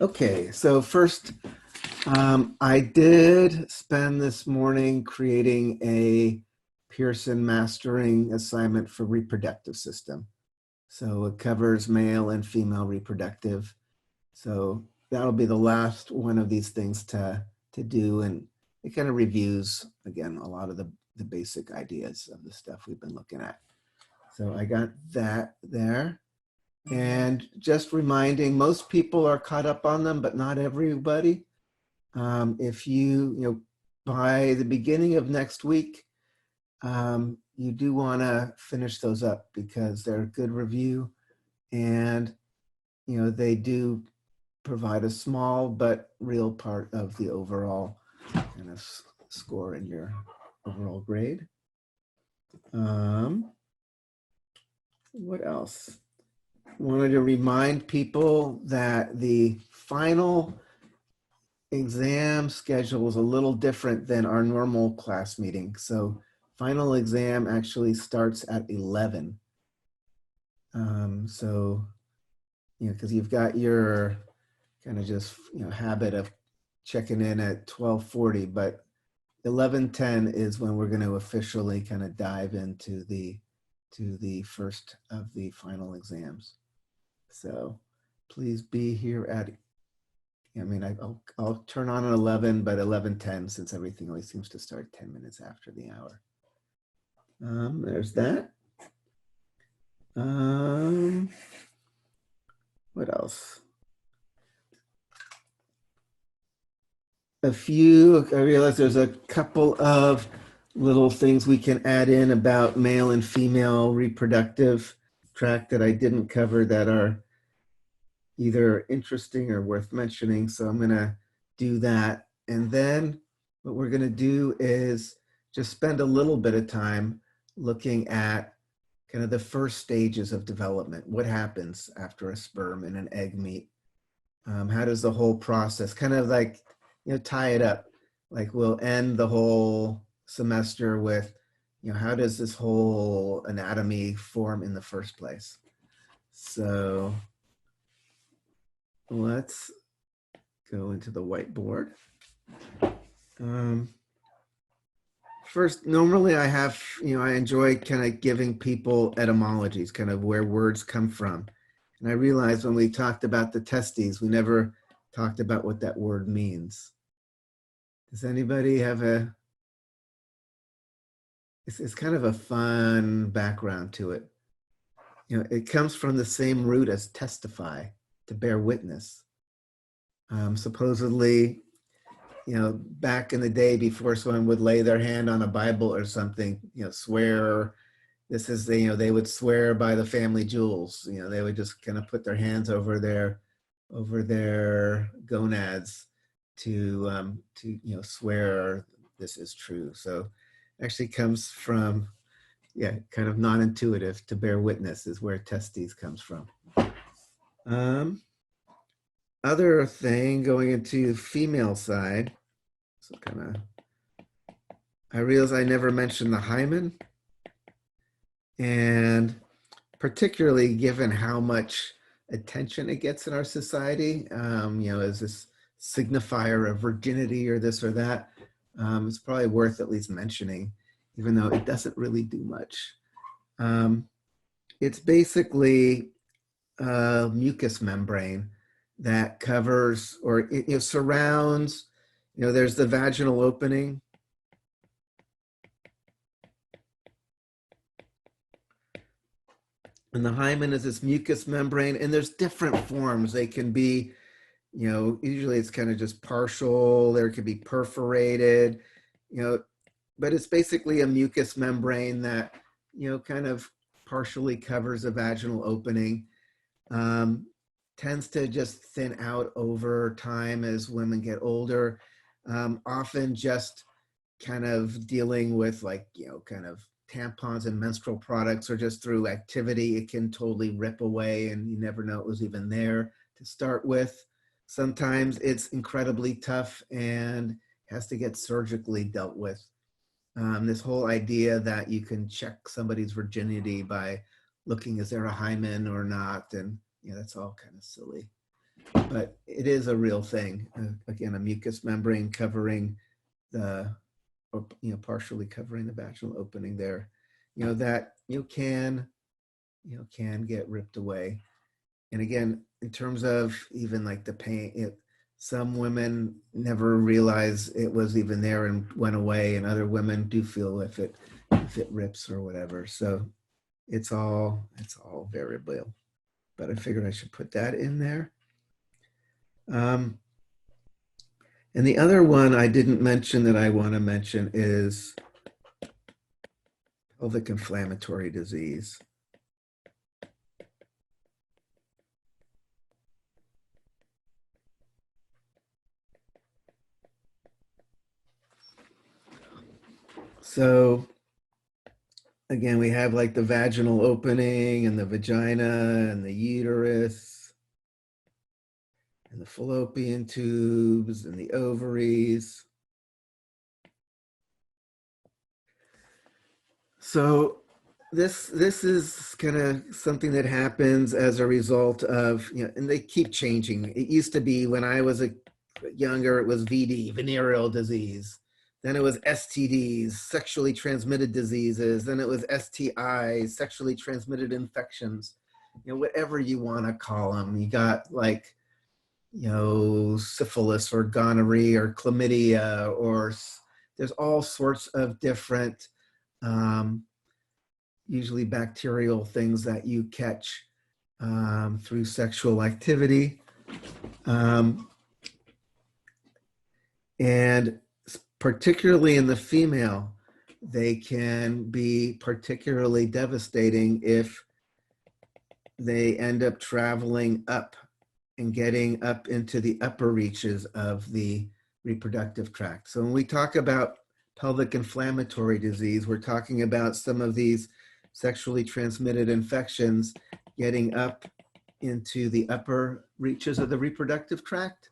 Okay, so first, I did spend this morning creating a Pearson mastering assignment for reproductive system. So it covers male and female reproductive. So that'll be the last one of these things to do. And it kind of reviews, again, a lot of the basic ideas of the stuff we've been looking at. So I got that there. And just reminding, most people are caught up on them, but not everybody. If by the beginning of next week, you do want to finish those up because they're a good review, and they do provide a small but real part of the overall kind of score in your overall grade. What else? Wanted to remind people that the final exam schedule is a little different than our normal class meeting. So final exam actually starts at 11. Because you've got your kind of just, habit of checking in at 12:40, but 11:10 is when we're going to officially kind of dive into the first of the final exams. So please be here at, I'll turn on at 11, but 11:10, since everything always seems to start 10 minutes after the hour. There's that. What else? I realize there's a couple of little things we can add in about male and female reproductive tract that I didn't cover that are either interesting or worth mentioning. So I'm going to do that. And then what we're going to do is just spend a little bit of time looking at kind of the first stages of development. What happens after a sperm and an egg meet? How does the whole process kind of like, tie it up? Like we'll end the whole semester with, how does this whole anatomy form in the first place? So let's go into the whiteboard. First, normally I have, I enjoy kind of giving people etymologies, kind of where words come from. And I realized when we talked about the testes, we never talked about what that word means. Does anybody have it's kind of a fun background to it. It comes from the same root as testify, to bear witness. Supposedly, back in the day before someone would lay their hand on a Bible or something, swear, this is, they would swear by the family jewels. They would just kind of put their hands over their gonads to swear this is true. So actually comes from, kind of non-intuitive. To bear witness is where testes comes from. Other thing, going into female side, so kind of, I realize I never mentioned the hymen, and particularly given how much attention it gets in our society, as this signifier of virginity or this or that, it's probably worth at least mentioning, even though it doesn't really do much. It's basically a mucous membrane that covers, or it surrounds, there's the vaginal opening. And the hymen is this mucous membrane, and there's different forms. They can be, usually it's kind of just partial, there could be perforated, but it's basically a mucous membrane that, kind of partially covers a vaginal opening. Tends to just thin out over time as women get older. Often just kind of dealing with kind of tampons and menstrual products, or just through activity, it can totally rip away and you never know it was even there to start with. Sometimes it's incredibly tough and has to get surgically dealt with. This whole idea that you can check somebody's virginity by looking, is there a hymen or not? And that's all kind of silly. but it is a real thing. Again, a mucous membrane covering the, or partially covering the vaginal opening there, that can get ripped away. And again, in terms of even like the pain, some women never realize it was even there and went away, and other women do feel if it rips or whatever. So it's all variable. But I figured I should put that in there. And the other one I didn't mention that I want to mention is pelvic inflammatory disease. So again, we have like the vaginal opening and the vagina and the uterus and the fallopian tubes and the ovaries. So this is kind of something that happens as a result of, and they keep changing. It used to be when I was younger, it was VD, venereal disease. Then it was STDs, sexually transmitted diseases. Then it was STIs, sexually transmitted infections. Whatever you want to call them. You got like, syphilis or gonorrhea or chlamydia, or there's all sorts of different, usually bacterial things that you catch through sexual activity. And particularly in the female, they can be particularly devastating if they end up traveling up and getting up into the upper reaches of the reproductive tract. So when we talk about pelvic inflammatory disease, we're talking about some of these sexually transmitted infections getting up into the upper reaches of the reproductive tract.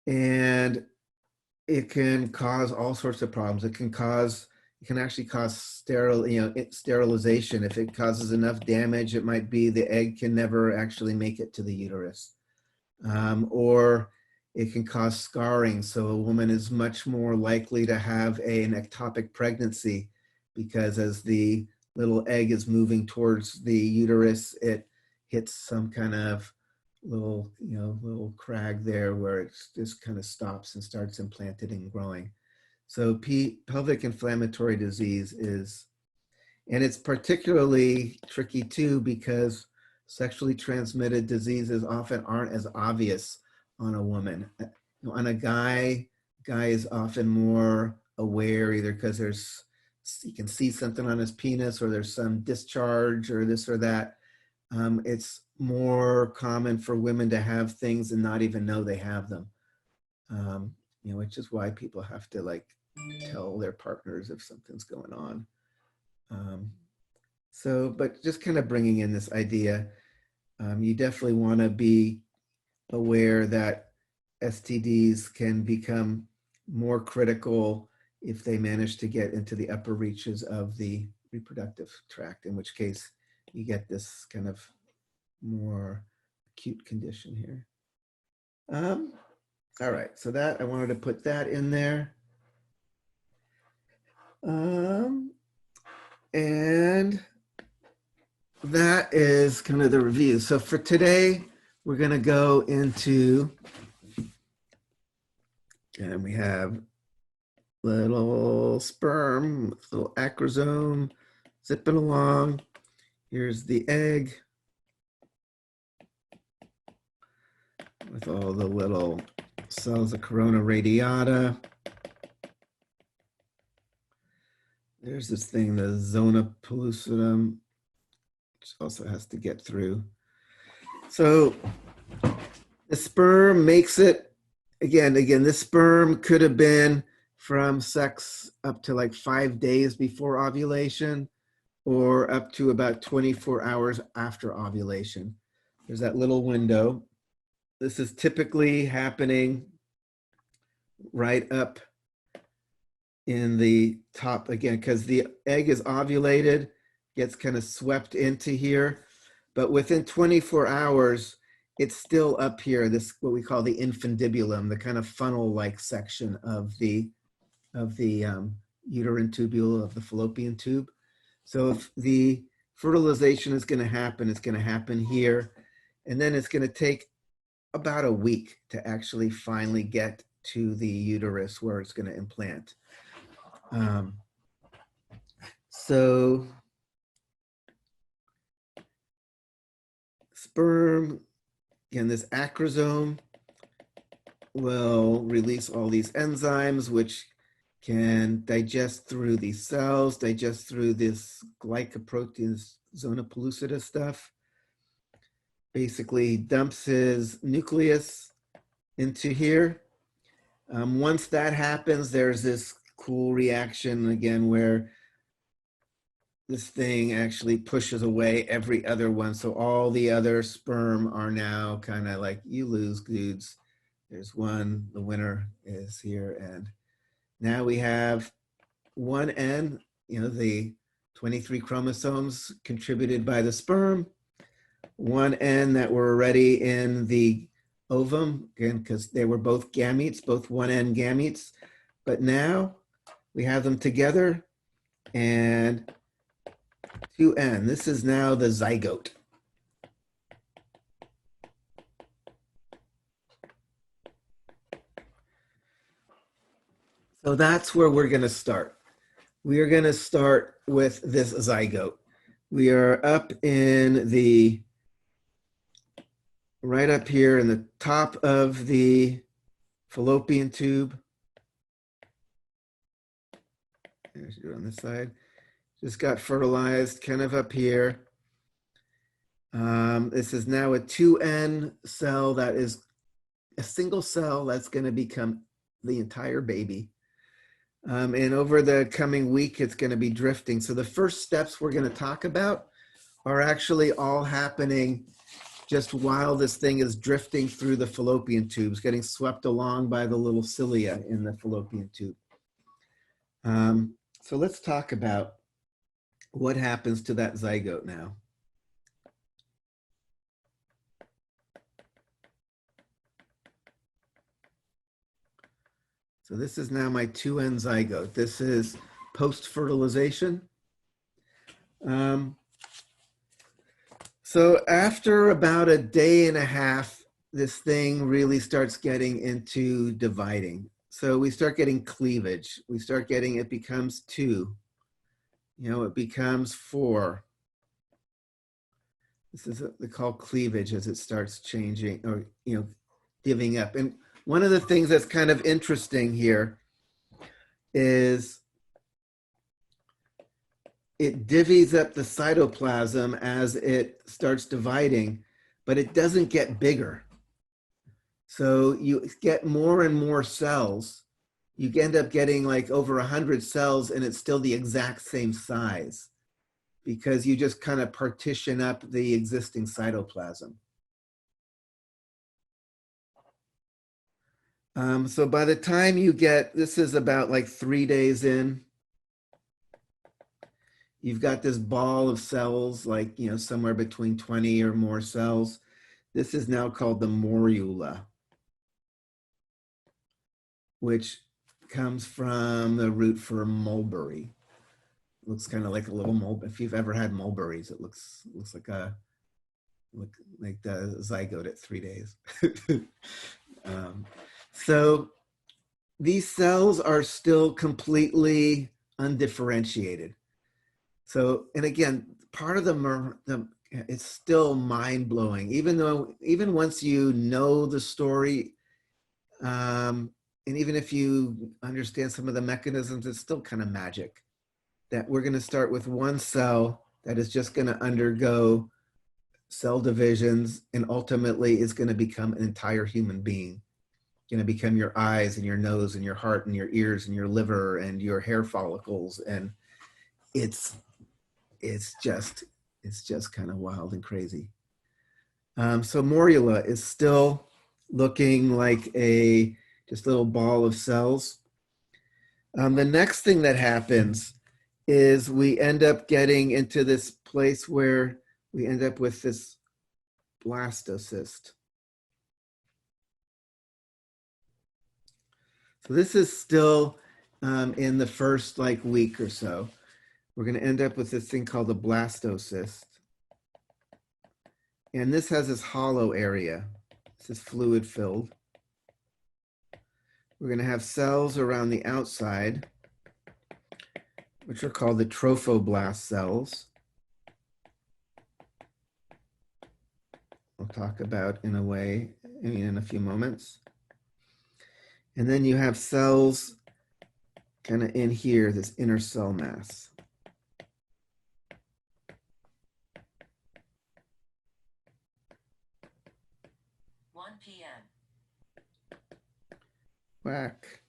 And it can cause all sorts of problems. It can actually cause sterilization. If it causes enough damage, it might be the egg can never actually make it to the uterus. Or it can cause scarring. So a woman is much more likely to have an ectopic pregnancy, because as the little egg is moving towards the uterus, it hits some kind of little crag there where it just kind of stops and starts implanting and growing. So pelvic inflammatory disease and it's particularly tricky too, because sexually transmitted diseases often aren't as obvious on a woman. On a guy is often more aware, either because you can see something on his penis, or there's some discharge or this or that. It's more common for women to have things and not even know they have them, which is why people have to tell their partners if something's going on. But just kind of bringing in this idea, you definitely want to be aware that STDs can become more critical if they manage to get into the upper reaches of the reproductive tract, in which case you get this kind of more acute condition here. All right, so that I wanted to put that in there. And that is kind of the review. So for today, we're going to go into, and we have little sperm, little acrosome, zipping along. Here's the egg with all the little cells of corona radiata. There's this thing, the zona pellucidum, which also has to get through. So the sperm makes it, again, this sperm could have been from sex up to like 5 days before ovulation, or up to about 24 hours after ovulation. There's that little window. This is typically happening right up in the top, again, because the egg is ovulated, gets kind of swept into here. but within 24 hours, it's still up here, this what we call the infundibulum, the kind of funnel-like section of the uterine tubule of the fallopian tube. So if the fertilization is going to happen, it's going to happen here, and then it's going to take about a week to actually finally get to the uterus where it's going to implant. So sperm, again, this acrosome will release all these enzymes, which can digest through these cells, digest through this glycoprotein zona pellucida stuff, basically dumps his nucleus into here. Once that happens, there's this cool reaction again where this thing actually pushes away every other one. So all the other sperm are now kind of like, you lose, dudes. There's one, the winner is here. And now we have one end, the 23 chromosomes contributed by the sperm, one end that were already in the ovum, again, because they were both gametes, both one end gametes. But now we have them together and 2N. This is now the zygote. So that's where we're going to start. We are going to start with this zygote. We are up in the, right up here in the top of the fallopian tube. There's it on this side. Just got fertilized kind of up here. This is now a 2N cell that is a single cell that's going to become the entire baby. And over the coming week, it's going to be drifting. So the first steps we're going to talk about are actually all happening just while this thing is drifting through the fallopian tubes, getting swept along by the little cilia in the fallopian tube. So let's talk about what happens to that zygote now. So this is now my 2N zygote. This is post-fertilization. So after about a day and a half, this thing really starts getting into dividing. So we start getting cleavage. We start getting, it becomes 2. It becomes 4. This is what they call cleavage as it starts changing or, divvying up. And one of the things that's kind of interesting here is it divvies up the cytoplasm as it starts dividing, but it doesn't get bigger. So you get more and more cells. You end up getting like over 100 cells and it's still the exact same size because you just kind of partition up the existing cytoplasm. So by the time you get, this is about like 3 days in, you've got this ball of cells, like, somewhere between 20 or more cells. This is now called the morula, which comes from the root for mulberry. It looks kind of like a little mulberry. If you've ever had mulberries, it looks like the zygote at 3 days. So these cells are still completely undifferentiated. So, and again, part of it's still mind-blowing, even once you know the story, and even if you understand some of the mechanisms, it's still kind of magic that we're going to start with one cell that is just going to undergo cell divisions and ultimately is going to become an entire human being. Going to become your eyes and your nose and your heart and your ears and your liver and your hair follicles. And it's just kind of wild and crazy. So morula is still looking like a just little ball of cells. The next thing that happens is we end up getting into this place where we end up with this blastocyst. So this is still in the first week or so. We're going to end up with this thing called the blastocyst. And this has this hollow area. This is fluid filled. We're going to have cells around the outside, which are called the trophoblast cells. We'll talk about in a few moments. And then you have cells kind of in here, this inner cell mass. Whack.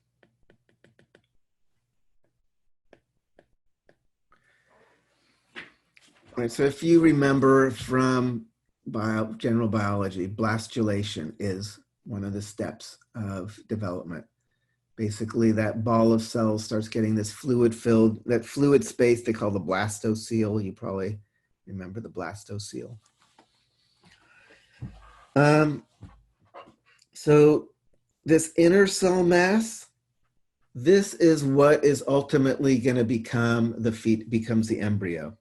All right, so if you remember from general biology, blastulation is one of the steps of development. Basically, that ball of cells starts getting this fluid filled, that fluid space they call the blastocele. You probably remember the blastocele. So this inner cell mass, this is what is ultimately going to become becomes the embryo.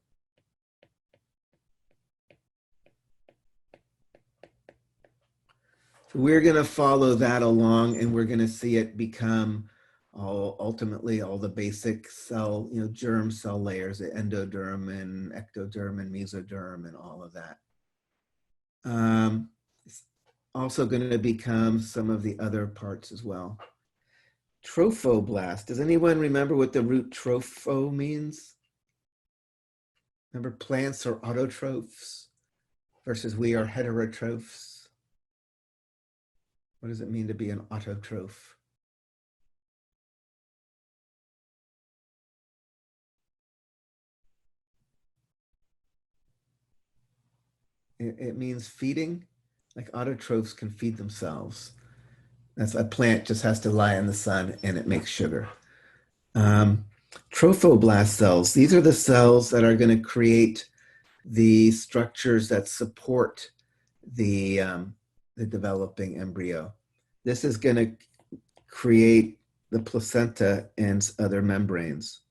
So we're going to follow that along, and we're going to see it become ultimately all the basic cell, germ cell layers, the endoderm and ectoderm and mesoderm and all of that. It's also going to become some of the other parts as well. Trophoblast. Does anyone remember what the root tropho means? Remember, plants are autotrophs versus we are heterotrophs. What does it mean to be an autotroph? It means feeding. Like autotrophs can feed themselves. That's a plant just has to lie in the sun and it makes sugar. Trophoblast cells, these are the cells that are going to create the structures that support the developing embryo. This is going to create the placenta and other membranes.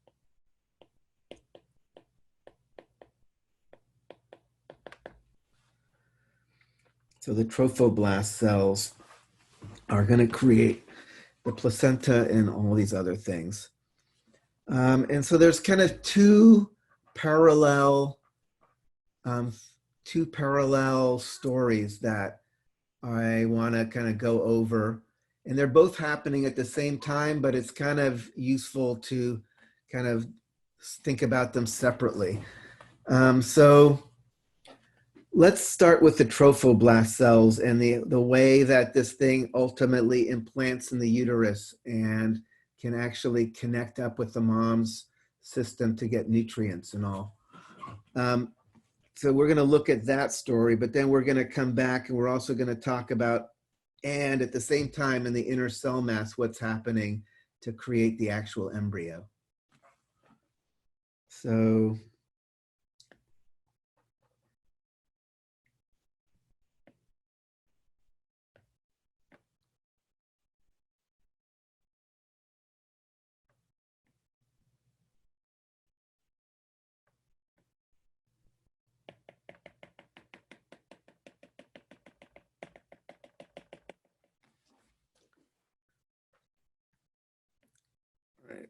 So the trophoblast cells are going to create the placenta and all these other things. And so there's kind of two parallel stories that I want to kind of go over. And they're both happening at the same time, but it's kind of useful to kind of think about them separately. So let's start with the trophoblast cells and the way that this thing ultimately implants in the uterus and can actually connect up with the mom's system to get nutrients and all. So we're going to look at that story, but then we're going to come back and we're also going to talk about, and at the same time in the inner cell mass, what's happening to create the actual embryo. So right.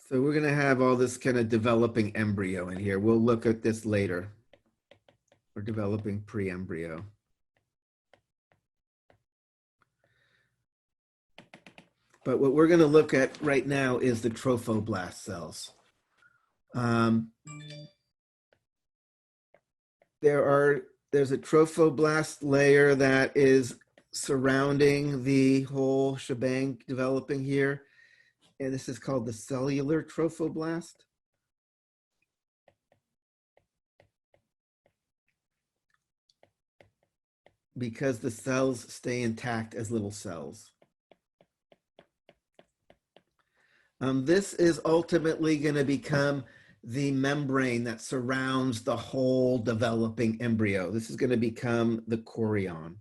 So we're going to have all this kind of developing embryo in here. We'll look at this later. We're developing pre-embryo. But what we're going to look at right now is the trophoblast cells. There's a trophoblast layer that is surrounding the whole shebang developing here. And this is called the cellular trophoblast. Because the cells stay intact as little cells. This is ultimately going to become the membrane that surrounds the whole developing embryo. This is going to become the chorion.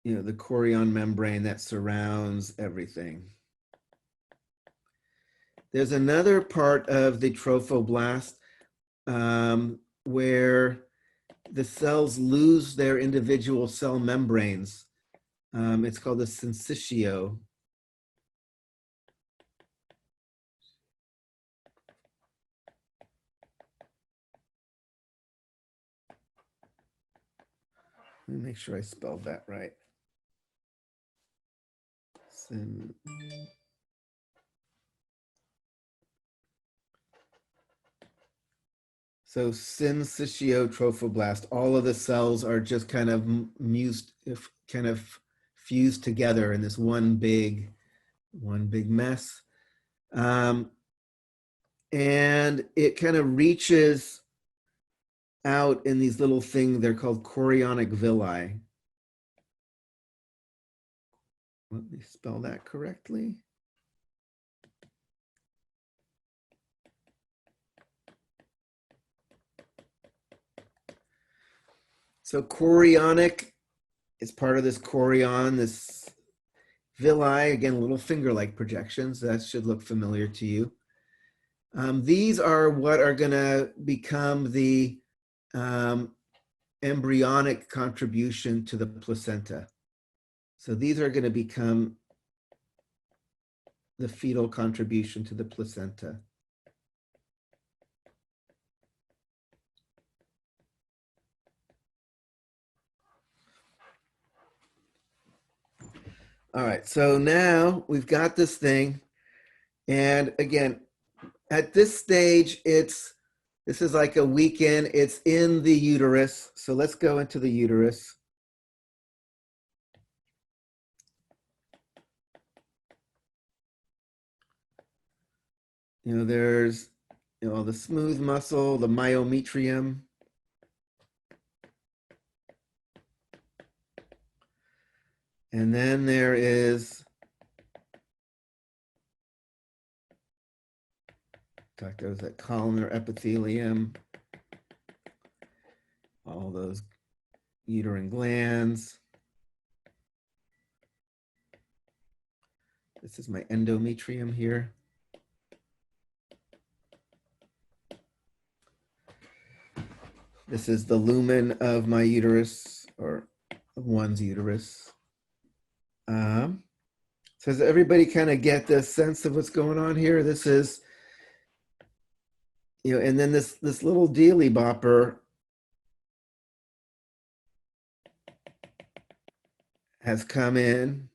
The chorion membrane that surrounds everything. There's another part of the trophoblast where the cells lose their individual cell membranes. It's called the syncytio. Let me make sure I spelled that right. So syncytiotrophoblast, all of the cells are just kind of fused together in this one big mess. And it kind of reaches out in these little things, they're called chorionic villi. Let me spell that correctly. So chorionic is part of this chorion, this villi, again, little finger-like projections. That should look familiar to you. These are what are going to become the embryonic contribution to the placenta. So these are going to become the fetal contribution to the placenta. All right, so now we've got this thing. And again, at this stage, this is like a weekend. It's in the uterus. So let's go into the uterus. There's the smooth muscle, the myometrium. And then there is, there's that columnar epithelium, all those uterine glands. This is my endometrium here. This is the lumen of my uterus, or one's uterus. So does everybody kind of get the sense of what's going on here? This is, and then this little dealy bopper has come in.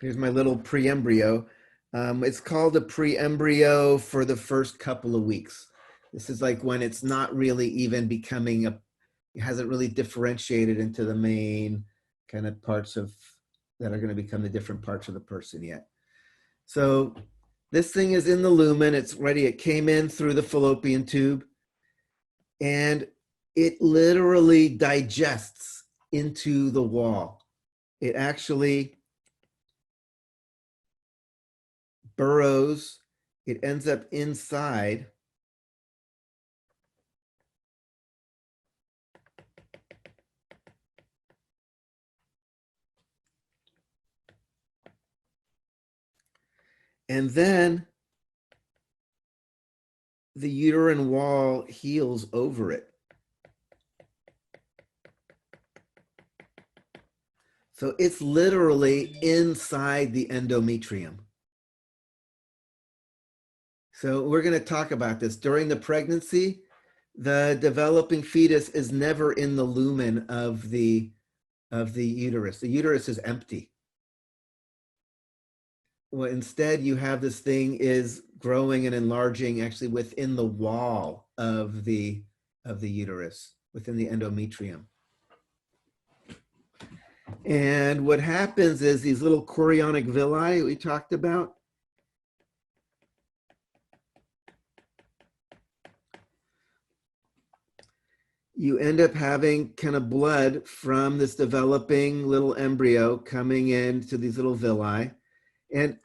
Here's my little pre-embryo. It's called a pre-embryo for the first couple of weeks. This is like when it's not really even becoming it hasn't really differentiated into the main kind of parts that are going to become the different parts of the person yet. So this thing is in the lumen. It's ready. It came in through the fallopian tube, and it literally digests into the wall. It actually burrows. It ends up inside. And then the uterine wall heals over it. So it's literally inside the endometrium. So we're going to talk about this. During the pregnancy, the developing fetus is never in the lumen of the uterus. The uterus is empty. Well, instead, you have this thing is growing and enlarging actually within the wall of the uterus, within the endometrium. And what happens is these little chorionic villi we talked about, you end up having kind of blood from this developing little embryo coming into these little villi. And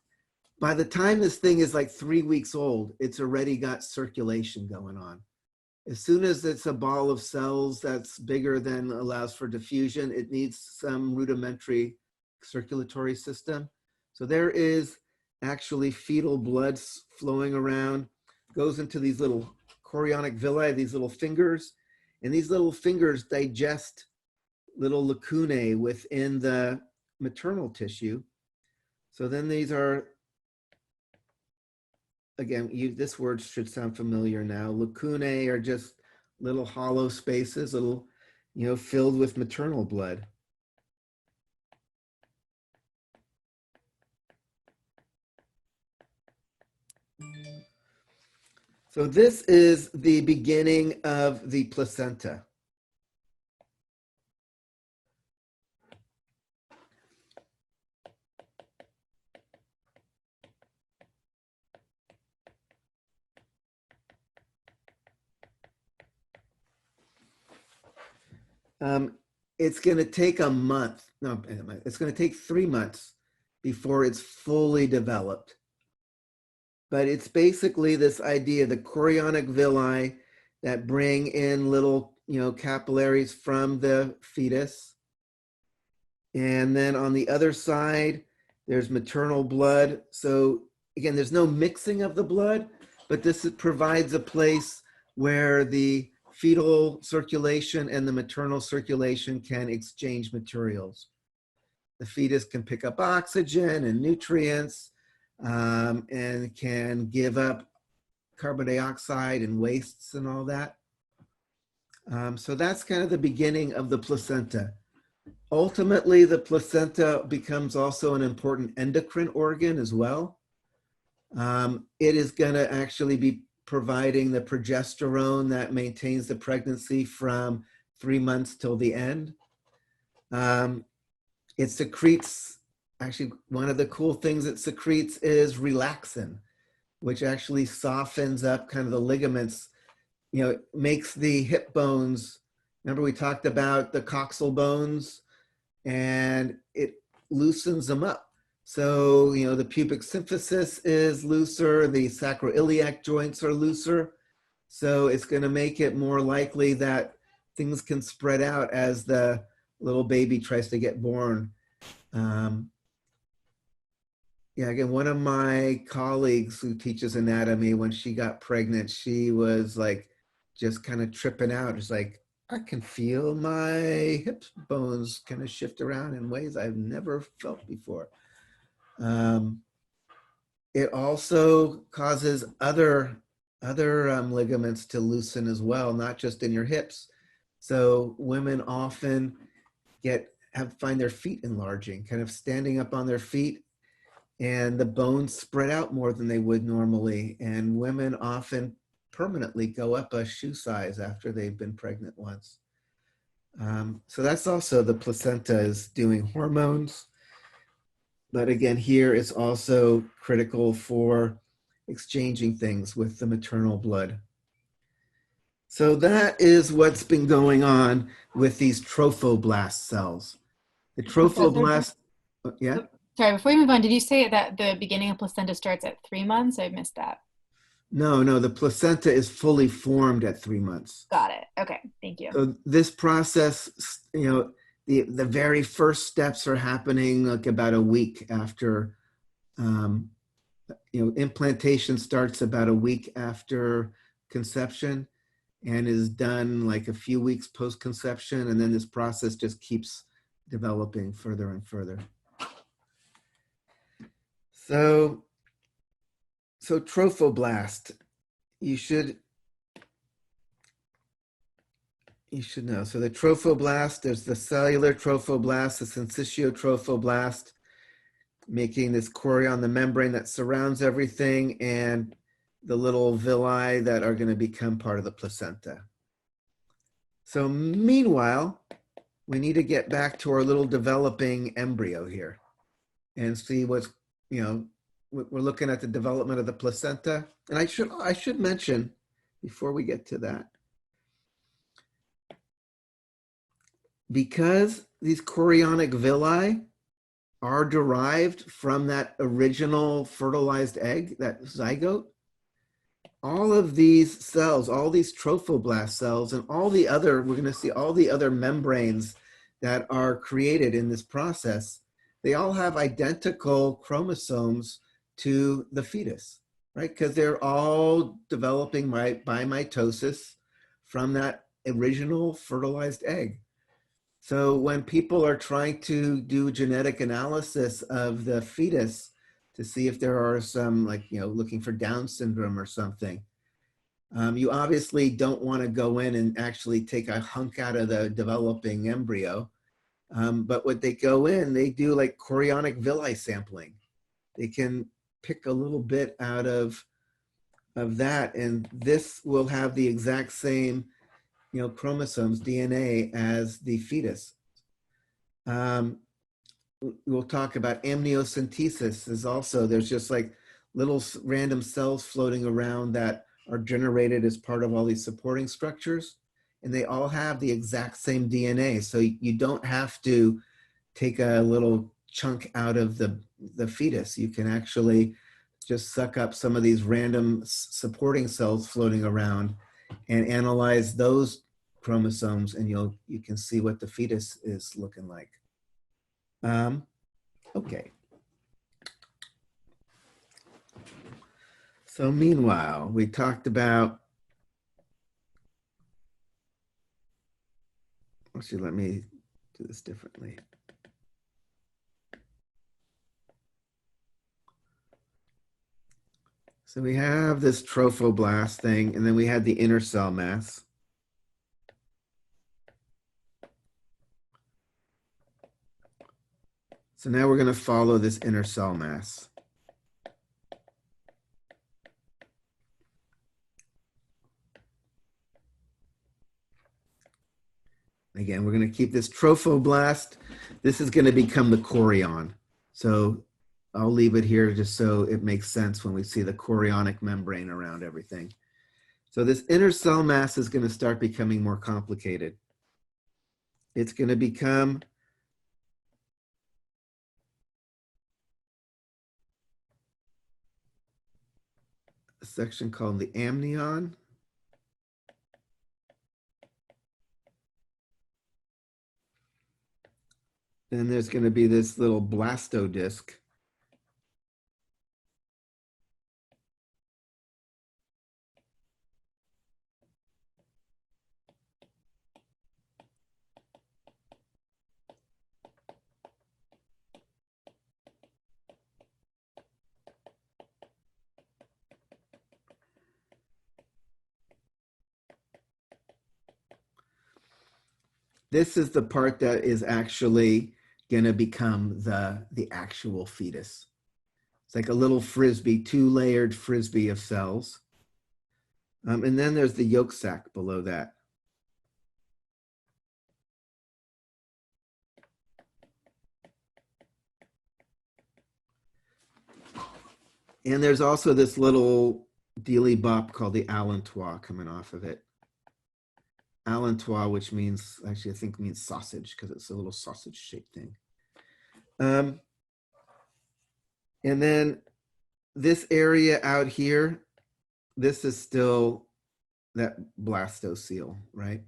by the time this thing is like 3 weeks old, it's already got circulation going on. As soon as it's a ball of cells that's bigger than allows for diffusion, it needs some rudimentary circulatory system. So there is actually fetal blood flowing around, goes into these little chorionic villi, these little fingers, and these little fingers digest little lacunae within the maternal tissue. So then these are, again, this word should sound familiar now. Lacunae are just little hollow spaces, little, filled with maternal blood. So this is the beginning of the placenta. It's going to take a month. No, it's going to take 3 months before it's fully developed. But it's basically this idea, the chorionic villi that bring in little, capillaries from the fetus. And then on the other side, there's maternal blood. So again, there's no mixing of the blood, but this provides a place where the fetal circulation and the maternal circulation can exchange materials. The fetus can pick up oxygen and nutrients, and can give up carbon dioxide and wastes and all that. So that's kind of the beginning of the placenta. Ultimately, the placenta becomes also an important endocrine organ as well. It is going to actually be providing the progesterone that maintains the pregnancy from 3 months till the end. It secretes, actually, one of the cool things it secretes is relaxin, which actually softens up kind of the ligaments, makes the hip bones. Remember we talked about the coxal bones, and it loosens them up. So, the pubic symphysis is looser, the sacroiliac joints are looser. So it's going to make it more likely that things can spread out as the little baby tries to get born. Again, one of my colleagues who teaches anatomy, when she got pregnant, she was like just kind of tripping out. It's like, I can feel my hip bones kind of shift around in ways I've never felt before. It also causes other ligaments to loosen as well, not just in your hips. So women often find their feet enlarging, kind of standing up on their feet, and the bones spread out more than they would normally. And women often permanently go up a shoe size after they've been pregnant once. So that's also, the placenta is doing hormones. But again, here it's also critical for exchanging things with the maternal blood. So that is what's been going on with these trophoblast cells. The trophoblast, yeah? Sorry, before we move on, did you say that the beginning of placenta starts at 3 months? I missed that. No, the placenta is fully formed at 3 months. Got it. Okay, thank you. So this process, the very first steps are happening like about a week after, implantation starts about a week after conception and is done like a few weeks post-conception. And then this process just keeps developing further and further. So trophoblast, you should know. So the trophoblast, there's the cellular trophoblast, the syncytial trophoblast, making this chorion, the membrane that surrounds everything, and the little villi that are going to become part of the placenta. So meanwhile, we need to get back to our little developing embryo here and see what's, we're looking at the development of the placenta. And I should mention, before we get to that, because these chorionic villi are derived from that original fertilized egg, that zygote, all of these cells, all these trophoblast cells, and all the other, we're going to see all the other membranes that are created in this process, they all have identical chromosomes to the fetus, right? Because they're all developing by mitosis from that original fertilized egg. So when people are trying to do genetic analysis of the fetus to see if there are some, like, looking for Down syndrome or something, you obviously don't want to go in and actually take a hunk out of the developing embryo. But what they go in, they do like chorionic villi sampling. They can pick a little bit out of that, and this will have the exact same, chromosomes, DNA, as the fetus. We'll talk about amniocentesis is also, there's just like little random cells floating around that are generated as part of all these supporting structures, and they all have the exact same DNA. So you don't have to take a little chunk out of the fetus. You can actually just suck up some of these random supporting cells floating around and analyze those chromosomes, and you can see what the fetus is looking like. Okay. So meanwhile, we talked about, actually, let me do this differently. So we have this trophoblast thing, and then we had the inner cell mass. So now we're going to follow this inner cell mass. Again, we're going to keep this trophoblast. This is going to become the chorion. So I'll leave it here just so it makes sense when we see the chorionic membrane around everything. So this inner cell mass is going to start becoming more complicated. It's going to become a section called the amnion. Then there's going to be this little blastodisc. This is the part that is actually going to become the actual fetus. It's like a little frisbee, two-layered frisbee of cells. And then there's the yolk sac below that. And there's also this little dealy bop called the allantois coming off of it. Allantois, which means, actually I think means sausage, because it's a little sausage shaped thing. And then this area out here, this is still that blastocele, right?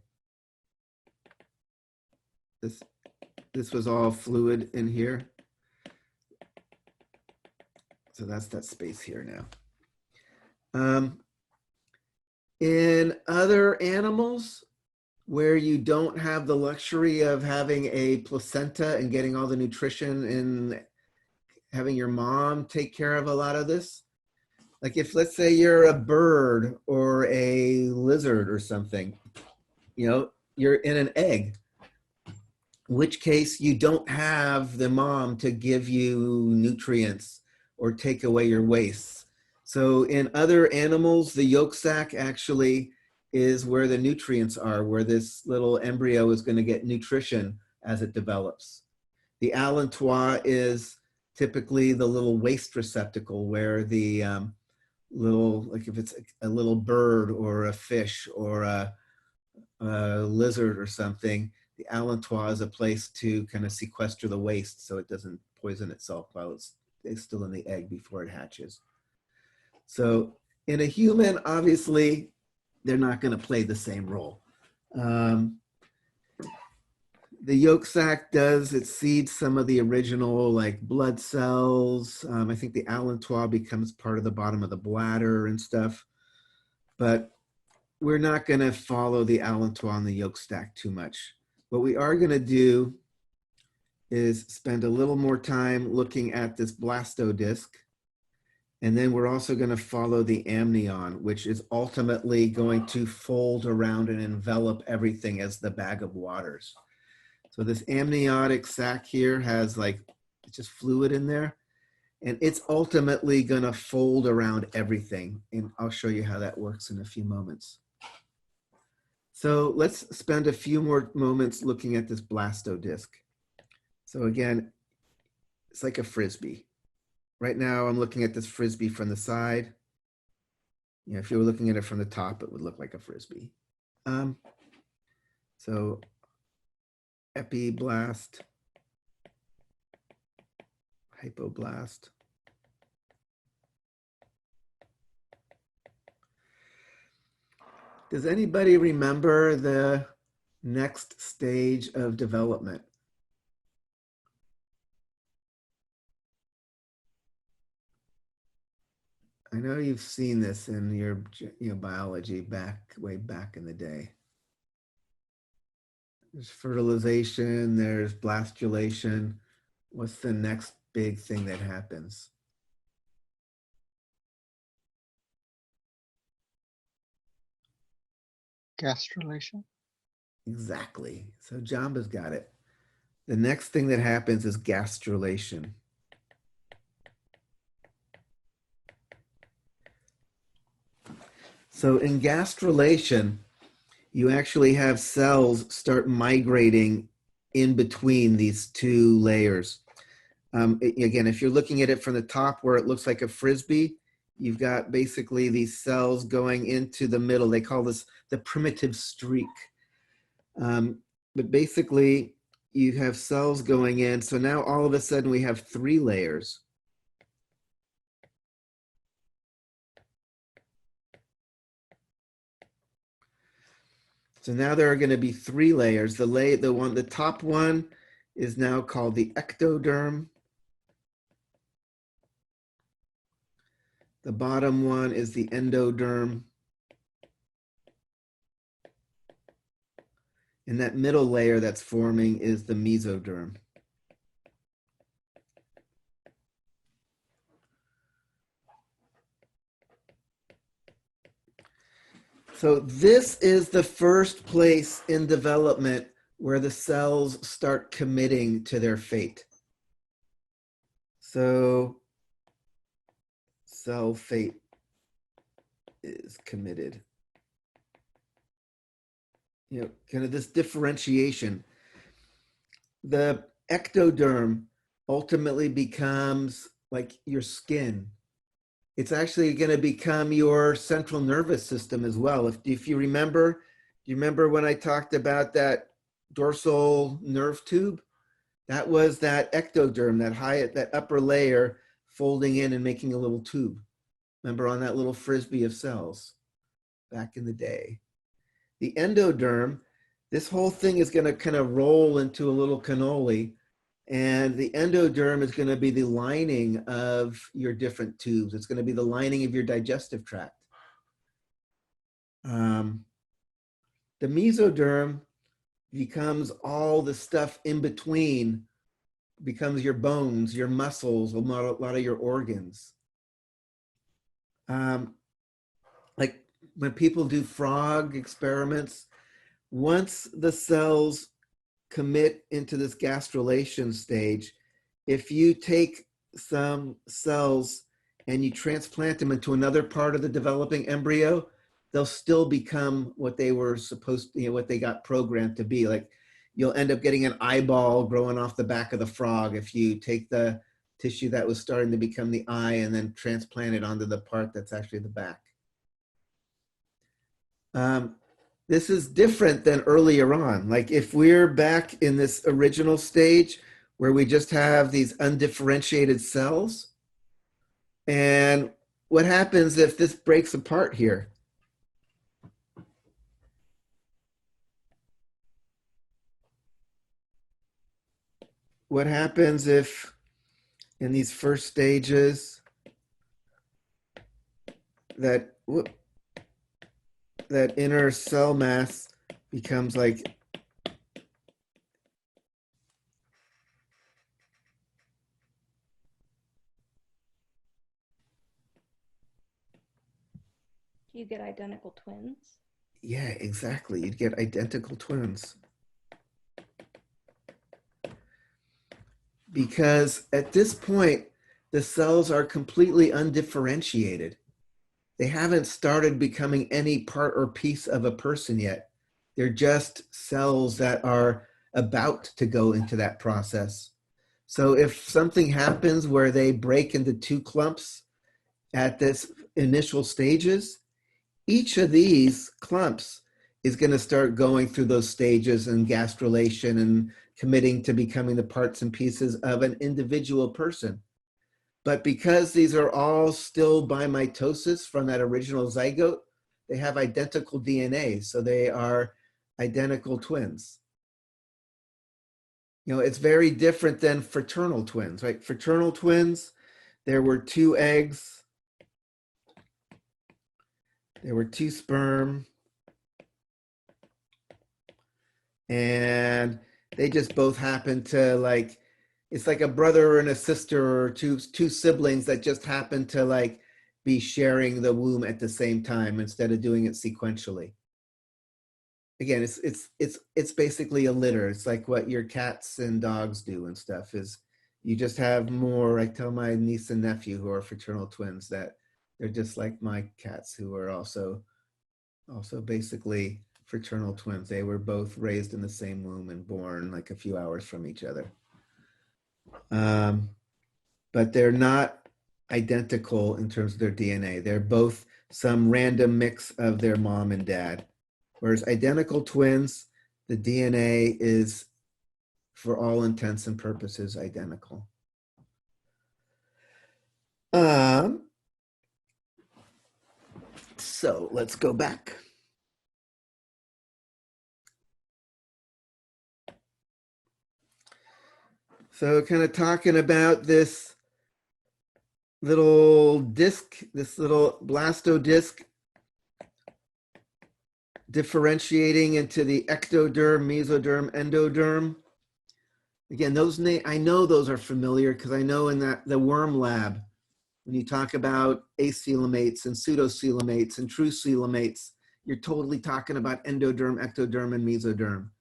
This was all fluid in here. So that's that space here now. In other animals, where you don't have the luxury of having a placenta and getting all the nutrition and having your mom take care of a lot of this, like if, let's say, you're a bird or a lizard or something, you're in an egg, in which case you don't have the mom to give you nutrients or take away your wastes. So in other animals, the yolk sac actually is where the nutrients are, where this little embryo is going to get nutrition as it develops. The allantois is typically the little waste receptacle where the little, like if it's a little bird or a fish or a lizard or something, The allantois is a place to kind of sequester the waste so it doesn't poison itself while it's still in the egg before it hatches. So in a human, obviously, they're not going to play the same role. The yolk sac it seeds some of the original like blood cells. I think the allantois becomes part of the bottom of the bladder and stuff. But we're not going to follow the allantois and the yolk sac too much. What we are going to do is spend a little more time looking at this blastodisc. And then we're also going to follow the amnion, which is ultimately going to fold around and envelop everything as the bag of waters. So this amniotic sac here has like just fluid in there, and it's ultimately going to fold around everything. And I'll show you how that works in a few moments. So let's spend a few more moments looking at this blastodisc. So again, it's like a Frisbee. Right now I'm looking at this Frisbee from the side. You know, if you were looking at it from the top, it would look like a Frisbee. So epiblast, hypoblast. Does anybody remember the next stage of development? I know you've seen this in your biology way back in the day. There's fertilization, there's blastulation. What's the next big thing that happens? Gastrulation. Exactly. So Jamba's got it. The next thing that happens is gastrulation. So in gastrulation, you actually have cells start migrating in between these two layers. Again, if you're looking at it from the top where it looks like a Frisbee, you've got basically these cells going into the middle. They call this the primitive streak. But basically, you have cells going in. So now all of a sudden we have 3 layers. So now there are going to be 3 layers. The top one is now called the ectoderm. The bottom one is the endoderm. And that middle layer that's forming is the mesoderm. So this is the first place in development where the cells start committing to their fate. So cell fate is committed. You know, kind of this differentiation. The ectoderm ultimately becomes like your skin. It's actually going to become your central nervous system as well. If you remember, do you remember when I talked about that dorsal nerve tube? That was that ectoderm, that upper layer folding in and making a little tube. Remember on that little Frisbee of cells back in the day. The endoderm, this whole thing is going to kind of roll into a little cannoli, and the endoderm is going to be the lining of your different tubes. It's going to be the lining of your digestive tract. The mesoderm becomes all the stuff in between, becomes your bones, your muscles, a lot of your organs. Like when people do frog experiments, once the cells commit into this gastrulation stage, if you take some cells and you transplant them into another part of the developing embryo, they'll still become what they were supposed to, what they got programmed to be. Like you'll end up getting an eyeball growing off the back of the frog if you take the tissue that was starting to become the eye and then transplant it onto the part that's actually the back. this is different than earlier on. Like if we're back in this original stage where we just have these undifferentiated cells, and what happens if this breaks apart here? What happens if in these first stages that that inner cell mass becomes like You get identical twins. yeah, exactly. You'd get identical twins. Because at this point, the cells are completely undifferentiated. They haven't started becoming any part or piece of a person yet. They're just cells that are about to go into that process. So if something happens where they break into two clumps at this initial stages, each of these clumps is going to start going through those stages and gastrulation and committing to becoming the parts and pieces of an individual person. But because these are all still by mitosis from that original zygote, they have identical DNA, so they are identical twins. You know, it's very different than fraternal twins, right? Fraternal twins, there were two eggs, there were two sperm, and they just both happen to like, it's like a brother and a sister or two siblings that just happen to like be sharing the womb at the same time instead of doing it sequentially. Again, it's basically a litter. It's like what your cats and dogs do and stuff. Is you just have more. I tell my niece and nephew who are fraternal twins that they're just like my cats who are also basically fraternal twins. They were both raised in the same womb and born like a few hours from each other. But they're not identical in terms of their DNA. They're both some random mix of their mom and dad. Whereas identical twins, the DNA is, for all intents and purposes, identical. So let's go back. So kind of talking about this little disc, this little blastodisc differentiating into the ectoderm, mesoderm, endoderm. Again, those I know those are familiar because I know in that the worm lab, when you talk about acoelomates and pseudocoelomates and true coelomates, you're totally talking about endoderm, ectoderm, and mesoderm.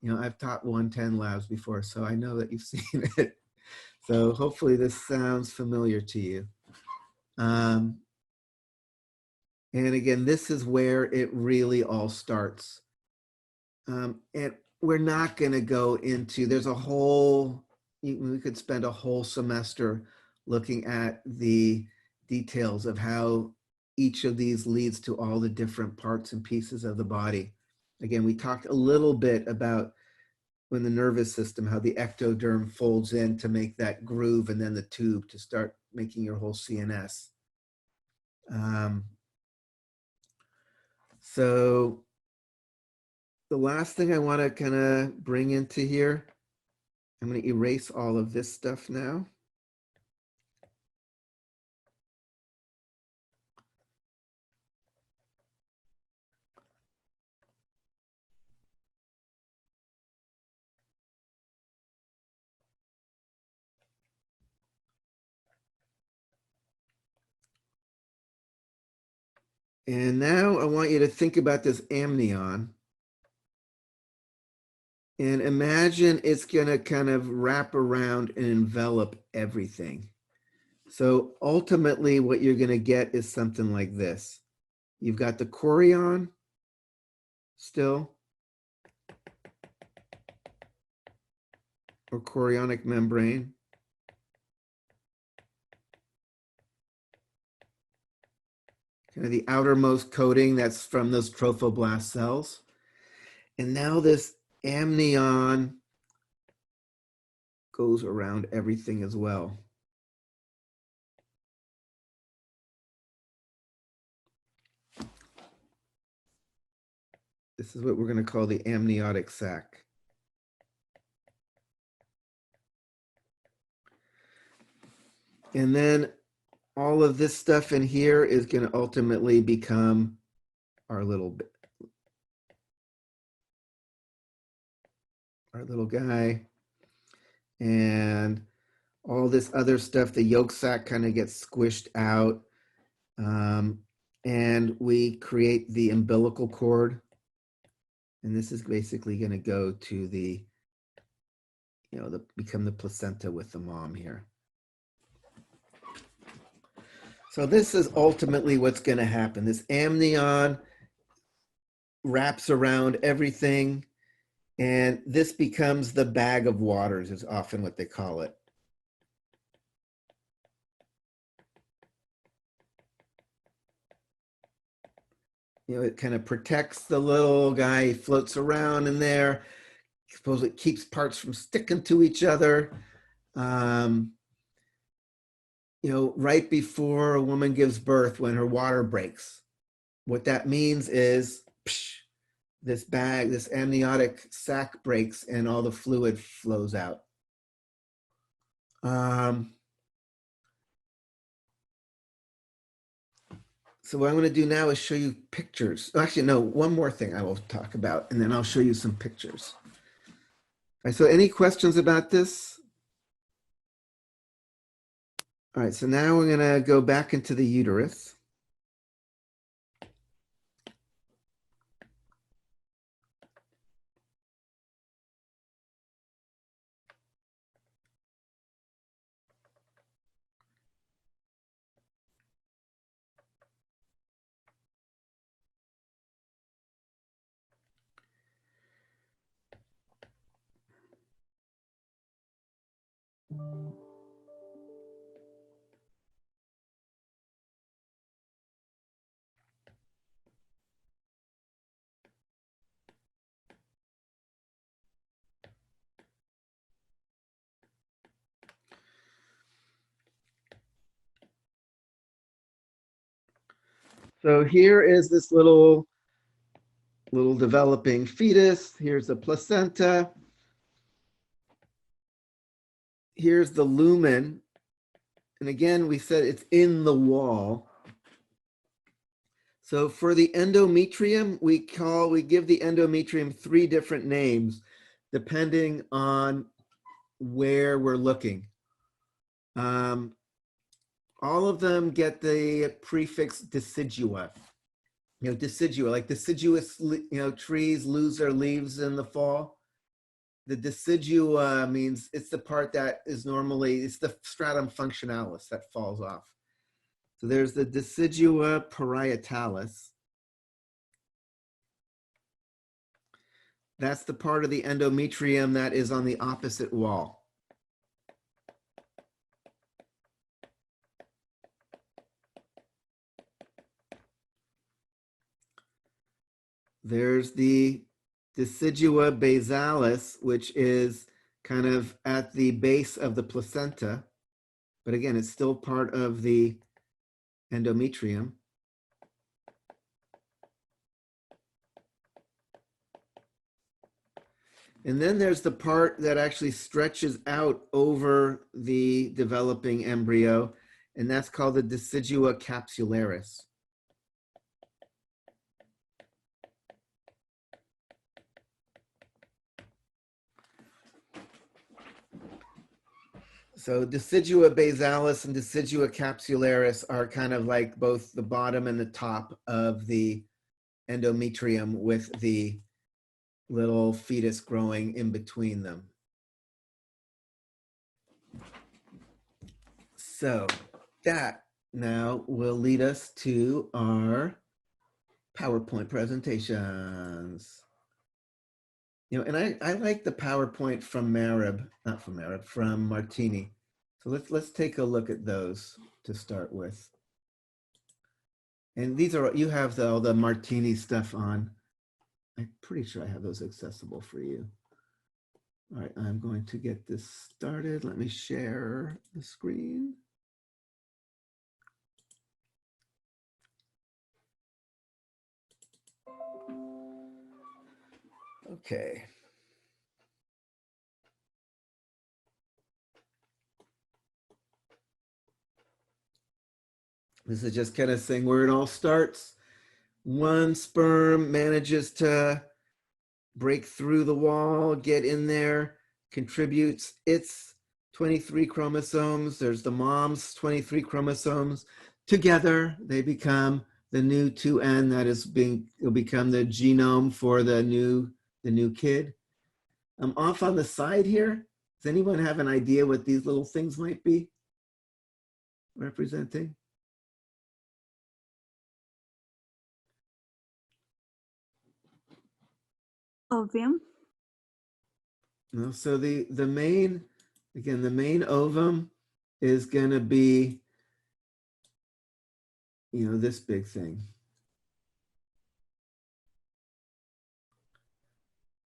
You know, I've taught 110 labs before, so I know that you've seen it. So hopefully this sounds familiar to you. And again, this is where it really all starts. And we're not going to go into, there's a whole, we could spend a whole semester looking at the details of how each of these leads to all the different parts and pieces of the body. Again, we talked a little bit about when the nervous system, how the ectoderm folds in to make that groove and then the tube to start making your whole CNS. So the last thing I want to kind of bring into here, I'm going to erase all of this stuff now. And now I want you to think about this amnion. And imagine it's going to kind of wrap around and envelop everything. So ultimately, what you're going to get is something like this. You've got the chorion still, or chorionic membrane. kind of the outermost coating that's from those trophoblast cells. And now this amnion goes around everything as well. This is what we're going to call the amniotic sac. And then all of this stuff in here is going to ultimately become our little guy. And all this other stuff, the yolk sac kind of gets squished out. And we create the umbilical cord. And this is basically going to go to the, become the placenta with the mom here. So this is ultimately what's going to happen. This amnion wraps around everything, and this becomes the bag of waters is often what they call it. It kind of protects the little guy. He floats around in there. Suppose it keeps parts from sticking to each other. Right before a woman gives birth, when her water breaks, what that means is this bag, this amniotic sac breaks and all the fluid flows out. So what I'm going to do now is show you pictures. Actually, no, one more thing I will talk about, and then I'll show you some pictures. All right, so any questions about this? All right, so now we're going to go back into the uterus. So here is this little developing fetus. Here's the placenta. Here's the lumen. And again, we said it's in the wall. So for the endometrium, we give the endometrium 3 different names depending on where we're looking. All of them get the prefix decidua. Decidua, like deciduous, trees lose their leaves in the fall. The decidua means it's the part that is normally, it's the stratum functionalis that falls off. So there's the decidua parietalis. That's the part of the endometrium that is on the opposite wall. There's the decidua basalis, which is kind of at the base of the placenta. But again, it's still part of the endometrium. And then there's the part that actually stretches out over the developing embryo, and that's called the decidua capsularis. So decidua basalis and decidua capsularis are kind of like both the bottom and the top of the endometrium with the little fetus growing in between them. So that now will lead us to our PowerPoint presentations. And I like the PowerPoint from from Martini. So let's take a look at those to start with. And these are, you have all the Martini stuff on. I'm pretty sure I have those accessible for you. All right, I'm going to get this started. Let me share the screen. Okay. This is just kind of saying where it all starts. One sperm manages to break through the wall, get in there, contributes its 23 chromosomes. There's the mom's 23 chromosomes. Together, they become the new 2N that is will become the genome for the new kid. I'm off on the side here. Does anyone have an idea what these little things might be representing? Ovum. No, so the main, again, the main ovum is going to be, you know, this big thing.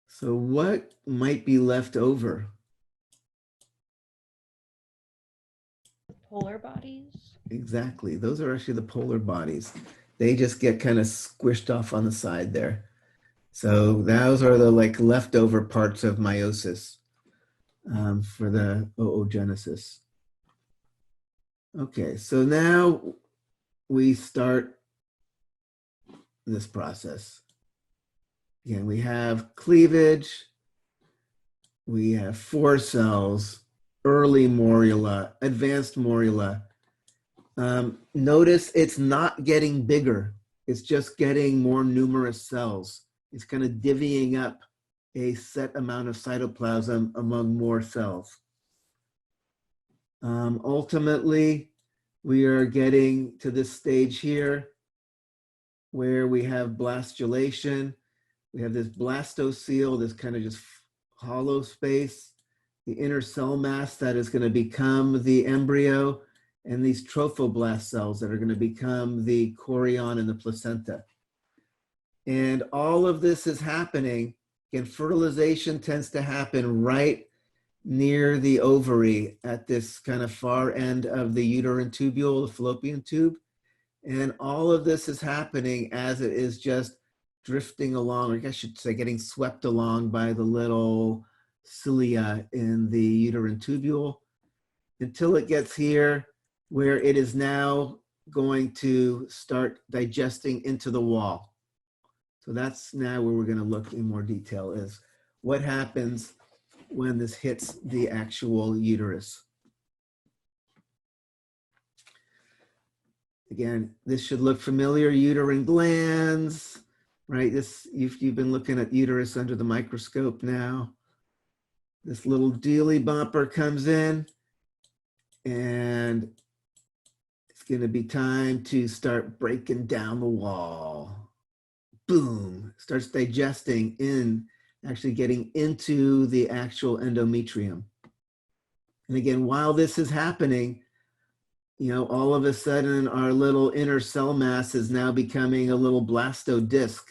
So what might be left over? Polar bodies. Exactly. Those are actually the polar bodies. They just get kind of squished off on the side there. So those are the like leftover parts of meiosis for the oogenesis. Okay, so now we start this process. Again, we have cleavage, we have 4 cells, early morula, advanced morula. Notice it's not getting bigger. It's just getting more numerous cells. It's kind of divvying up a set amount of cytoplasm among more cells. Ultimately, we are getting to this stage here where we have blastulation. We have this blastocele, this kind of just hollow space, the inner cell mass that is going to become the embryo, and these trophoblast cells that are going to become the chorion and the placenta. And all of this is happening, and fertilization tends to happen right near the ovary at this kind of far end of the uterine tubule, the fallopian tube. And all of this is happening as it is just drifting along, or I guess I should say getting swept along by the little cilia in the uterine tubule until it gets here where it is now going to start digesting into the wall. So that's now where we're going to look in more detail is what happens when this hits the actual uterus. Again, this should look familiar, uterine glands, right? This, you've been looking at uterus under the microscope now. This little dealy bumper comes in and it's gonna be time to start breaking down the wall. Boom, starts digesting in, actually getting into the actual endometrium. And again, while this is happening, you know, all of a sudden our little inner cell mass is now becoming a little blastodisc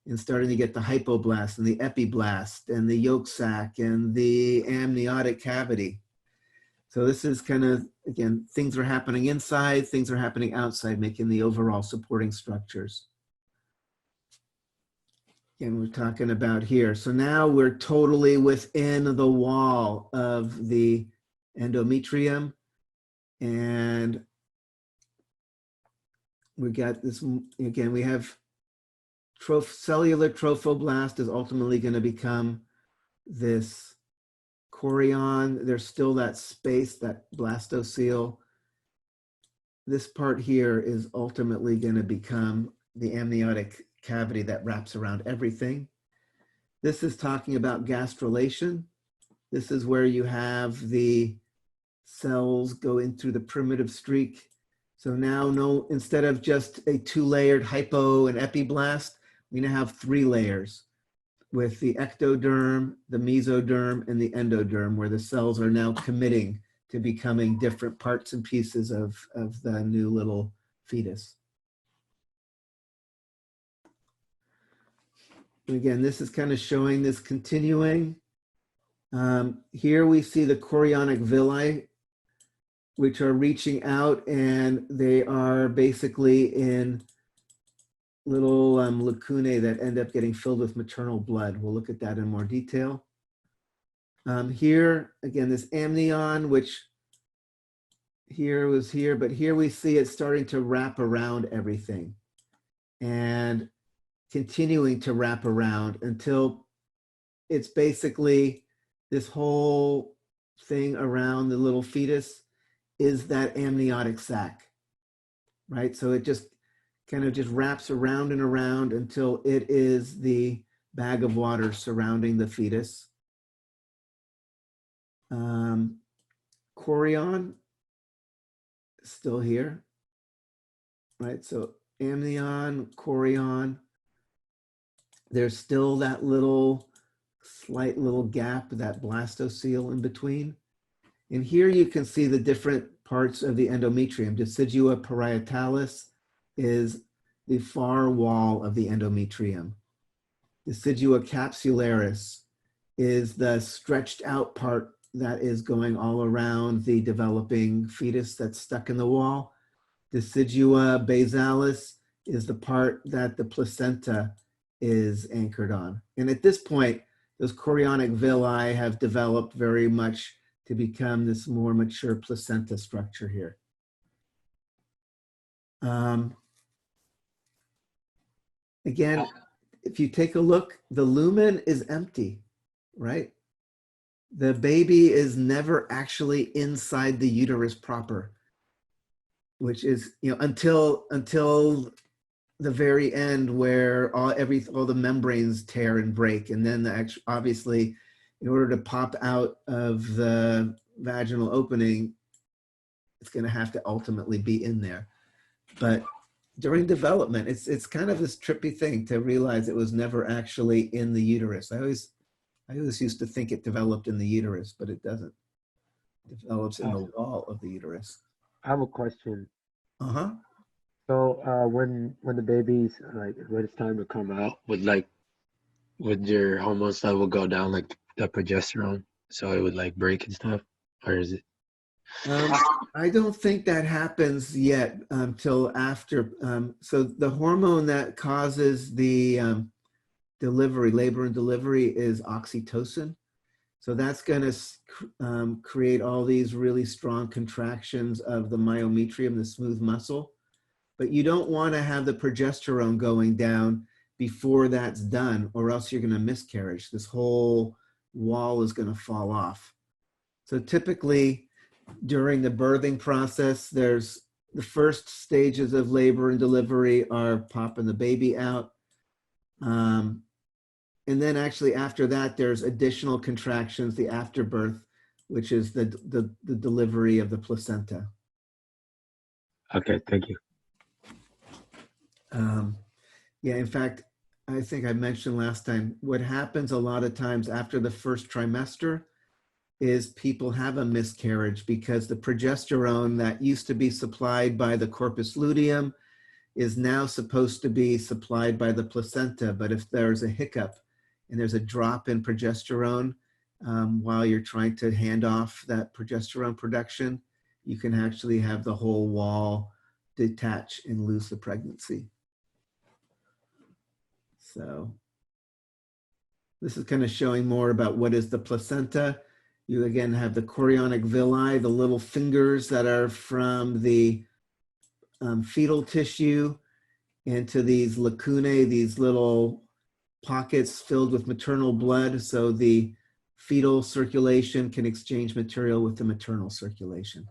and starting to get the hypoblast and the epiblast and the yolk sac and the amniotic cavity. So this is kind of, again, things are happening inside, things are happening outside, making the overall supporting structures. Again, we're talking about here. So now we're totally within the wall of the endometrium. And we got this, again, we have cellular trophoblast is ultimately going to become this chorion. There's still that space, that blastocele. This part here is ultimately going to become the amniotic cavity that wraps around everything. This is talking about gastrulation. This is where you have the cells go in through the primitive streak. So now instead of just a 2-layered hypo and epiblast, we now have 3 layers with the ectoderm, the mesoderm, and the endoderm, where the cells are now committing to becoming different parts and pieces of the new little fetus. And again, this is kind of showing this continuing. Here we see the chorionic villi, which are reaching out, and they are basically in little lacunae that end up getting filled with maternal blood. We'll look at that in more detail. Here, again, this amnion, which here was here, but here we see it starting to wrap around everything and continuing to wrap around until it's basically this whole thing around the little fetus is that amniotic sac, right? So it just kind of just wraps around and around until it is the bag of water surrounding the fetus. Chorion is still here, right? So amnion, chorion, there's still that slight little gap, that blastocele in between. And here you can see the different parts of the endometrium. Decidua parietalis is the far wall of the endometrium. Decidua capsularis is the stretched out part that is going all around the developing fetus that's stuck in the wall. Decidua basalis is the part that the placenta is anchored on. And at this point, those chorionic villi have developed very much to become this more mature placenta structure here. Again, if you take a look, the lumen is empty, right? The baby is never actually inside the uterus proper, which is, until the very end where all the membranes tear and break. And then obviously, in order to pop out of the vaginal opening, it's going to have to ultimately be in there. But during development, it's kind of this trippy thing to realize it was never actually in the uterus. I always used to think it developed in the uterus, but it doesn't. It develops in the wall of the uterus. I have a question. Uh-huh. So when the baby's when it's time to come out, would your hormones level go down, like the progesterone, so it would break and stuff, or is it? I don't think that happens yet until after. So the hormone that causes the labor and delivery is oxytocin. So that's going to create all these really strong contractions of the myometrium, the smooth muscle. But you don't want to have the progesterone going down before that's done, or else you're going to miscarriage. This whole wall is going to fall off. So typically during the birthing process, there's the first stages of labor and delivery are popping the baby out. And then actually after that, there's additional contractions, the afterbirth, which is the delivery of the placenta. Okay, thank you. Yeah, in fact, I think I mentioned last time, what happens a lot of times after the first trimester is people have a miscarriage because the progesterone that used to be supplied by the corpus luteum is now supposed to be supplied by the placenta. But if there's a hiccup and there's a drop in progesterone while you're trying to hand off that progesterone production, you can actually have the whole wall detach and lose the pregnancy. So this is kind of showing more about what is the placenta. You again have the chorionic villi, the little fingers that are from the fetal tissue into these lacunae, these little pockets filled with maternal blood. So the fetal circulation can exchange material with the maternal circulation.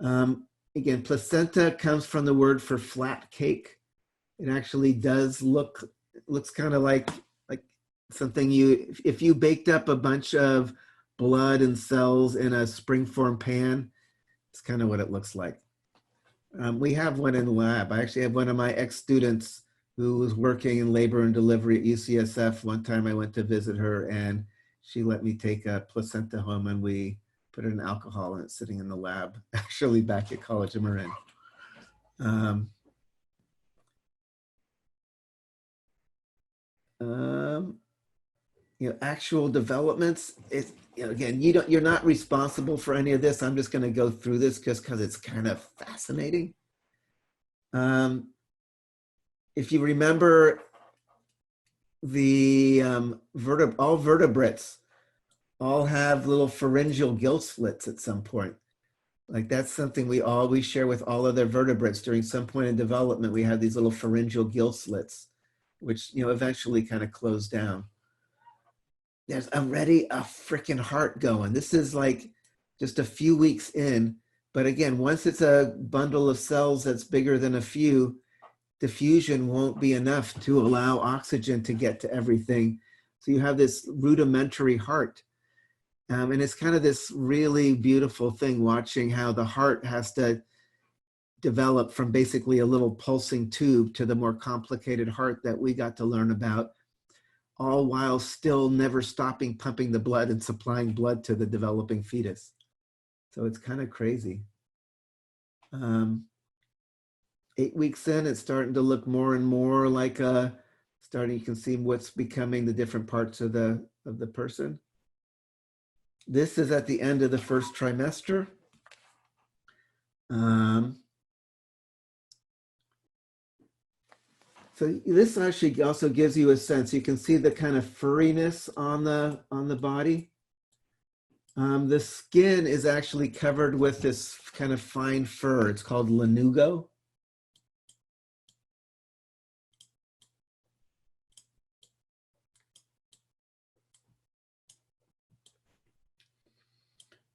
Again, placenta comes from the word for flat cake. It actually does looks kind of like something if you baked up a bunch of blood and cells in a springform pan, it's kind of what it looks like. We have one in the lab. I actually have one of my ex-students who was working in labor and delivery at UCSF. One time I went to visit her and she let me take a placenta home and we put it in alcohol and it's sitting in the lab, actually back at College of Marin. um, actual developments. It's, again, you're not responsible for any of this. I'm just going to go through this just because it's kind of fascinating. If you remember, the all vertebrates all have little pharyngeal gill slits at some point. Like that's something we always share with all other vertebrates. During some point in development, we have these little pharyngeal gill slits, which eventually kind of close down. There's already a freaking heart going. This is like just a few weeks in, but again, once it's a bundle of cells that's bigger than a few, diffusion won't be enough to allow oxygen to get to everything. So you have this rudimentary heart. And it's kind of this really beautiful thing watching how the heart has to develop from basically a little pulsing tube to the more complicated heart that we got to learn about, all while still never stopping pumping the blood and supplying blood to the developing fetus. So it's kind of crazy. 8 weeks in, it's starting to look more and more like you can see what's becoming the different parts of the person. This is at the end of the first trimester. So this actually also gives you a sense. You can see the kind of furriness on the body. The skin is actually covered with this kind of fine fur. It's called lanugo.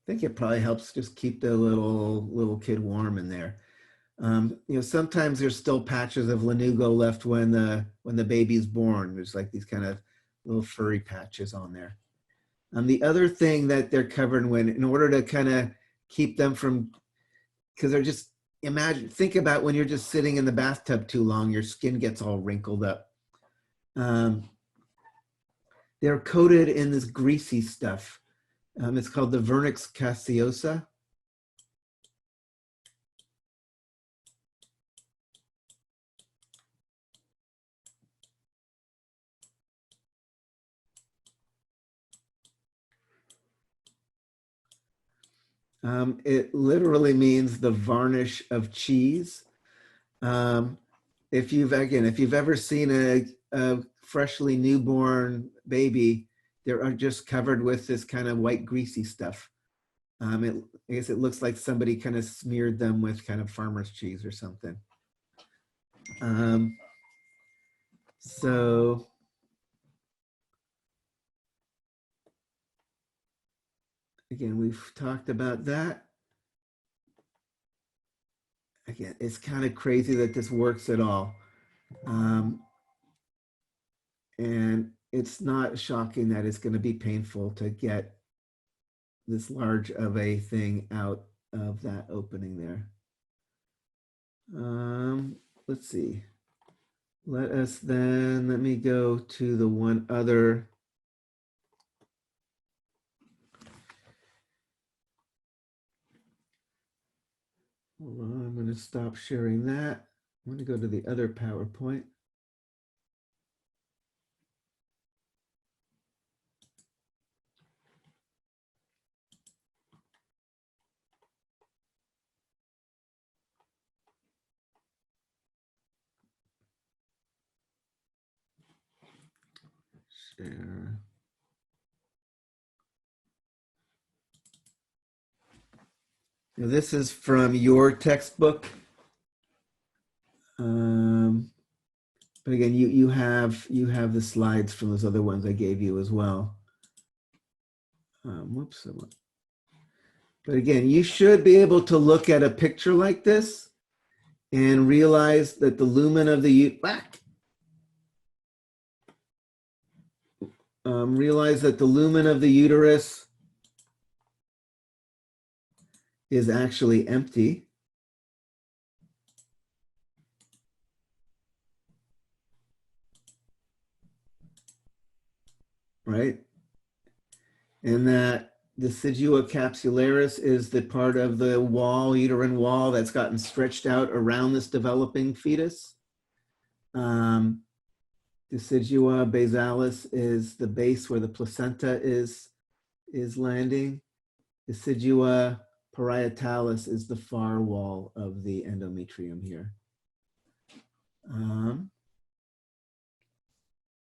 I think it probably helps just keep the little kid warm in there. Sometimes there's still patches of lanugo left when the baby's born. There's like these kind of little furry patches on there. The other thing that they're covered in order to kind of keep them from, because they're just, think about when you're just sitting in the bathtub too long, your skin gets all wrinkled up. They're coated in this greasy stuff. It's called the vernix caseosa. It literally means the varnish of cheese. If you've ever seen a freshly newborn baby, they're just covered with this kind of white greasy stuff. I guess it looks like somebody kind of smeared them with kind of farmer's cheese or something. So again, we've talked about that. Again, it's kind of crazy that this works at all. And it's not shocking that it's going to be painful to get this large of a thing out of that opening there. Let's see. Let me go to the one other. Hold on, I'm going to stop sharing that. I'm going to go to the other PowerPoint. Share. Now this is from your textbook. But again, you have the slides from those other ones I gave you as well. Whoops. But again, you should be able to look at a picture like this and realize that the lumen of the uterus is actually empty. Right? And that the decidua capsularis is the part of the wall, uterine wall, that's gotten stretched out around this developing fetus. Decidua basalis is the base where the placenta is landing. Decidua parietalis is the far wall of the endometrium here. And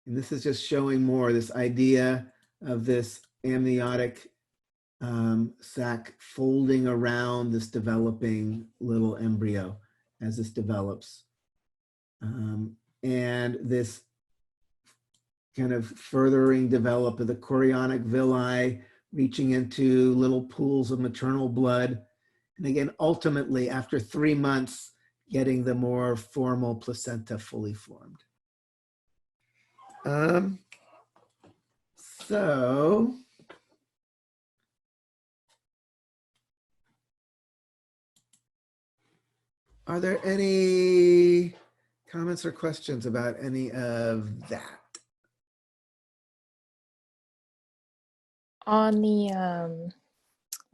this is just showing more this idea of this amniotic sac folding around this developing little embryo as this develops. And this kind of furthering develop of the chorionic villi, reaching into little pools of maternal blood. And again, ultimately, after 3 months, getting the more formal placenta fully formed. So, are there any comments or questions about any of that? On the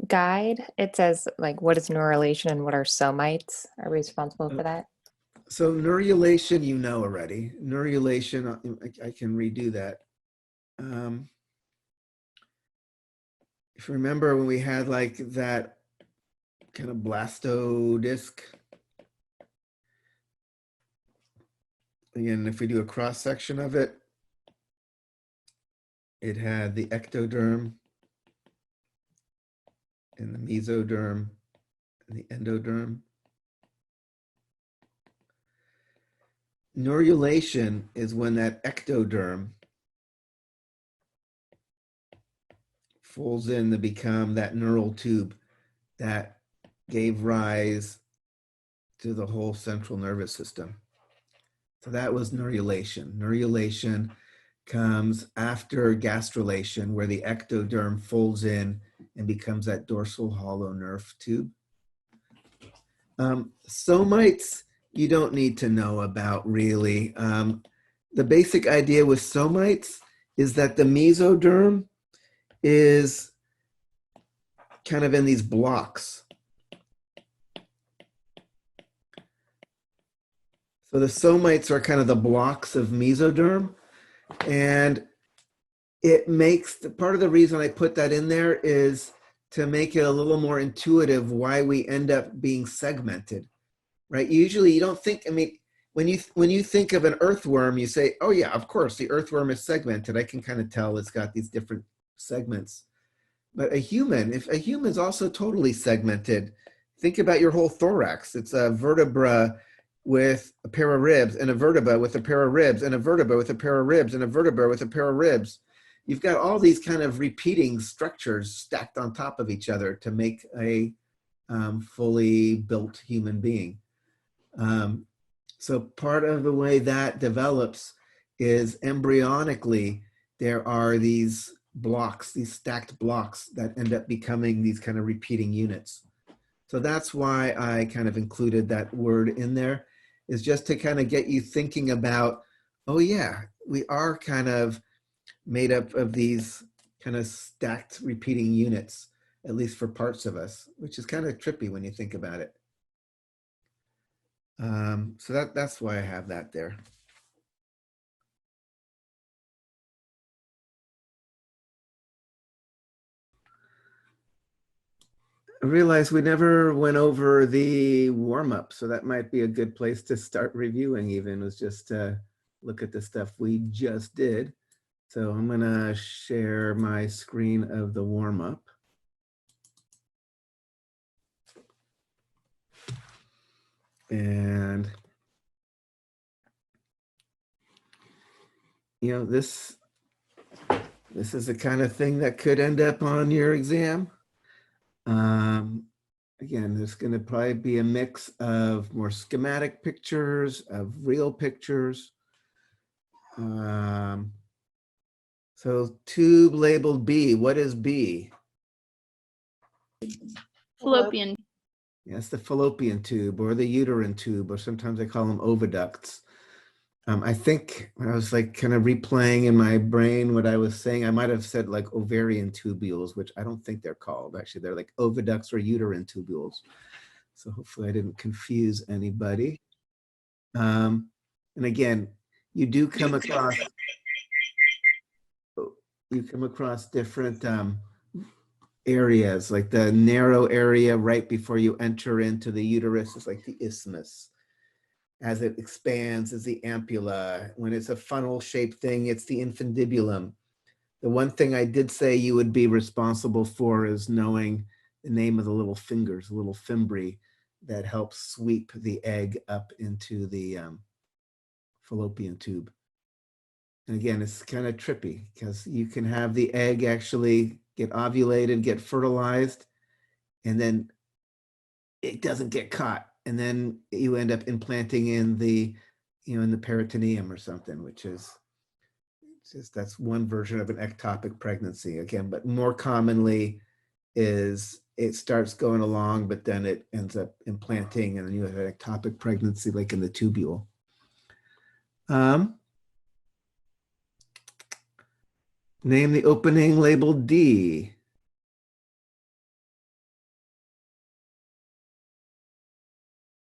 guide, it says like what is neurulation and what are somites? Are we responsible for that? So neurulation, you know already. Neurulation, I can redo that. If you remember when we had like that kind of blastodisc, again, if we do a cross section of it, it had the ectoderm and the mesoderm and the endoderm. Neurulation is when that ectoderm folds in to become that neural tube that gave rise to the whole central nervous system. So that was neurulation. Neurulation comes after gastrulation, where the ectoderm folds in and becomes that dorsal hollow nerve tube. Somites, you don't need to know about really. The basic idea with somites is that the mesoderm is kind of in these blocks. So the somites are kind of the blocks of mesoderm, and it makes, part of the reason I put that in there is to make it a little more intuitive why we end up being segmented, right? Usually you don't think, I mean, when you think of an earthworm, you say, oh yeah, of course, the earthworm is segmented. I can kind of tell it's got these different segments. But a human, if a human's also totally segmented, think about your whole thorax. It's a vertebra with a pair of ribs, and a vertebra with a pair of ribs, and a vertebra with a pair of ribs, and a vertebra with a pair of ribs. You've got all these kind of repeating structures stacked on top of each other to make a fully built human being. So part of the way that develops is embryonically, there are these blocks, these stacked blocks that end up becoming these kind of repeating units. So that's why I kind of included that word in there, is just to kind of get you thinking about, oh yeah, we are kind of made up of these kind of stacked repeating units, at least for parts of us, which is kind of trippy when you think about it. So that's why I have that there. I realized we never went over the warm-up, so that might be a good place to start reviewing even, was just to look at the stuff we just did. So I'm gonna share my screen of the warm-up. And, you know, this is the kind of thing that could end up on your exam. Again, there's going to probably be a mix of more schematic pictures, of real pictures. So tube labeled B, what is B? Fallopian. Yes, the fallopian tube or the uterine tube, or sometimes they call them oviducts. I think when I was like kind of replaying in my brain what I was saying, I might have said like ovarian tubules, which I don't think they're called. Actually, they're like oviducts or uterine tubules. So hopefully I didn't confuse anybody. And again, you do come across different areas, like the narrow area right before you enter into the uterus is like the isthmus. As it expands is the ampulla. When it's a funnel shaped thing, it's the infundibulum. The one thing I did say you would be responsible for is knowing the name of the little fingers, the little fimbriae that helps sweep the egg up into the fallopian tube. And again, it's kind of trippy because you can have the egg actually get ovulated, get fertilized, and then it doesn't get caught. And then you end up implanting in the, in the peritoneum or something, which is just, that's one version of an ectopic pregnancy again, but more commonly is it starts going along, but then it ends up implanting and then you have an ectopic pregnancy like in the tubule. Name the opening labeled D.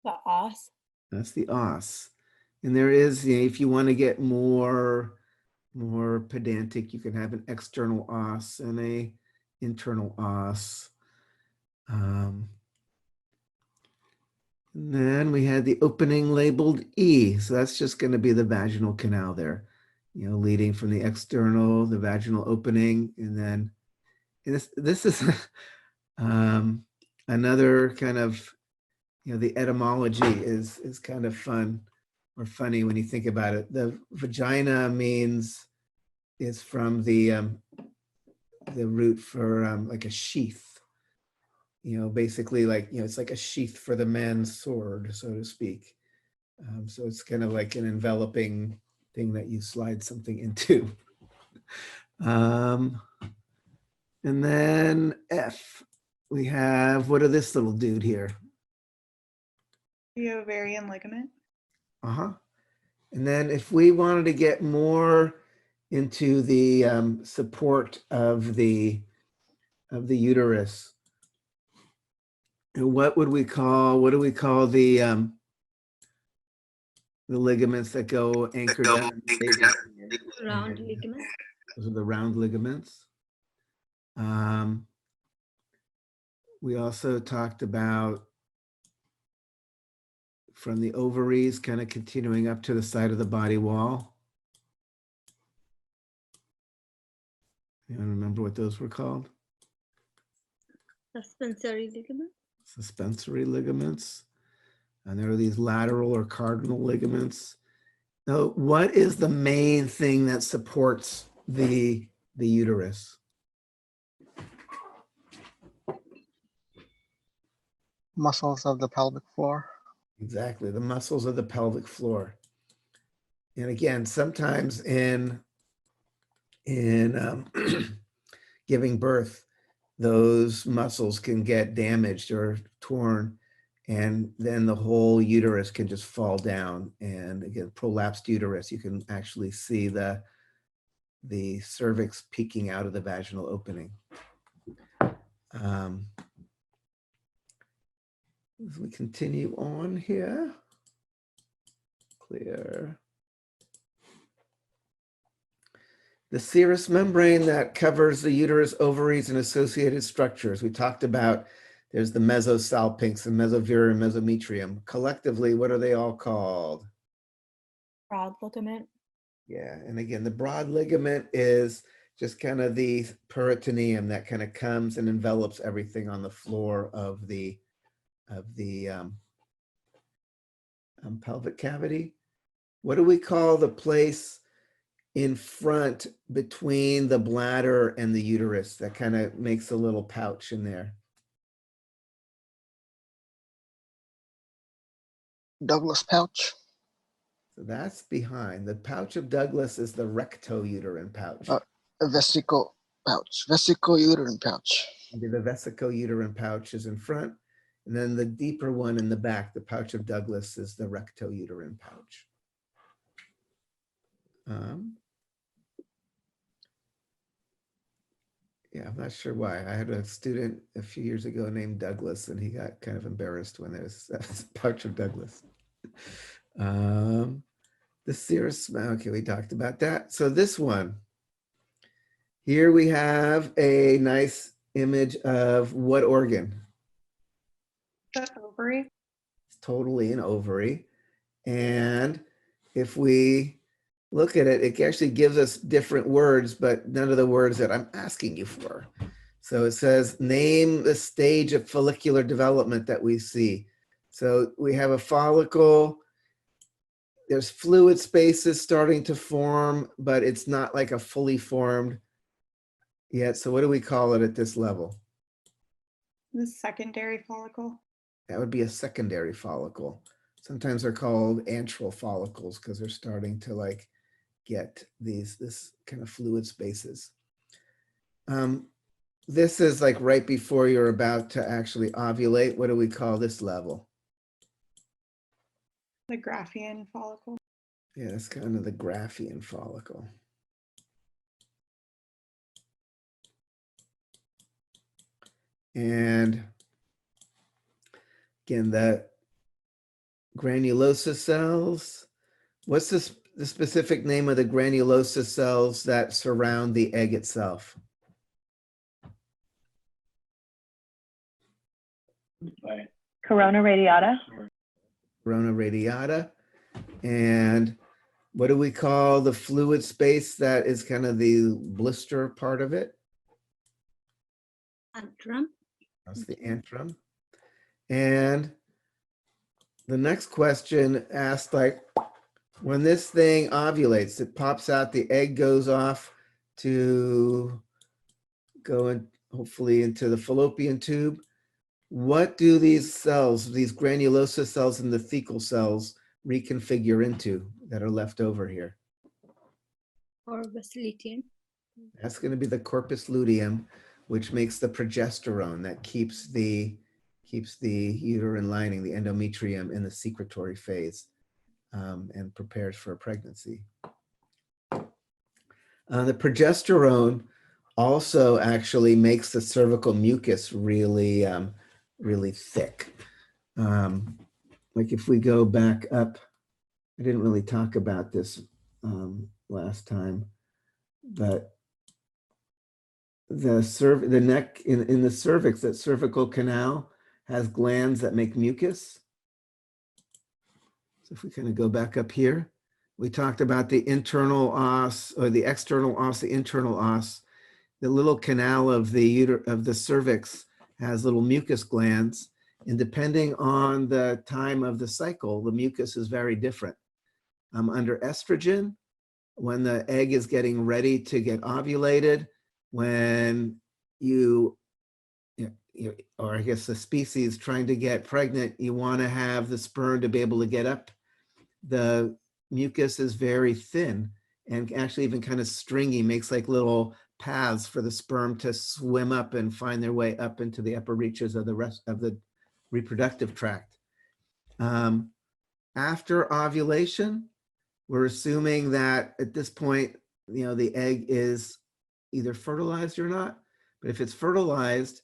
The os. That's the os. And there is, if you want to get more pedantic, you can have an external os and a internal os. And then we had the opening labeled E. So that's just going to be the vaginal canal there, leading from the external, the vaginal opening. And then this is another kind of, the etymology is kind of fun or funny when you think about it. The vagina is from the root for like a sheath. Basically like, it's like a sheath for the man's sword, so to speak. So it's kind of like an enveloping thing that you slide something into. And then F, we have, what are this little dude here? The ovarian ligament. Uh-huh. And then if we wanted to get more into the support of the uterus, what do we call the ligaments that go anchored down? Round ligament. Those are the round ligaments. We also talked about from the ovaries kind of continuing up to the side of the body wall. You remember what those were called? Suspensory ligament. Suspensory ligaments. And there are these lateral or cardinal ligaments. Now, what is the main thing that supports the uterus? Muscles of the pelvic floor. Exactly, the muscles of the pelvic floor. And again, sometimes in giving birth, those muscles can get damaged or torn, and then the whole uterus can just fall down. And again, prolapsed uterus, you can actually see the cervix peeking out of the vaginal opening. As we continue on here, clear. The serous membrane that covers the uterus, ovaries, and associated structures. We talked about there's the mesosalpinx and mesovirium and mesometrium. Collectively, what are they all called? Broad ligament. Yeah, and again, the broad ligament is just kind of the peritoneum that kind of comes and envelops everything on the floor of the pelvic cavity. What do we call the place in front between the bladder and the uterus that kind of makes a little pouch in there? Douglas pouch. So that's behind. The pouch of Douglas is the rectouterine pouch. A vesicle pouch. Vesicouterine pouch. The vesicouterine pouch is in front. And then the deeper one in the back, the pouch of Douglas, is the rectouterine pouch. Yeah, I'm not sure why. I had a student a few years ago named Douglas, and he got kind of embarrassed when there was a pouch of Douglas. The serous, okay, we talked about that. So this one, here we have a nice image of what organ? The ovary. It's totally an ovary. And if we look at it, it actually gives us different words, but none of the words that I'm asking you for. So it says, name the stage of follicular development that we see. So we have a follicle. There's fluid spaces starting to form, but it's not like a fully formed yet. So what do we call it at this level? The secondary follicle. That would be a secondary follicle. Sometimes they're called antral follicles because they're starting to like get this kind of fluid spaces. This is like right before you're about to actually ovulate. What do we call this level? The Graafian follicle. Yeah, that's kind of the Graafian follicle. And again, the granulosa cells. What's the specific name of the granulosa cells that surround the egg itself? Corona radiata. Corona radiata. And what do we call the fluid space that is kind of the blister part of it? Antrum. That's the antrum. And the next question asked, like, when this thing ovulates, it pops out, the egg goes off to go in, hopefully into the fallopian tube. What do these cells, these granulosa cells and the thecal cells reconfigure into that are left over here? Or basilidium. That's going to be the corpus luteum, which makes the progesterone that keeps the uterine lining, the endometrium, in the secretory phase and prepares for a pregnancy. The progesterone also actually makes the cervical mucus really, really thick. Like if we go back up, I didn't really talk about this last time, but the neck in the cervix, that cervical canal has glands that make mucus. So if we kind of go back up here, we talked about the internal os or the external os, the internal os. The little canal of the cervix has little mucus glands, and depending on the time of the cycle, the mucus is very different. Under estrogen, when the egg is getting ready to get ovulated, when or I guess the species trying to get pregnant, you want to have the sperm to be able to get up. The mucus is very thin and actually even kind of stringy, makes like little paths for the sperm to swim up and find their way up into the upper reaches of the rest of the reproductive tract. After ovulation, we're assuming that at this point, the egg is either fertilized or not. But if it's fertilized,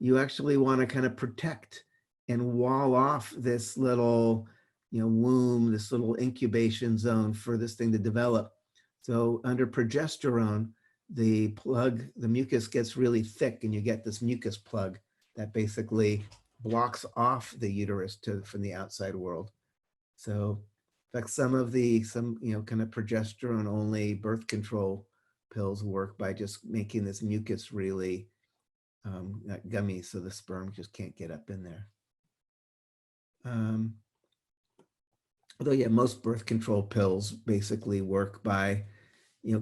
you actually want to kind of protect and wall off this little, womb, this little incubation zone for this thing to develop. So under progesterone, the mucus gets really thick and you get this mucus plug that basically blocks off the uterus from the outside world. So in fact, some kind of progesterone only birth control pills work by just making this mucus really gummy so the sperm just can't get up in there. Although, yeah, most birth control pills basically work by,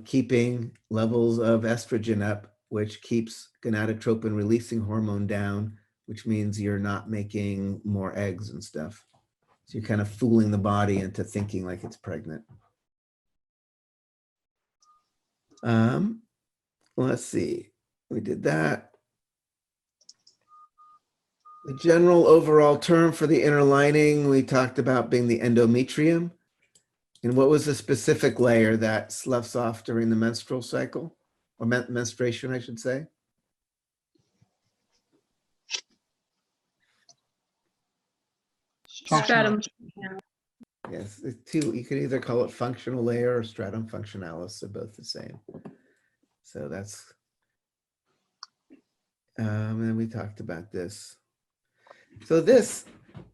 keeping levels of estrogen up, which keeps gonadotropin releasing hormone down, which means you're not making more eggs and stuff. So you're kind of fooling the body into thinking like it's pregnant. Let's see, we did that. The general overall term for the inner lining we talked about being the endometrium. And what was the specific layer that sloughs off during the menstrual cycle, or menstruation, I should say? Stratum. Yes, it's two. You could either call it functional layer or stratum functionalis. They're both the same. So that's, and then we talked about this. So this,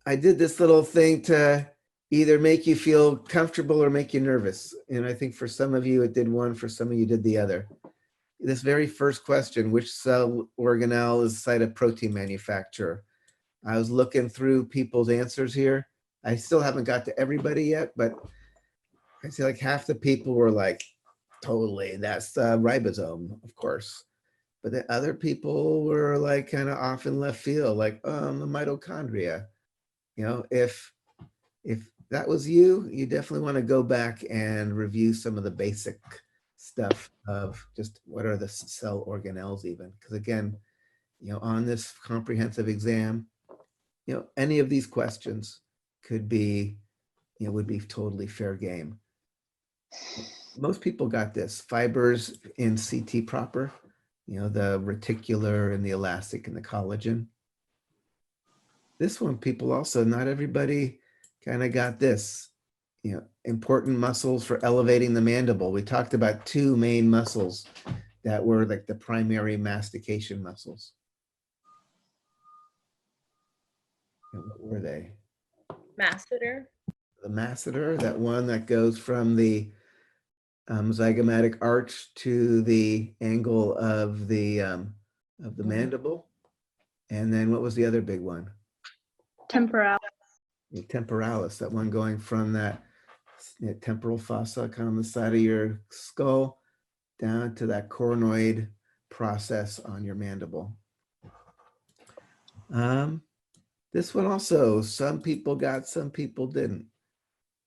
I did this little thing to either make you feel comfortable or make you nervous. And I think for some of you it did one, for some of you did the other. This very first question, which cell organelle is site of protein manufacture? I was looking through people's answers here. I still haven't got to everybody yet, but I see like half the people were like, totally, that's the ribosome, of course. But the other people were like kind of off in left field, like the mitochondria. You know, if that was you, you definitely want to go back and review some of the basic stuff of just what are the cell organelles even. Because again, you know, on this comprehensive exam, you know, any of these questions could be, you know, would be totally fair game. Most people got this. Fibers in CT proper, you know, the reticular and the elastic and the collagen. This one, people also, not everybody kind of got this. You know, important muscles for elevating the mandible. We talked about two main muscles that were like the primary mastication muscles. And what were they? Masseter. The masseter, that one that goes from the zygomatic arch to the angle of the mandible. And then what was the other big one? Temporal. The temporalis, that one going from that temporal fossa kind of on the side of your skull down to that coronoid process on your mandible. This one also, some people got, some people didn't.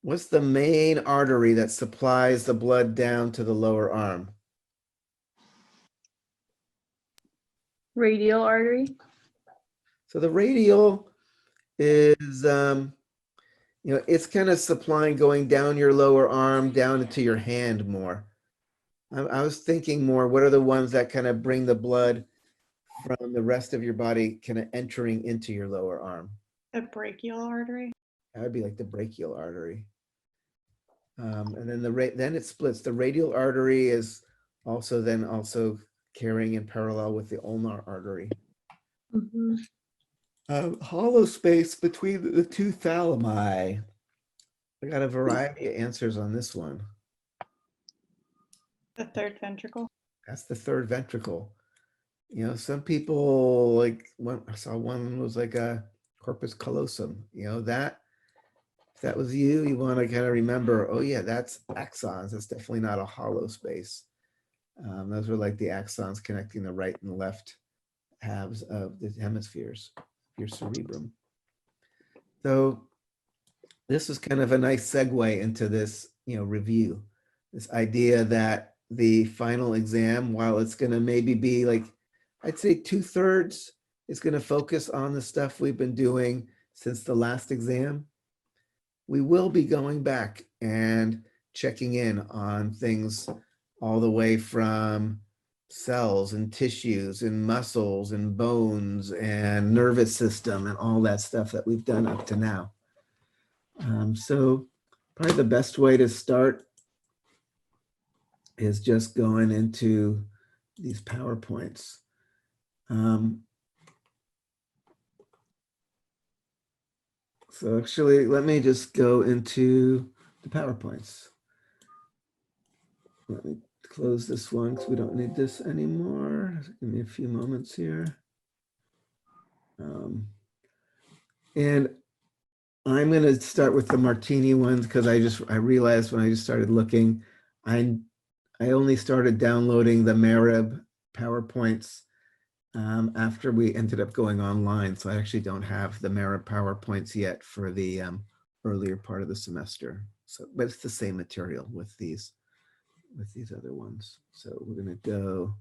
What's the main artery that supplies the blood down to the lower arm? Radial artery. So the radial is, you know, it's kind of supplying going down your lower arm, down into your hand more. I was thinking more, what are the ones that kind of bring the blood from the rest of your body kind of entering into your lower arm? The brachial artery. That would be like the brachial artery. And then then it splits. The radial artery is also then also carrying in parallel with the ulnar artery. Hollow space between the two thalami. I got a variety of answers on this one. The third ventricle. That's the third ventricle. You know, some people like I saw one was like a corpus callosum. You know, that if that was you, you want to kind of remember, oh yeah, that's axons. That's definitely not a hollow space. Those were like the axons connecting the right and left halves of the hemispheres, your cerebrum. So this was kind of a nice segue into this, you know, review. This idea that the final exam, while it's going to maybe be like, I'd say 2/3 is going to focus on the stuff we've been doing since the last exam. We will be going back and checking in on things all the way from cells and tissues and muscles and bones and nervous system and all that stuff that we've done up to now. So probably the best way to start is just going into these PowerPoints. So actually, let me just go into the PowerPoints. Let me close this one because we don't need this anymore. Give me a few moments here. And I'm going to start with the Martini ones because I realized when I just started looking, I only started downloading the Marib PowerPoints after we ended up going online. So I actually don't have the Marib PowerPoints yet for the earlier part of the semester. So, but it's the same material with these other ones. So we're going to go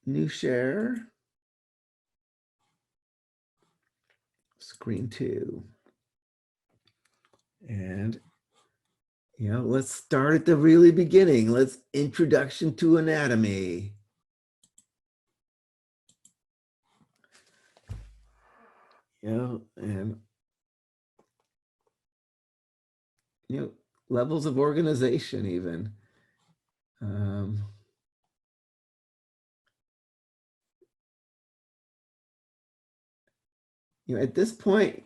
new share, screen 2. And, you know, let's start at the really beginning. Let's introduction to anatomy. You know, and levels of organization even. At this point,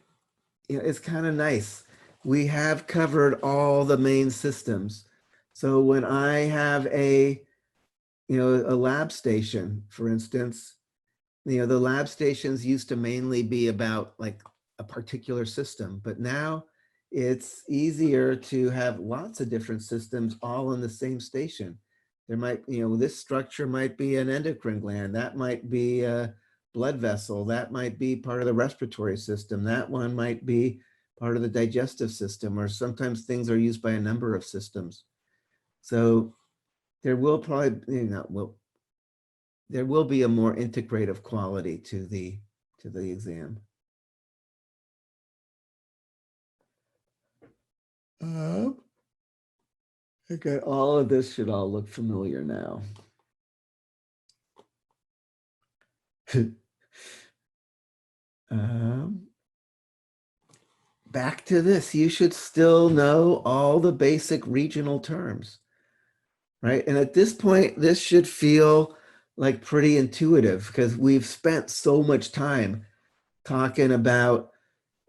it's kind of nice. We have covered all the main systems. So when I have a lab station, for instance, the lab stations used to mainly be about like a particular system, but now it's easier to have lots of different systems all in the same station. There might, this structure might be an endocrine gland, that might be a blood vessel, that might be part of the respiratory system, that one might be part of the digestive system, or sometimes things are used by a number of systems. So there will probably, there will be a more integrative quality to the exam. Okay, all of this should all look familiar now. Back to this, you should still know all the basic regional terms, right? And at this point, this should feel like pretty intuitive because we've spent so much time talking about,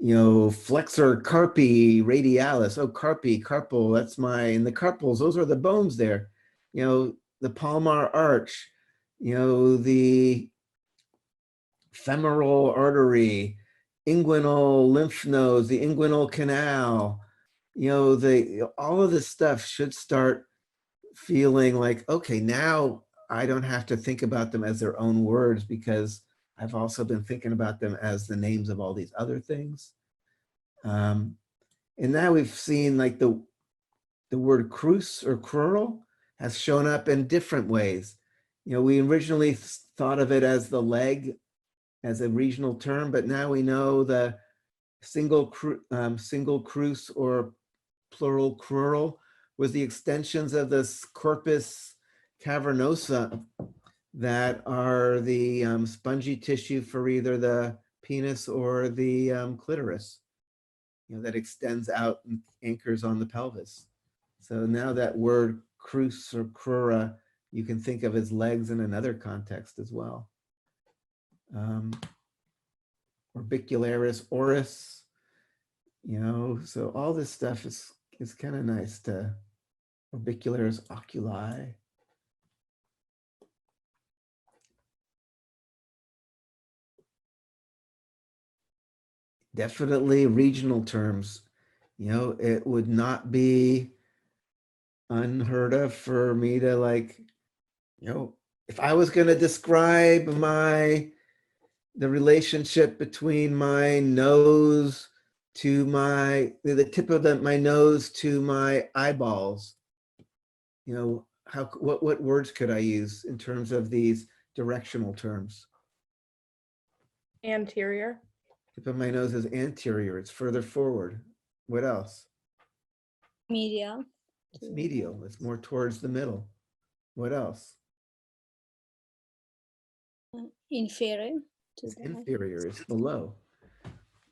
flexor carpi radialis. Oh, carpi, carpal, that's and the carpals, those are the bones there. The palmar arch, the femoral artery, inguinal lymph nodes, the inguinal canal, all of this stuff should start feeling like, okay, now I don't have to think about them as their own words because I've also been thinking about them as the names of all these other things. And now we've seen like the word crus or crural has shown up in different ways. We originally thought of it as the leg as a regional term, but now we know the single crus or plural crural was the extensions of this corpus cavernosa that are the spongy tissue for either the penis or the clitoris, that extends out and anchors on the pelvis. So now that word crus or crura, you can think of as legs in another context as well. Orbicularis oris, so all this stuff is kind of nice to orbicularis oculi. Definitely regional terms. It would not be unheard of for me to like, if I was going to describe the relationship between my nose to the tip of my nose to my eyeballs, what words could I use in terms of these directional terms? Anterior. Tip of my nose is anterior, it's further forward. What else? Medial. It's medial, it's more towards the middle. What else? Inferior. It's inferior, it's below.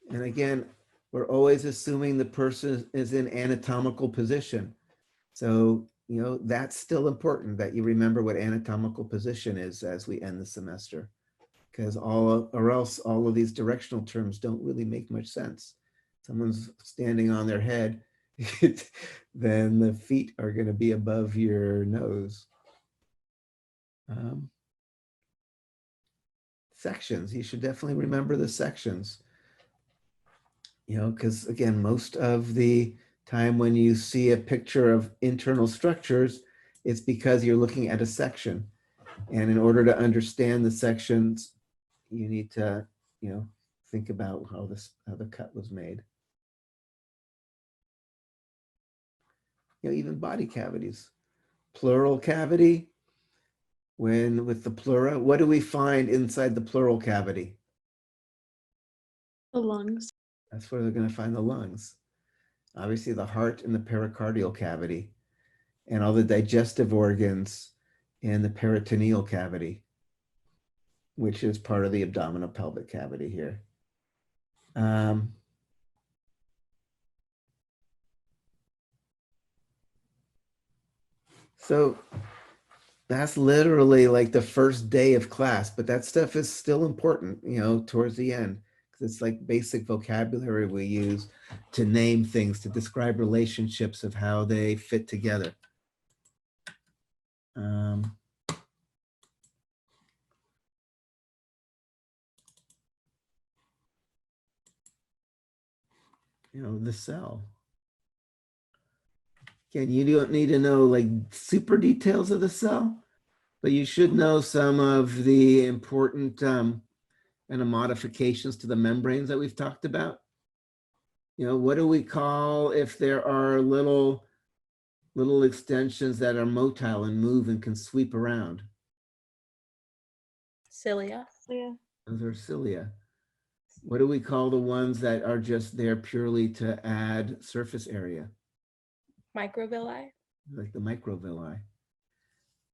And again, we're always assuming the person is in anatomical position. So, that's still important that you remember what anatomical position is as we end the semester, because or else all of these directional terms don't really make much sense. Someone's standing on their head, then the feet are going to be above your nose. Sections, you should definitely remember the sections. Because again, most of the time when you see a picture of internal structures, it's because you're looking at a section. And in order to understand the sections, you need to, think about how the cut was made. Even body cavities. Pleural cavity, with the pleura, what do we find inside the pleural cavity? The lungs. That's where they're going to find the lungs. Obviously the heart and the pericardial cavity, and all the digestive organs in the peritoneal cavity, which is part of the abdominal pelvic cavity here. So that's literally like the first day of class, but that stuff is still important, towards the end. 'Cause it's like basic vocabulary we use to name things, to describe relationships of how they fit together. Um, the cell. Again, you don't need to know like super details of the cell, but you should know some of the important kind of modifications to the membranes that we've talked about. What do we call if there are little extensions that are motile and move and can sweep around? Cilia. Yeah. Those are cilia. What do we call the ones that are just there purely to add surface area? Microvilli. Like the microvilli.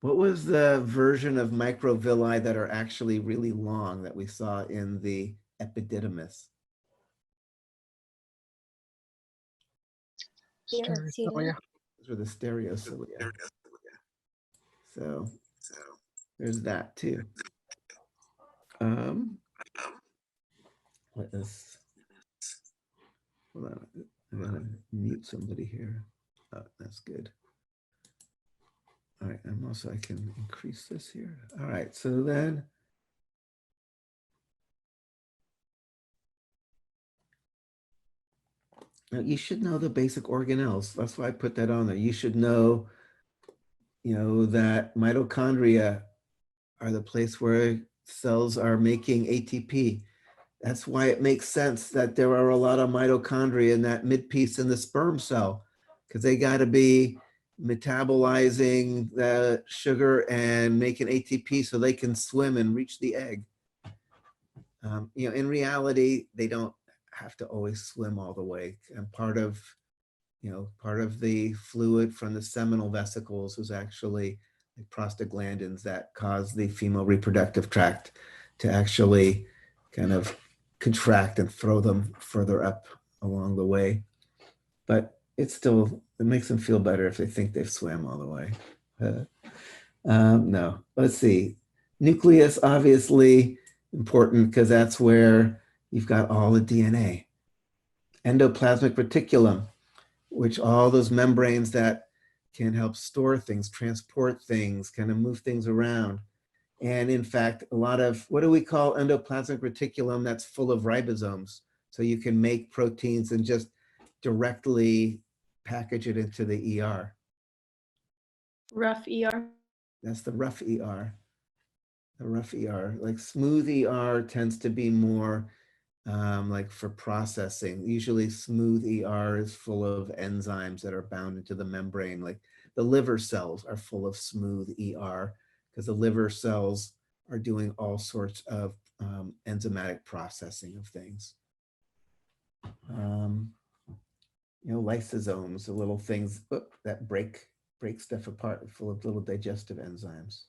What was the version of microvilli that are actually really long that we saw in the epididymis? Stereocilia. Those are the stereocilia. So there's that too. What is, hold on, I'm gonna mute somebody here. Oh, that's good. All right, and also I can increase this here. All right, so then now you should know the basic organelles. That's why I put that on there. You should know, that mitochondria are the place where cells are making ATP. That's why it makes sense that there are a lot of mitochondria in that mid piece in the sperm cell, because they got to be metabolizing the sugar and making ATP so they can swim and reach the egg. In reality, they don't have to always swim all the way. And part of the fluid from the seminal vesicles is actually like prostaglandins that cause the female reproductive tract to actually kind of contract and throw them further up along the way. But it makes them feel better if they think they've swam all the way. No, let's see. Nucleus, obviously important because that's where you've got all the DNA. Endoplasmic reticulum, which all those membranes that can help store things, transport things, kind of move things around. And in fact, a lot of, what do we call endoplasmic reticulum that's full of ribosomes? So you can make proteins and just directly package it into the ER. Rough ER. That's the rough ER. The rough ER. Like smooth ER tends to be more like for processing. Usually smooth ER is full of enzymes that are bound into the membrane. Like the liver cells are full of smooth ER because the liver cells are doing all sorts of enzymatic processing of things. Lysosomes, the little things that break stuff apart, full of little digestive enzymes.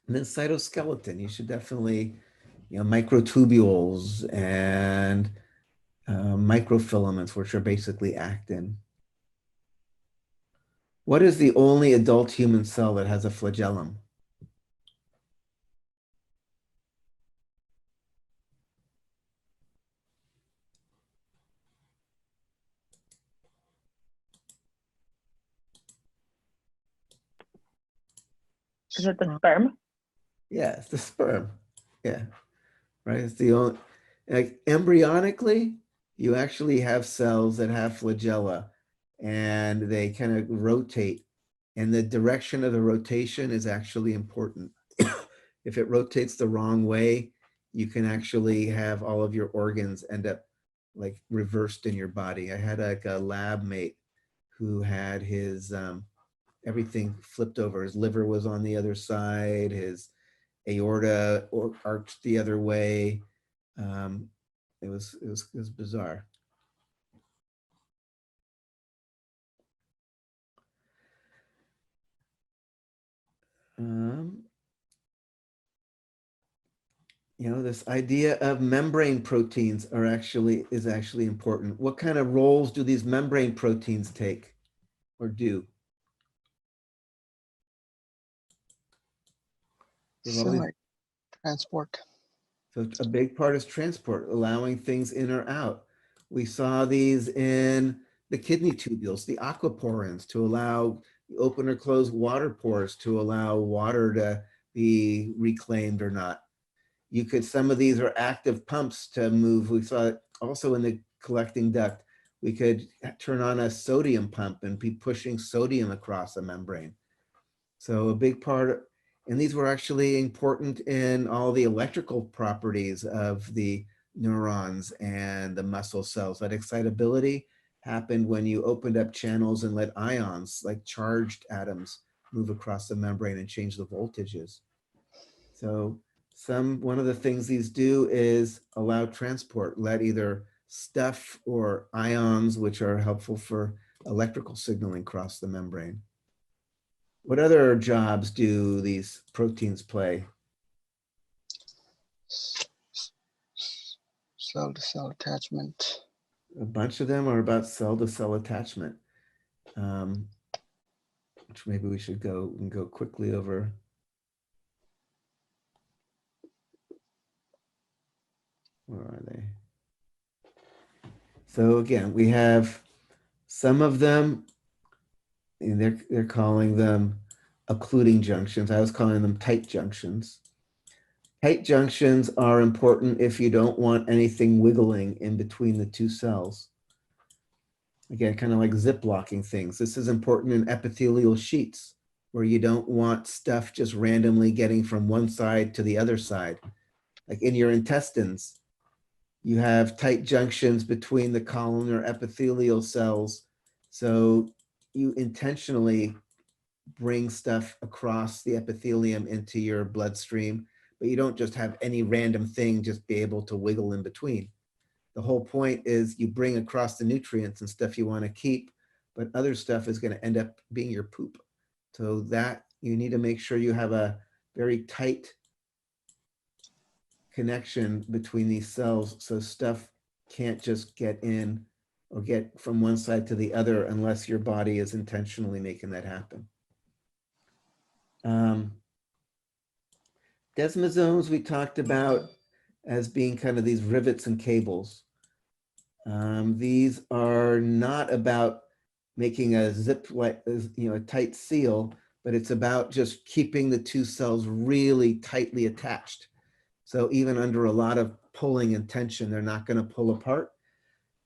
And then cytoskeleton, you should definitely, microtubules and microfilaments, which are basically actin. What is the only adult human cell that has a flagellum? Is it the sperm? Yeah, it's the sperm. Yeah, right. It's the only, like embryonically, you actually have cells that have flagella and they kind of rotate. And the direction of the rotation is actually important. If it rotates the wrong way, you can actually have all of your organs end up like reversed in your body. I had like a lab mate who had his everything flipped over. His liver was on the other side, his aorta arched the other way. It was bizarre. This idea of membrane proteins is actually important. What kind of roles do these membrane proteins take or do? There's all these- Semi-transport. So a big part is transport, allowing things in or out. We saw these in the kidney tubules, the aquaporins, to allow open or close water pores to allow water to be reclaimed or not. Some of these are active pumps to move. We saw it also in the collecting duct. We could turn on a sodium pump and be pushing sodium across a membrane. So a big part, and these were actually important in all the electrical properties of the neurons and the muscle cells. That excitability happened when you opened up channels and let ions, like charged atoms, move across the membrane and change the voltages. So one of the things these do is allow transport, let either stuff or ions, which are helpful for electrical signaling, cross the membrane. What other jobs do these proteins play? Cell-to-cell attachment. A bunch of them are about cell-to-cell attachment, which maybe we should go quickly over. Where are they? So again, we have some of them, and they're calling them occluding junctions. I was calling them tight junctions. Tight junctions are important if you don't want anything wiggling in between the two cells. Again, kind of like zip locking things. This is important in epithelial sheets where you don't want stuff just randomly getting from one side to the other side. Like in your intestines, you have tight junctions between the columnar epithelial cells. So you intentionally bring stuff across the epithelium into your bloodstream, but you don't just have any random thing just be able to wiggle in between. The whole point is you bring across the nutrients and stuff you want to keep, but other stuff is going to end up being your poop. So that you need to make sure you have a very tight connection between these cells so stuff can't just get in or get from one side to the other unless your body is intentionally making that happen. Desmosomes we talked about as being kind of these rivets and cables. These are not about making a zip, like, a tight seal, but it's about just keeping the two cells really tightly attached. So even under a lot of pulling and tension, they're not going to pull apart,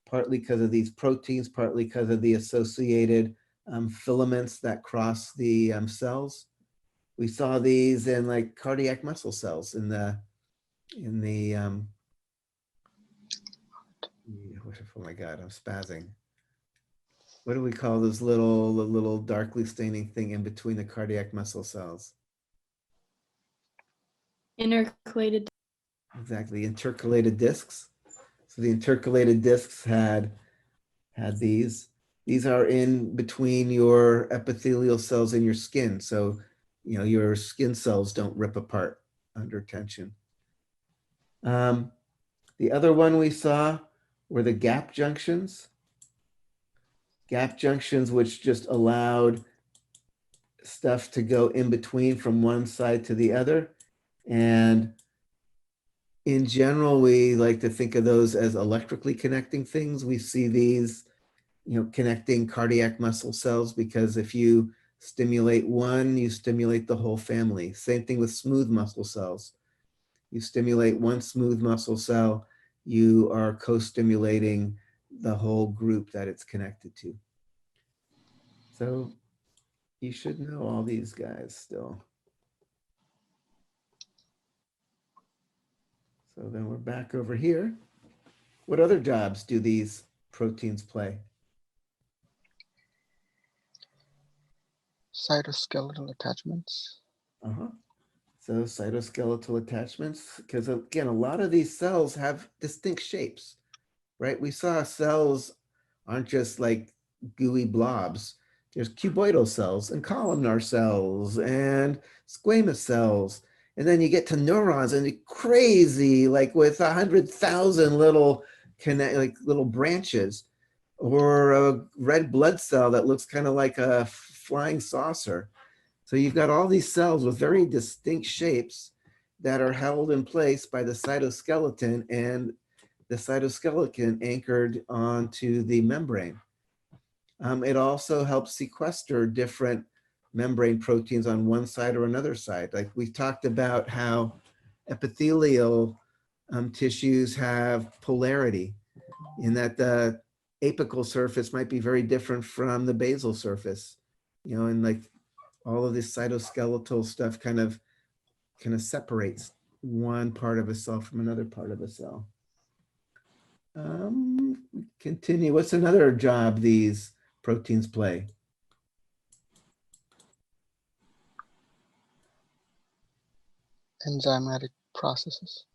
partly because of these proteins, partly because of the associated filaments that cross the cells. We saw these in like cardiac muscle cells oh my God, I'm spazzing. What do we call those little darkly staining thing in between the cardiac muscle cells? Intercalated. Exactly, intercalated discs. So the intercalated discs had these. These are in between your epithelial cells in your skin. So, your skin cells don't rip apart under tension. The other one we saw were the gap junctions. Gap junctions, which just allowed stuff to go in between from one side to the other. And in general, we like to think of those as electrically connecting things. We see these, connecting cardiac muscle cells, because if you stimulate one, you stimulate the whole family. Same thing with smooth muscle cells. You stimulate one smooth muscle cell, you are co-stimulating the whole group that it's connected to. So you should know all these guys still. So then we're back over here. What other jobs do these proteins play? Cytoskeletal attachments. So cytoskeletal attachments, because again, a lot of these cells have distinct shapes, right? We saw cells aren't just like gooey blobs. There's cuboidal cells and columnar cells and squamous cells. And then you get to neurons and crazy, like with 100,000 little little branches, or a red blood cell that looks kind of like a flying saucer. So you've got all these cells with very distinct shapes that are held in place by the cytoskeleton, and the cytoskeleton anchored onto the membrane. It also helps sequester different membrane proteins on one side or another side. Like we talked about how epithelial tissues have polarity, in that the apical surface might be very different from the basal surface, and like all of this cytoskeletal stuff kind of separates one part of a cell from another part of a cell. Continue. What's another job these proteins play? Enzymatic processes.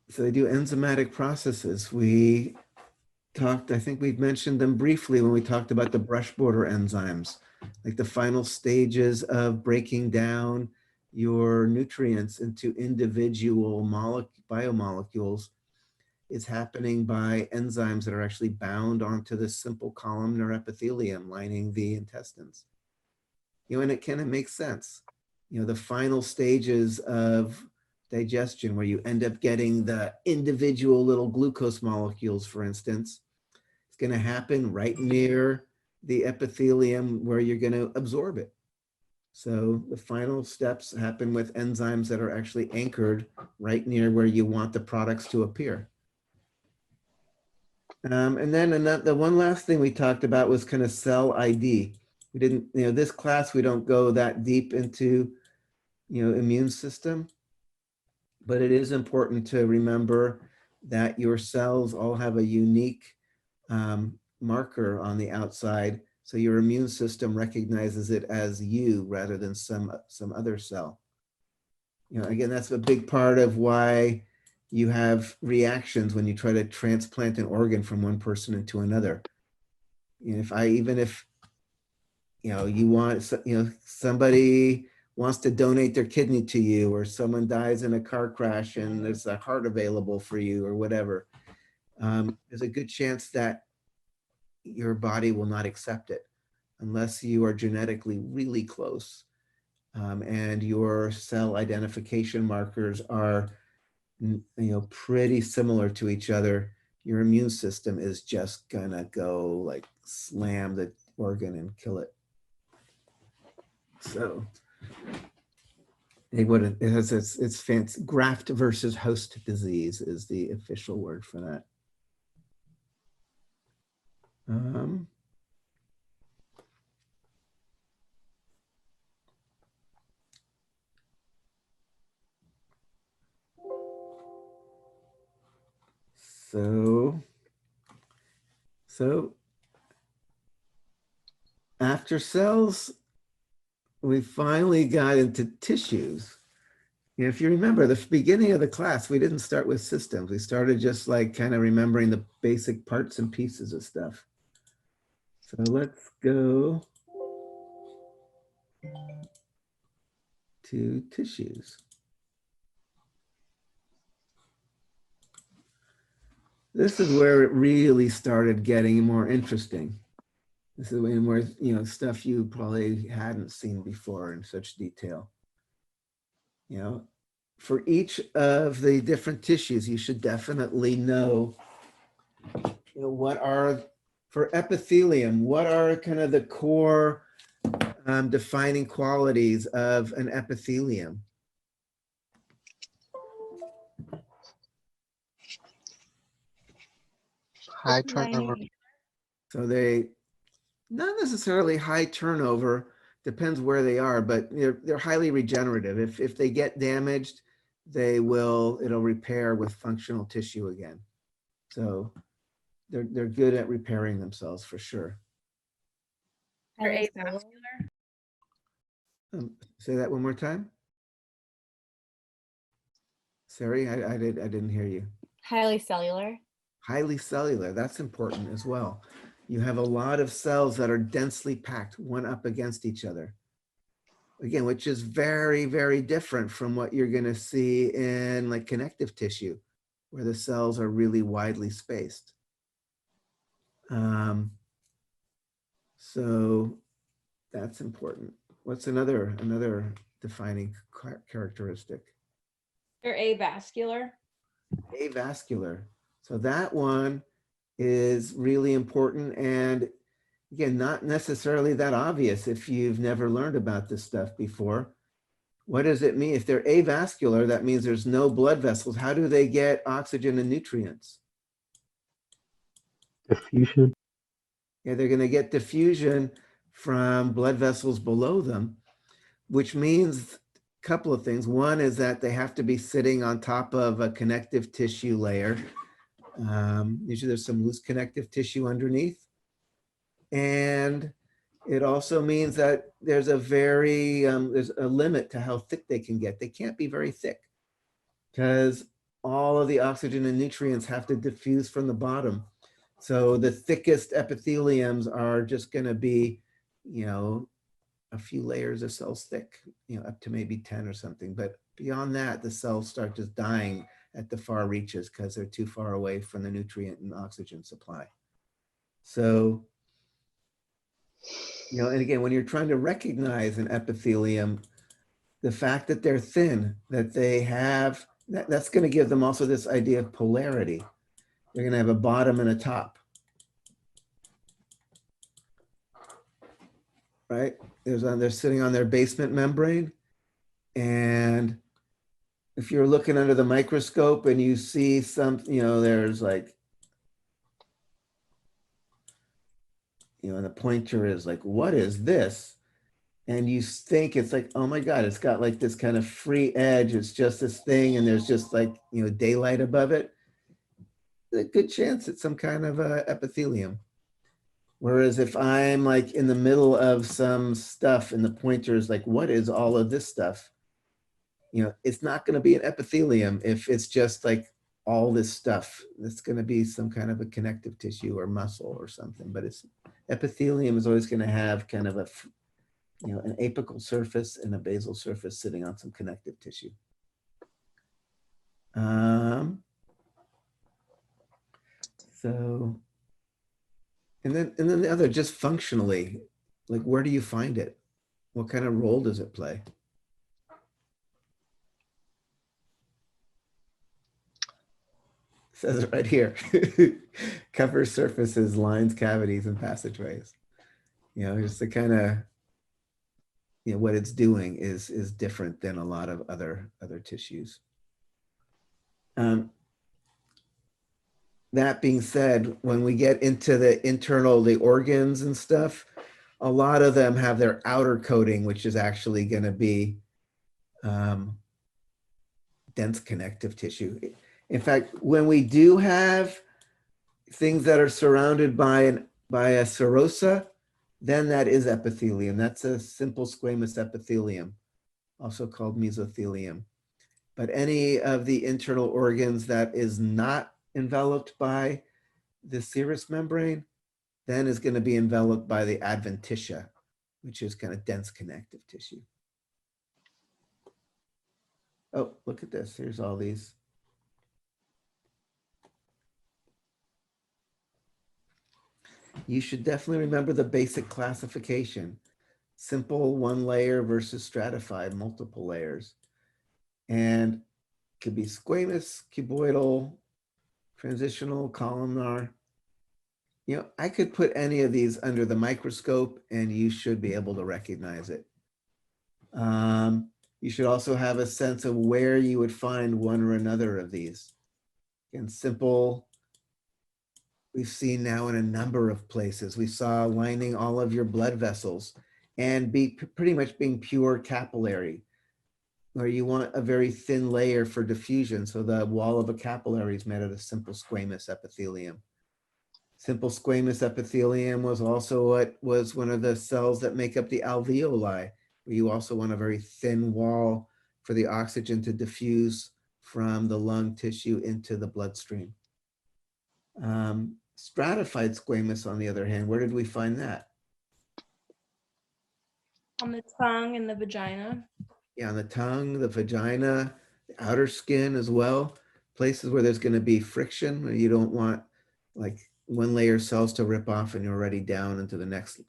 So they do enzymatic processes. We talked, I think we've mentioned them briefly when we talked about the brush border enzymes, like the final stages of breaking down your nutrients into individual biomolecules is happening by enzymes that are actually bound onto the simple columnar epithelium lining the intestines. And it kind of makes sense. The final stages of digestion, where you end up getting the individual little glucose molecules, for instance, it's going to happen right near the epithelium where you're going to absorb it. So the final steps happen with enzymes that are actually anchored right near where you want the products to appear. And then the one last thing we talked about was kind of cell ID. We didn't, this class, we don't go that deep into, immune system, but it is important to remember that your cells all have a unique marker on the outside. So your immune system recognizes it as you rather than some other cell. Again, that's a big part of why you have reactions when you try to transplant an organ from one person into another. Even if you want, somebody wants to donate their kidney to you, or someone dies in a car crash and there's a heart available for you or whatever, there's a good chance that your body will not accept it unless you are genetically really close. And your cell identification markers are pretty similar to each other. Your immune system is just gonna go like slam the organ and kill it. So it has its fancy graft versus host disease is the official word for that. So after cells, we finally got into tissues. If you remember the beginning of the class, we didn't start with systems. We started just like kind of remembering the basic parts and pieces of stuff. So let's go to tissues. This is where it really started getting more interesting. This is where, stuff you probably hadn't seen before in such detail. For each of the different tissues, you should definitely know, for epithelium, what are kind of the core defining qualities of an epithelium? High turnover. So they, not necessarily high turnover, depends where they are, but they're highly regenerative. If they get damaged, it'll repair with functional tissue again. So they're good at repairing themselves for sure. Or Highly avascular. Say that one more time. Sari, I didn't hear you. Highly cellular. Highly cellular, that's important as well. You have a lot of cells that are densely packed one up against each other. Again, which is very, very different from what you're going to see in like connective tissue, where the cells are really widely spaced. So that's important. What's another defining characteristic? They're avascular. Avascular. So that one is really important, and again, not necessarily that obvious if you've never learned about this stuff before. What does it mean? If they're avascular, that means there's no blood vessels. How do they get oxygen and nutrients? Diffusion. Yeah, they're going to get diffusion from blood vessels below them, which means a couple of things. One is that they have to be sitting on top of a connective tissue layer. Usually there's some loose connective tissue underneath. And it also means that there's there's a limit to how thick they can get. They can't be very thick because all of the oxygen and nutrients have to diffuse from the bottom. So the thickest epitheliums are just going to be, a few layers of cells thick, up to maybe 10 or something. But beyond that, the cells start just dying at the far reaches because they're too far away from the nutrient and oxygen supply. So, and again, when you're trying to recognize an epithelium, the fact that they're thin, that they have, that's going to give them also this idea of polarity. They're going to have a bottom and a top. Right? They're sitting on their basement membrane. And if you're looking under the microscope and you see there's like, and the pointer is like, what is this? And you think it's like, oh my God, it's got like this kind of free edge. It's just this thing. And there's just like, daylight above it. There's a good chance it's some kind of epithelium. Whereas if I'm like in the middle of some stuff and the pointer is like, what is all of this stuff? It's not going to be an epithelium if it's just like all this stuff. It's going to be some kind of a connective tissue or muscle or something. But epithelium is always going to have kind of an apical surface and a basal surface sitting on some connective tissue. And then the other, just functionally, like where do you find it? What kind of role does it play? It says it right here. Cover surfaces, lines, cavities, and passageways. Just the kind of, what it's doing is different than a lot of other tissues. That being said, when we get into the organs and stuff, a lot of them have their outer coating, which is actually going to be dense connective tissue. In fact, when we do have things that are surrounded by a serosa, then that is epithelium. That's a simple squamous epithelium, also called mesothelium. But any of the internal organs that is not enveloped by the serous membrane, then is going to be enveloped by the adventitia, which is kind of dense connective tissue. Oh, look at this. Here's all these. You should definitely remember the basic classification. Simple one layer versus stratified multiple layers. And it could be squamous, cuboidal, transitional, columnar. I could put any of these under the microscope and you should be able to recognize it. You should also have a sense of where you would find one or another of these. Again, simple, we've seen now in a number of places. We saw lining all of your blood vessels and pretty much being pure capillary, where you want a very thin layer for diffusion. So the wall of a capillary is made out of simple squamous epithelium. Simple squamous epithelium was also what was one of the cells that make up the alveoli, where you also want a very thin wall for the oxygen to diffuse from the lung tissue into the bloodstream. Stratified squamous, on the other hand, where did we find that? On the tongue and the vagina. Yeah, on the tongue, the vagina, the outer skin as well. Places where there's going to be friction, where you don't want like one layer cells to rip off and you're already down into the next,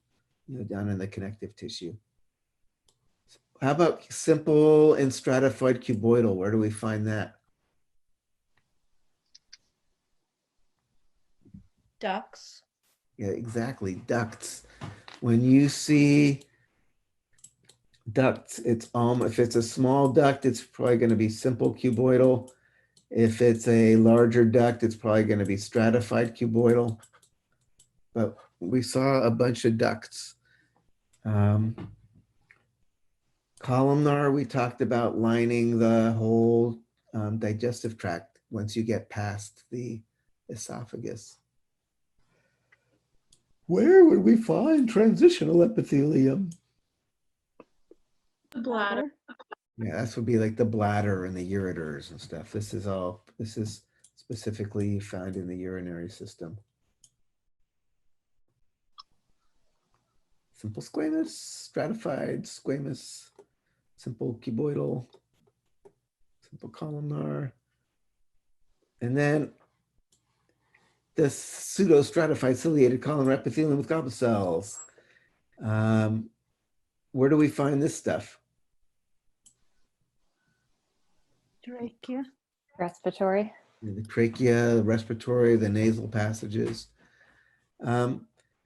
down in the connective tissue. How about simple and stratified cuboidal? Where do we find that? Ducks. Yeah, exactly. Ducts. When you see ducts, it's if it's a small duct, it's probably going to be simple cuboidal. If it's a larger duct, it's probably going to be stratified cuboidal. But we saw a bunch of ducts. Columnar, we talked about lining the whole digestive tract once you get past the esophagus. Where would we find transitional epithelium? The bladder. Yeah, this would be like the bladder and the ureters and stuff. This is specifically found in the urinary system. Simple squamous, stratified squamous, simple cuboidal, simple columnar. And then the pseudo-stratified ciliated columnar epithelium with goblet cells. Where do we find this stuff? Trachea. Respiratory. The trachea, the respiratory, the nasal passages.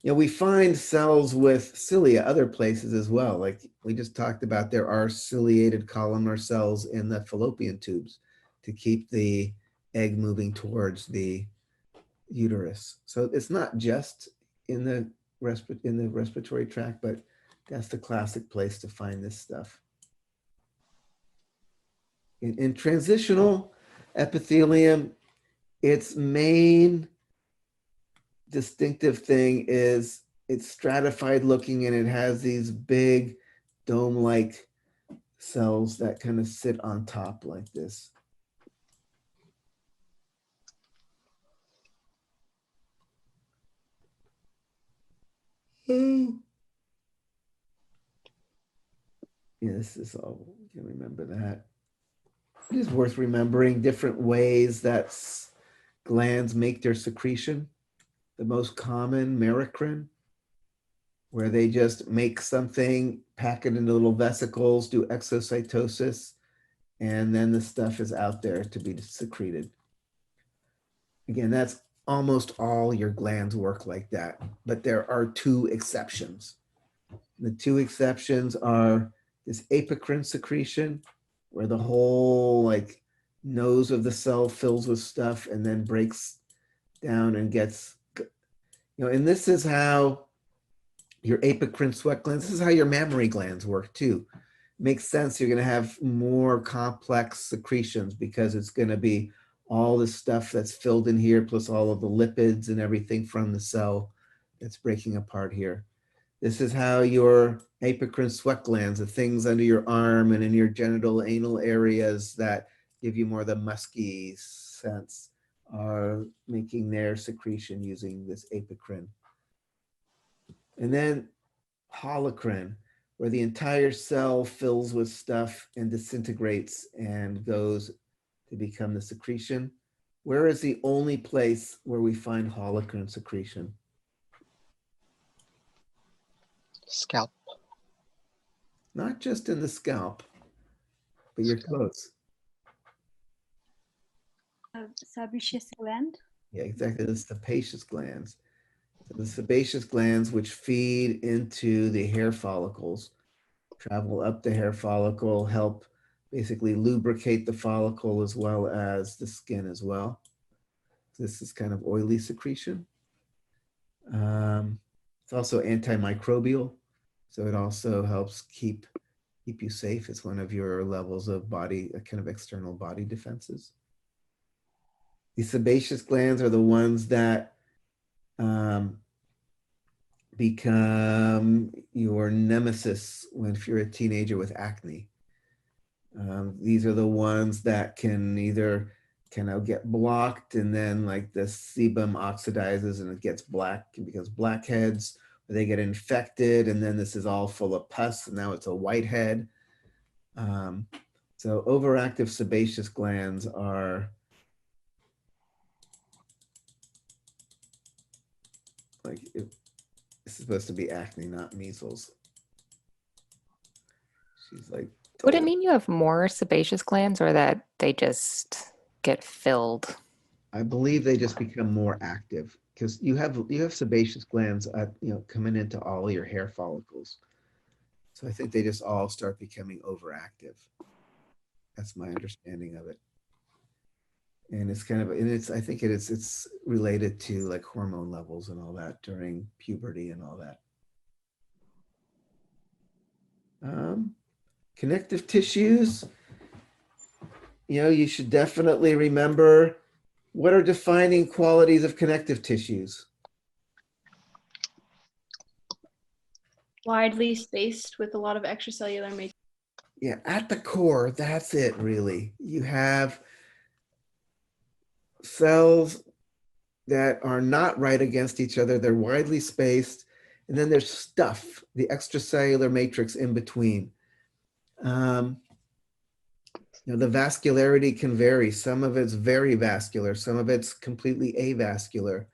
We find cells with cilia other places as well. Like we just talked about, there are ciliated columnar cells in the fallopian tubes to keep the egg moving towards the uterus. So it's not just in the respiratory tract, but that's the classic place to find this stuff. In transitional epithelium, its main distinctive thing is it's stratified looking, and it has these big dome-like cells that kind of sit on top like this. Yeah, this is all, you can remember that. It is worth remembering different ways that glands make their secretion. The most common, merocrine, where they just make something, pack it into little vesicles, do exocytosis, and then the stuff is out there to be secreted. Again, that's almost all your glands work like that, but there are two exceptions. The two exceptions are this apocrine secretion, where the whole nose of the cell fills with stuff and then breaks down and gets, and this is how your apocrine sweat glands, this is how your mammary glands work too. Makes sense, you're going to have more complex secretions because it's going to be all the stuff that's filled in here, plus all of the lipids and everything from the cell that's breaking apart here. This is how your apocrine sweat glands, the things under your arm and in your genital anal areas that give you more of the musky sense, are making their secretion using this apocrine. And then holocrine, where the entire cell fills with stuff and disintegrates and goes to become the secretion. Where is the only place where we find holocrine secretion? Scalp. Not just in the scalp, but you're close. Sebaceous gland. Yeah, exactly. The sebaceous glands. So the sebaceous glands, which feed into the hair follicles, travel up the hair follicle, help basically lubricate the follicle as well as the skin as well. This is kind of oily secretion. It's also antimicrobial, so it also helps keep you safe. It's one of your levels of body, kind of external body defenses. The sebaceous glands are the ones that become your nemesis if you're a teenager with acne. These are the ones that can either kind of get blocked, and then the sebum oxidizes and it gets black and becomes blackheads, or they get infected and then this is all full of pus and now it's a whitehead. So overactive sebaceous glands are this is supposed to be acne, not measles. She's like, Would it "Oh." mean you have more sebaceous glands or that they just get filled? I believe they just become more active because you have sebaceous glands, coming into all your hair follicles. So I think they just all start becoming overactive. That's my understanding of it. And it's kind of, and I think it's related to like hormone levels and all that during puberty and all that. Connective tissues, you should definitely remember what are defining qualities of connective tissues. Widely spaced with a lot of extracellular matrix. Yeah, at the core, that's it really. You have cells that are not right against each other. They're widely spaced. And then there's stuff, the extracellular matrix in between. The vascularity can vary. Some of it's very vascular. Some of it's completely avascular.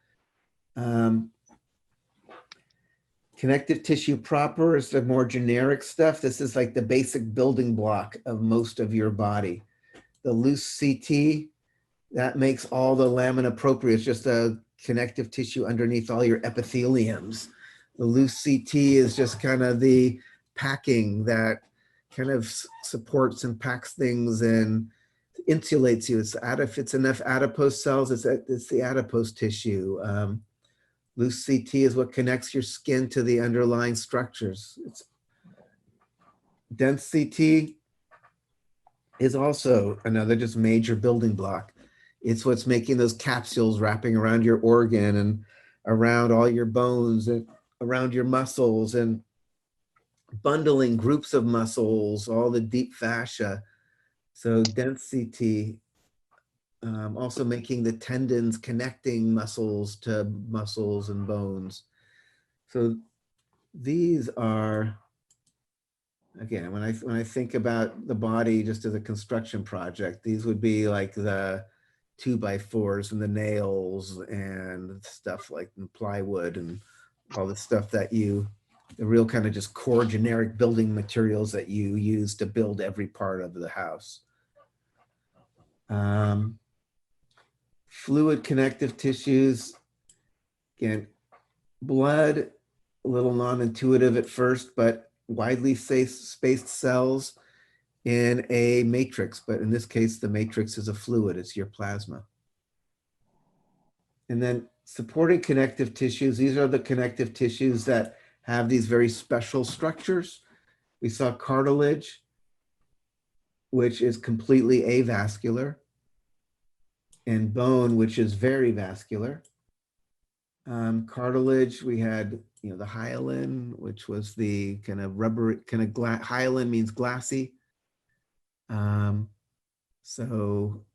Connective tissue proper is the more generic stuff. This is like the basic building block of most of your body. The loose CT, that makes all the lamina propria. It's just a connective tissue underneath all your epitheliums. The loose CT is just kind of the packing that kind of supports and packs things and insulates you. If it's enough adipose cells, it's the adipose tissue. Loose CT is what connects your skin to the underlying structures. Dense CT is also another just major building block. It's what's making those capsules wrapping around your organ and around all your bones and around your muscles and bundling groups of muscles, all the deep fascia. So dense CT, also making the tendons connecting muscles to muscles and bones. So these are, again, when I think about the body just as a construction project, these would be like the 2x4s and the nails and stuff like plywood and all the stuff that the real kind of just core generic building materials that you use to build every part of the house. Fluid connective tissues, again, blood, a little non-intuitive at first, but widely spaced cells in a matrix. But in this case, the matrix is a fluid, it's your plasma. And then supporting connective tissues, these are the connective tissues that have these very special structures. We saw cartilage, which is completely avascular, and bone, which is very vascular. Cartilage, we had, the hyaline, which was the kind of rubber, hyaline means glassy. So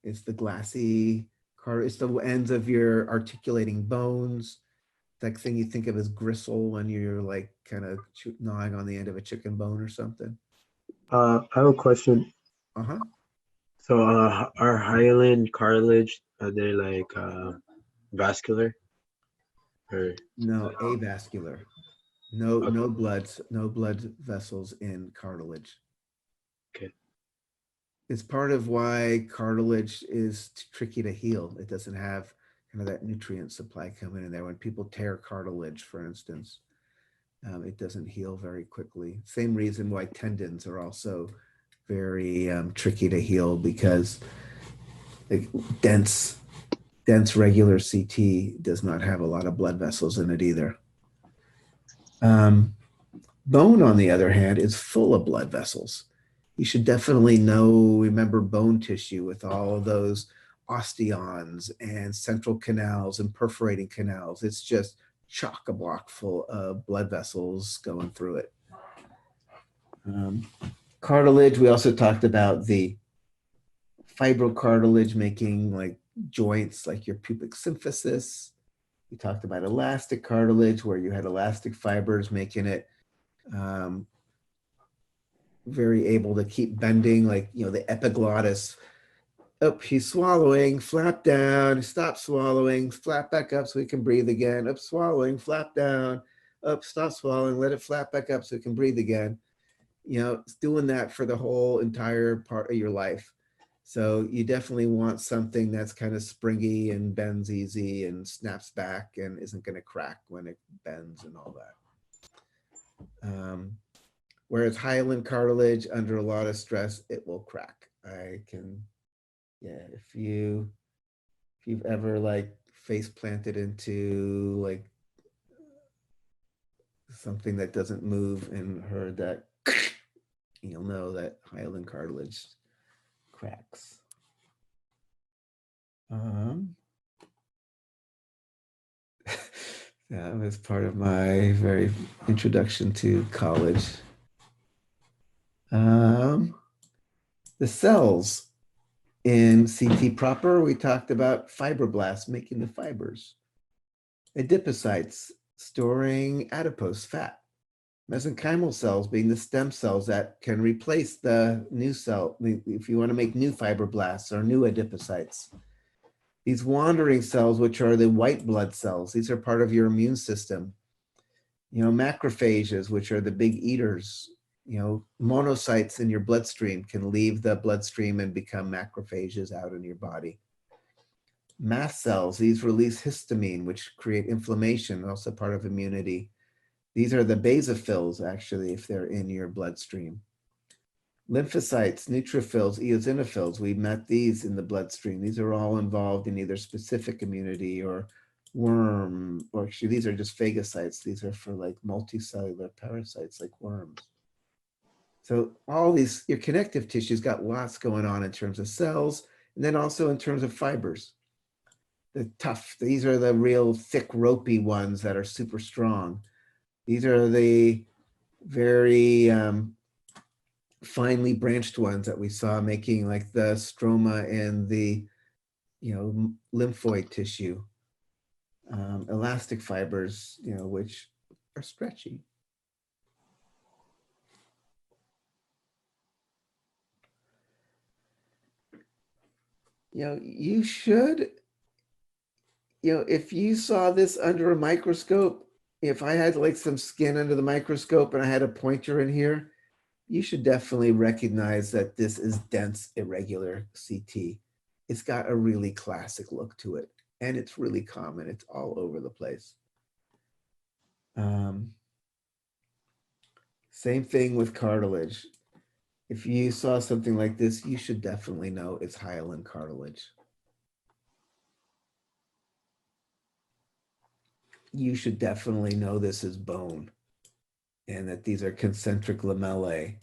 it's the glassy, it's the ends of your articulating bones. That thing you think of as gristle when you're like kind of gnawing on the end of a chicken bone or something. I have a question. Uh-huh. So, are hyaline cartilage, are they like vascular? Or No, avascular. No, no blood vessels in cartilage. Okay. It's part of why cartilage is tricky to heal. It doesn't have kind of that nutrient supply coming in there. When people tear cartilage, for instance, it doesn't heal very quickly. Same reason why tendons are also very tricky to heal, because the dense regular CT does not have a lot of blood vessels in it either. Bone, on the other hand, is full of blood vessels. You should definitely remember bone tissue with all of those osteons and central canals and perforating canals. It's just chock-a-block full of blood vessels going through it. Cartilage, we also talked about the fibrocartilage making like joints like your pubic symphysis. We talked about elastic cartilage, where you had elastic fibers making it very able to keep bending, like, the epiglottis. Up, he's swallowing, flap down, stop swallowing, flap back up so he can breathe again. Up, swallowing, flap down, up, stop swallowing, let it flap back up so he can breathe again. you know, it's doing that for the whole entire part of your life. So you definitely want something that's kind of springy and bends easy and snaps back and isn't going to crack when it bends and all that. Whereas hyaline cartilage, under a lot of stress, it will crack. I can, yeah, if you've ever like face planted into like something that doesn't move and heard that, you'll know that hyaline cartilage cracks. That was part of my very introduction to college. The cells in CT proper, we talked about fibroblasts making the fibers, adipocytes storing adipose fat, mesenchymal cells being the stem cells that can replace the new cell if you want to make new fibroblasts or new adipocytes. These wandering cells, which are the white blood cells, these are part of your immune system. You know, macrophages, which are the big eaters. You know, monocytes in your bloodstream can leave the bloodstream and become macrophages out in your body. Mast cells, these release histamine, which create inflammation, also part of immunity. These are the basophils, actually, if they're in your bloodstream. Lymphocytes, neutrophils, eosinophils, we met these in the bloodstream. These are all involved in either specific immunity or worm, or actually these are just phagocytes. These are for like multicellular parasites like worms. So all these, your connective tissue's got lots going on in terms of cells, and then also in terms of fibers. The tough, these are the real thick, ropey ones that are super strong. These are the very finely branched ones that we saw making like the stroma and the, you know, lymphoid tissue. Elastic fibers, you know, which are stretchy. You know, you should, you know, if you saw this under a microscope, if I had like some skin under the microscope and I had a pointer in here, you should definitely recognize that this is dense, irregular CT. It's got a really classic look to it, and it's really common. It's all over the place. Same thing with cartilage. If you saw something like this, you should definitely know it's hyaline cartilage. You should definitely know this is bone and that these are concentric lamellae,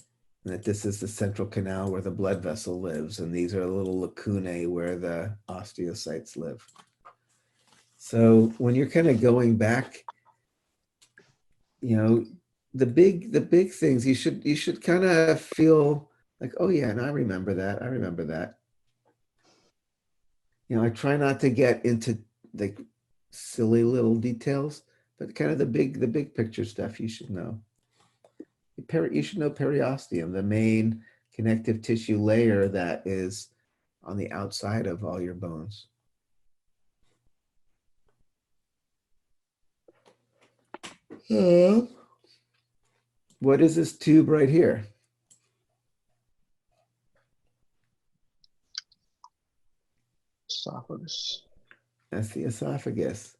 and that this is the central canal where the blood vessel lives, and these are little lacunae where the osteocytes live. So when you're kind of going back, you know, the big things, you should kind of feel like, oh yeah, and I remember that. I remember that. You know, I try not to get into like silly little details, but kind of the big picture stuff you should know. You should know periosteum, the main connective tissue layer that is on the outside of all your bones. What is this tube right here? Esophagus. That's the esophagus.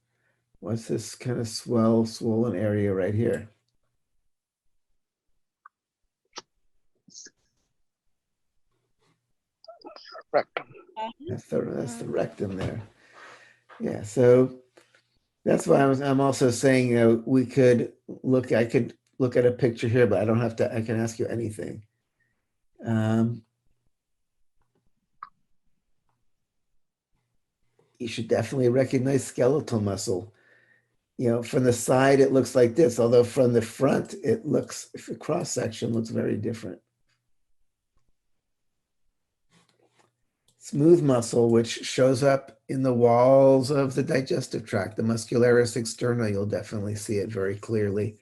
What's this kind of swollen area right here? Rectum. That's the rectum there. Yeah, so that's why I'm also saying, you know, I could look at a picture here, but I don't have to, I can ask you anything. You should definitely recognize skeletal muscle. You know, from the side, it looks like this, although from the front, it looks, if the cross section looks very different. Smooth muscle, which shows up in the walls of the digestive tract, the muscularis externa, you'll definitely see it very clearly.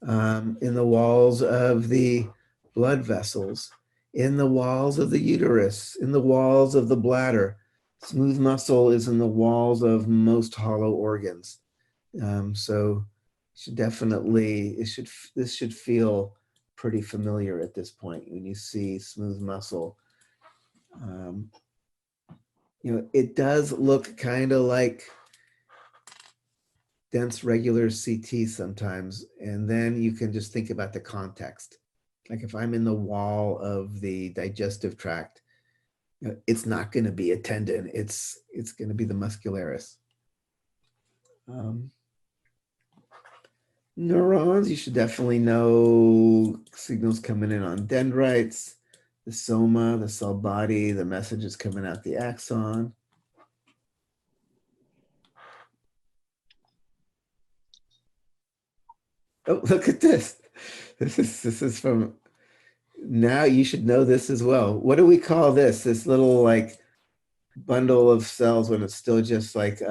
In the walls of the blood vessels, in the walls of the uterus, in the walls of the bladder. Smooth muscle is in the walls of most hollow organs. So should definitely, this should feel pretty familiar at this point. When you see smooth muscle, it does look kind of like dense regular CT sometimes. And then you can just think about the context. Like if I'm in the wall of the digestive tract, it's not going to be a tendon. It's going to be the muscularis. Neurons, you should definitely know signals coming in on dendrites, the soma, the cell body, the messages coming out the axon. Oh, look at this. This is from, now you should know this as well. What do we call this? This little like bundle of cells when it's still just like,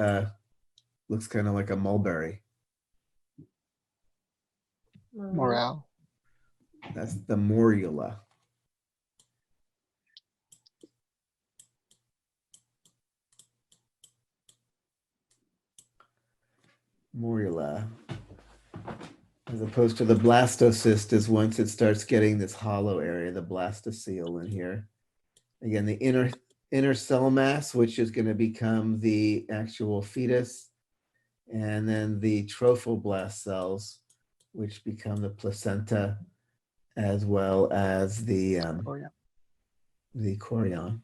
looks kind of like a mulberry. Morale. That's the morula. Morula. As opposed to the blastocyst is once it starts getting this hollow area, the blastocele in here. Again, the inner cell mass, which is going to become the actual fetus, and then the trophoblast cells, which become the placenta, as well as the chorion.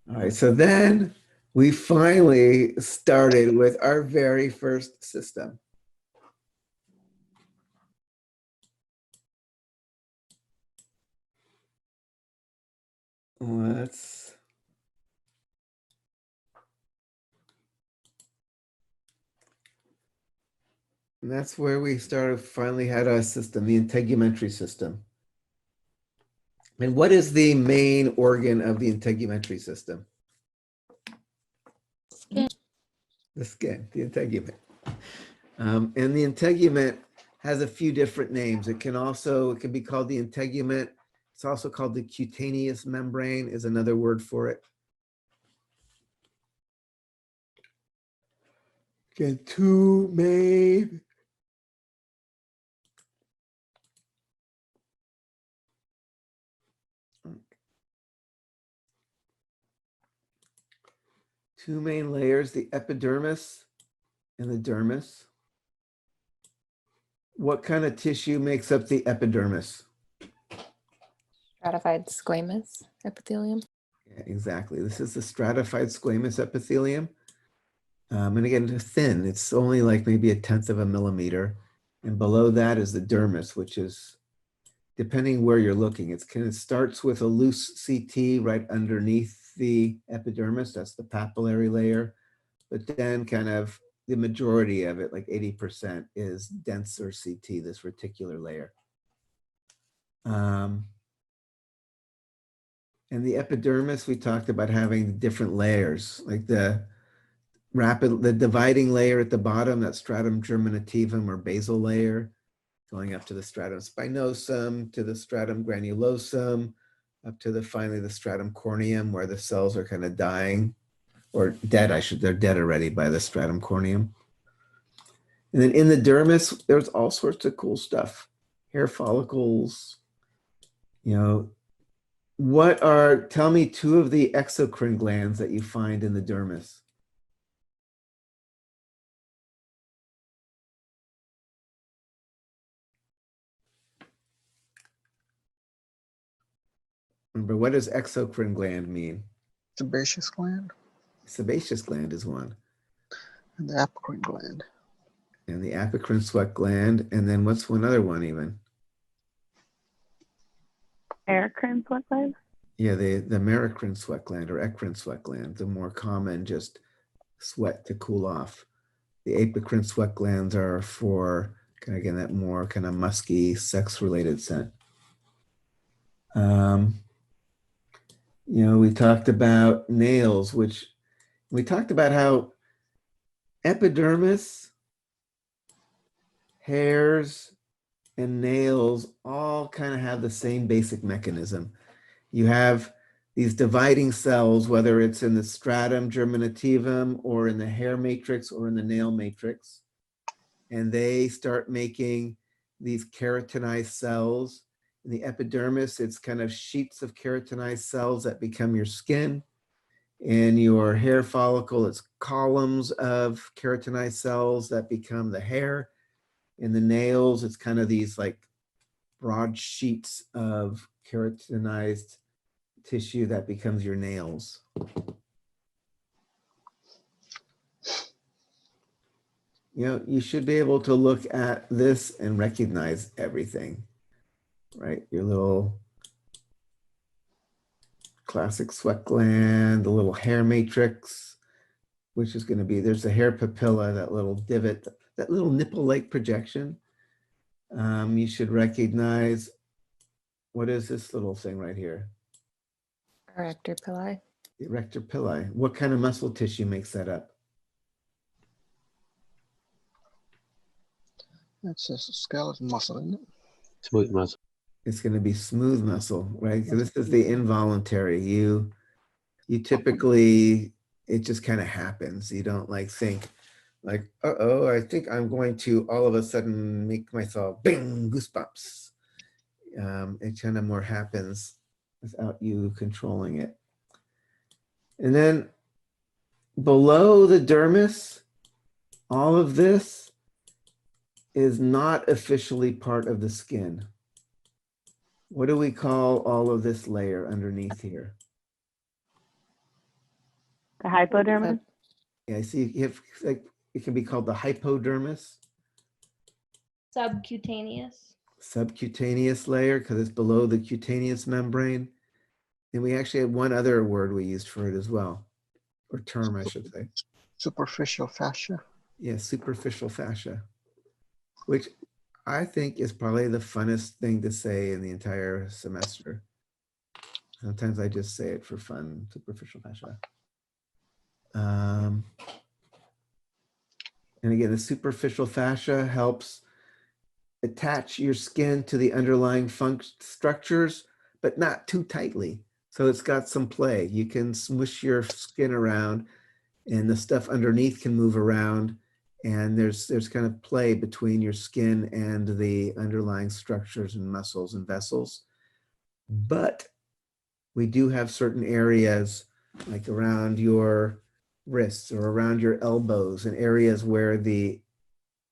All right, so then we finally started with our very first system. And that's where we finally had our system, the integumentary system. And what is the main organ of the integumentary system? Skin. The skin, the integument. And the integument has a few different names. It can be called the integument. It's also called the cutaneous membrane is another word for it. Again, two main layers, the epidermis and the dermis. What kind of tissue makes up the epidermis? Stratified squamous epithelium. Yeah, exactly. This is the stratified squamous epithelium. And again, it's thin. It's only like maybe 1/10 of a millimeter. And below that is the dermis, which is, depending where you're looking, it starts with a loose CT right underneath the epidermis. That's the papillary layer. But then kind of the majority of it, like 80%, is denser CT, this reticular layer. And the epidermis, we talked about having different layers, like the dividing layer at the bottom, that stratum germinativum or basal layer, going up to the stratum spinosum, to the stratum granulosum, up to finally the stratum corneum, where the cells are kind of dying or dead. They're dead already by the stratum corneum. And then in the dermis, there's all sorts of cool stuff. Hair follicles, tell me two of the exocrine glands that you find in the dermis. Remember, what does exocrine gland mean? Sebaceous gland. Sebaceous gland is one. And the apocrine gland. And the apocrine sweat gland. And then what's one other one even? Aircrine sweat gland? Yeah, the merocrine sweat gland or eccrine sweat gland, the more common just sweat to cool off. The apocrine sweat glands are for, again, that more kind of musky, sex-related scent. We talked about nails, which we talked about how epidermis, hairs, and nails all kind of have the same basic mechanism. You have these dividing cells, whether it's in the stratum germinativum or in the hair matrix or in the nail matrix. And they start making these keratinized cells. In the epidermis, it's kind of sheets of keratinized cells that become your skin. In your hair follicle, it's columns of keratinized cells that become the hair. In the nails, it's kind of these like broad sheets of keratinized tissue that becomes your nails. You know, you should be able to look at this and recognize everything, right? Your little classic sweat gland, the little hair matrix, which is going to be, there's the hair papilla, that little divot, that little nipple-like projection. You should recognize, what is this little thing right here? Erector pili. The erector pili. What kind of muscle tissue makes that up? That's just a skeleton muscle, isn't it? Smooth muscle. It's going to be smooth muscle, right? So this is the involuntary. You typically, it just kind of happens. You don't like think like, uh-oh, I think I'm going to all of a sudden make myself bing, goosebumps. It kind of more happens without you controlling it. And then below the dermis, all of this is not officially part of the skin. What do we call all of this layer underneath here? The hypodermis? Yeah, I see if like it can be called the hypodermis, Subcutaneous. subcutaneous layer, because it's below the cutaneous membrane. And we actually had one other word we used for it as well, or term, I should say. Superficial fascia. Yeah, superficial fascia, which I think is probably the funnest thing to say in the entire semester. Sometimes I just say it for fun, superficial fascia. And again, the superficial fascia helps attach your skin to the underlying structures, but not too tightly. So it's got some play. You can smush your skin around and the stuff underneath can move around. And there's kind of play between your skin and the underlying structures and muscles and vessels. But we do have certain areas like around your wrists or around your elbows and areas where the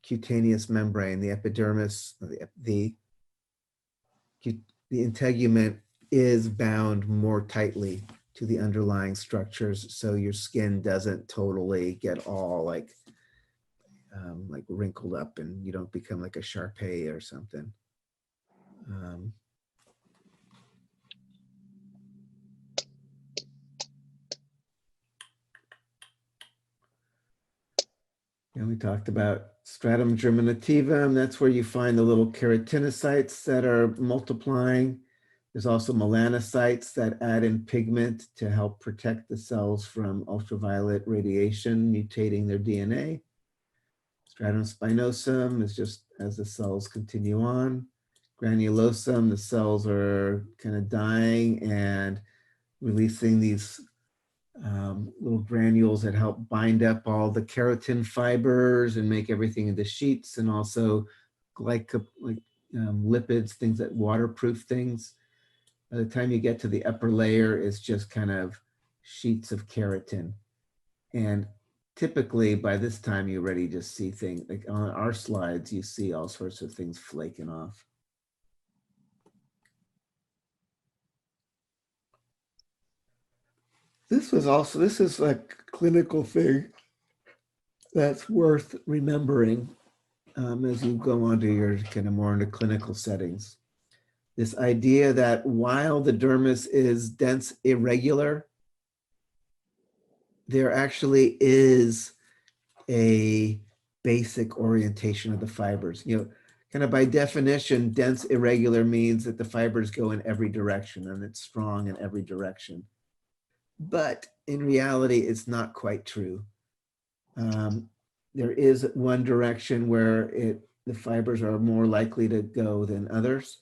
cutaneous membrane, the epidermis, the integument is bound more tightly to the underlying structures, so your skin doesn't totally get all like wrinkled up and you don't become like a Shar-Pei or something. And we talked about stratum germinativum. That's where you find the little keratinocytes that are multiplying. There's also melanocytes that add in pigment to help protect the cells from ultraviolet radiation, mutating their DNA. Stratum spinosum is just as the cells continue on. Granulosum, the cells are kind of dying and releasing these little granules that help bind up all the keratin fibers and make everything into sheets, and also lipids, things that waterproof things. By the time you get to the upper layer, it's just kind of sheets of keratin. And typically by this time, you already just see things like on our slides, you see all sorts of things flaking off. This is a clinical thing that's worth remembering as you go on to your kind of more into clinical settings. This idea that while the dermis is dense, irregular, there actually is a basic orientation of the fibers. You know, kind of by definition, dense irregular means that the fibers go in every direction and it's strong in every direction. But in reality, it's not quite true. There is one direction where the fibers are more likely to go than others.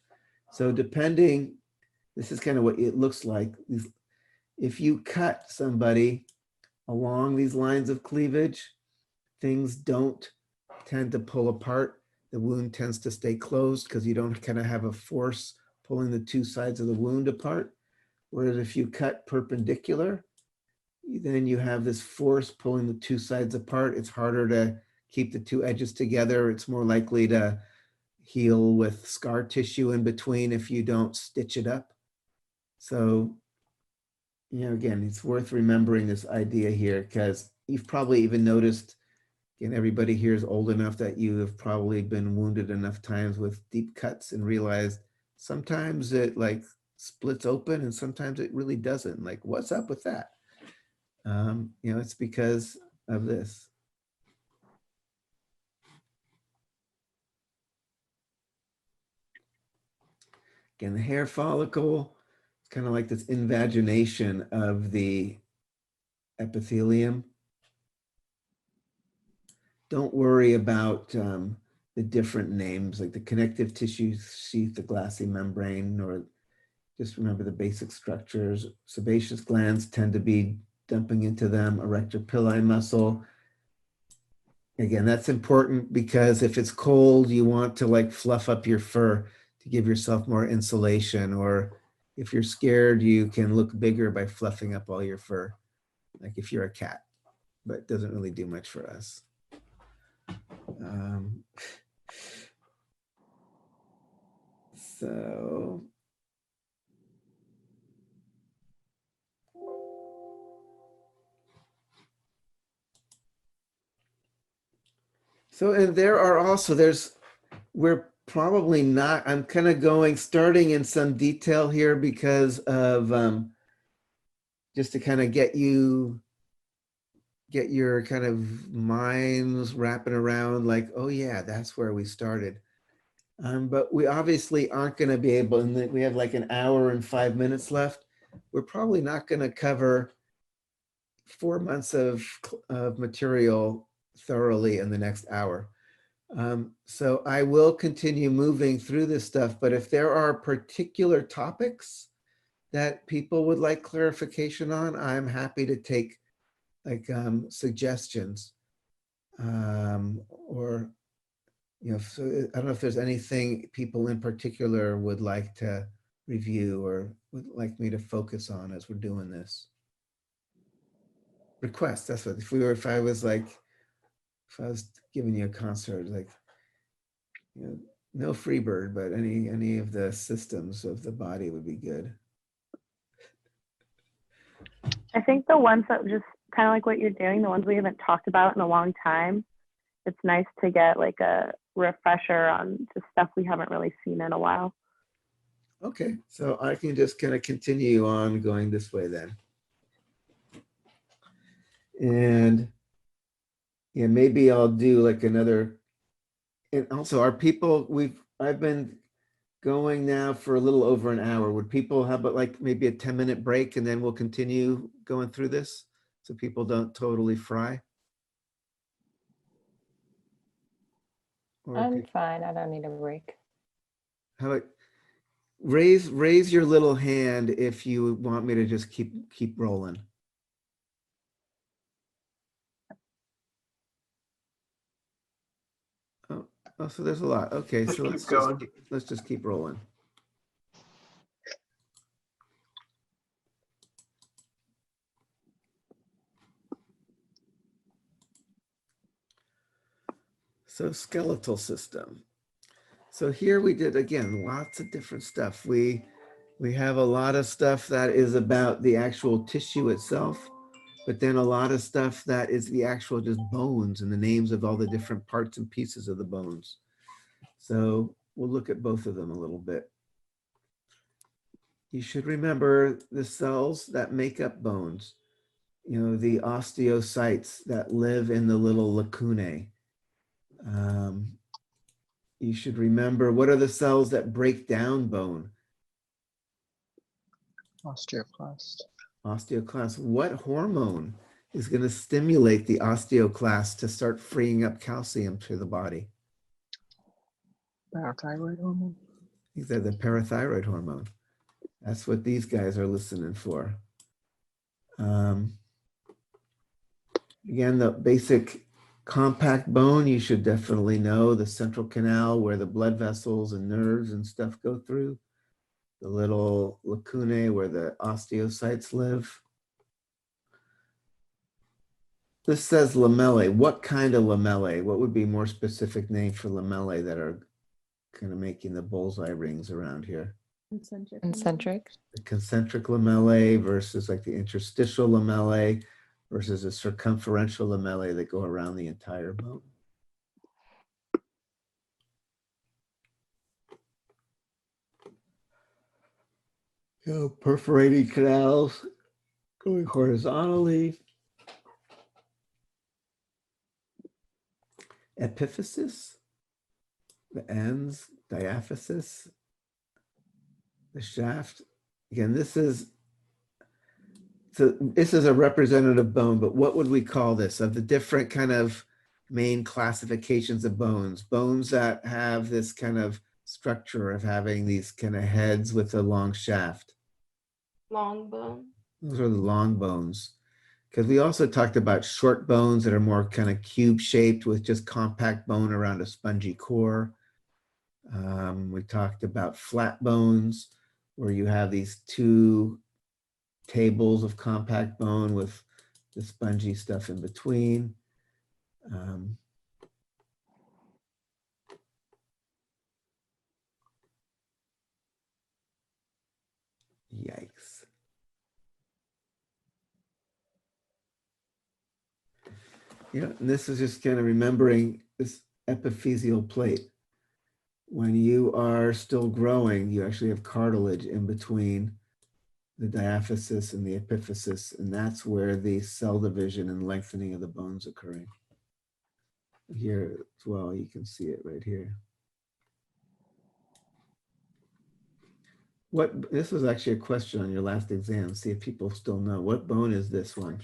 So depending, this is kind of what it looks like. if you cut somebody along these lines of cleavage, things don't tend to pull apart. The wound tends to stay closed because you don't kind of have a force pulling the two sides of the wound apart. Whereas if you cut perpendicular, then you have this force pulling the two sides apart. It's harder to keep the two edges together. It's more likely to heal with scar tissue in between if you don't stitch it up. So, you know, again, it's worth remembering this idea here because you've probably even noticed, again, everybody here is old enough that you have probably been wounded enough times with deep cuts and realized sometimes it like splits open and sometimes it really doesn't. Like, what's up with that? You know, it's because of this. Again, the hair follicle, it's kind of like this invagination of the epithelium. Don't worry about the different names like the connective tissue sheath, the glassy membrane, or just remember the basic structures. Sebaceous glands tend to be dumping into them, erector pili muscle. Again, that's important because if it's cold, you want to like fluff up your fur to give yourself more insulation, or if you're scared, you can look bigger by fluffing up all your fur, like if you're a cat, but it doesn't really do much for us. So and there are also, we're probably not, I'm kind of starting in some detail here because of just to kind of get your kind of minds wrapping around like, oh yeah, that's where we started. But we obviously aren't going to be able, and we have like an hour and 5 minutes left. We're probably not going to cover 4 months of material thoroughly in the next hour. So I will continue moving through this stuff, but if there are particular topics that people would like clarification on, I'm happy to take like suggestions. Or, you know, so I don't know if there's anything people in particular would like to review or would like me to focus on as we're doing this. Request, that's what, if I was giving you a concert, like, you know, no Freebird, but any of the systems of the body would be good. I think the ones that just kind of like what you're doing, the ones we haven't talked about in a long time, it's nice to get like a refresher on just stuff we haven't really seen in a while. Okay, so I can just kind of continue on going this way then. And yeah, maybe I'll do like another, and also our people, I've been going now for a little over an hour. Would people have but like maybe a 10-minute break and then we'll continue going through this so people don't totally fry? Or I'm fine. I don't need a break. how about raise your little hand if you want me to just keep rolling. Oh, so there's a lot. Okay, so let's just keep rolling. So skeletal system. So here we did, again, lots of different stuff. We have a lot of stuff that is about the actual tissue itself, but then a lot of stuff that is the actual just bones and the names of all the different parts and pieces of the bones. So we'll look at both of them a little bit. You should remember the cells that make up bones, you know, the osteocytes that live in the little lacunae. You should remember, what are the cells that break down bone? Osteoclast. Osteoclast. What hormone is going to stimulate the osteoclast to start freeing up calcium to the body? Parathyroid hormone. These are the parathyroid hormone. That's what these guys are listening for. Um, Again, the basic compact bone, you should definitely know the central canal where the blood vessels and nerves and stuff go through. The little lacunae where the osteocytes live. This says lamellae. What kind of lamellae? What would be more specific name for lamellae that are kind of making the bullseye rings around here? Concentric. The concentric lamellae versus like the interstitial lamellae versus the circumferential lamellae that go around the entire bone. Perforating canals going horizontally. Epiphysis, the ends, diaphysis, the shaft. Again, this is a representative bone, but what would we call this? Of the different kind of main classifications of bones, bones that have this kind of structure of having these kind of heads with a long shaft. Long bone. Those are the long bones. Because we also talked about short bones that are more kind of cube shaped with just compact bone around a spongy core. We talked about flat bones where you have these two tables of compact bone with the spongy stuff in between. Yikes. Yeah, and this is just kind of remembering this epiphyseal plate. When you are still growing, you actually have cartilage in between the diaphysis and the epiphysis, and that's where the cell division and lengthening of the bones occurring. Here as well, you can see it right here. This was actually a question on your last exam. See if people still know. What bone is this one?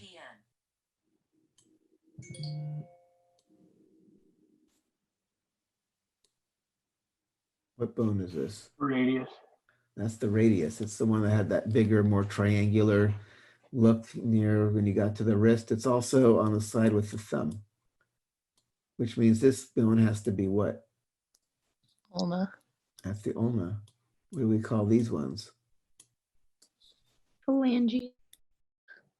What bone is this? Radius. That's the radius. It's the one that had that bigger, more triangular look near when you got to the wrist. It's also on the side with the thumb, which means this bone has to be what? Ulna. That's the ulna. What do we call these ones? Phalange.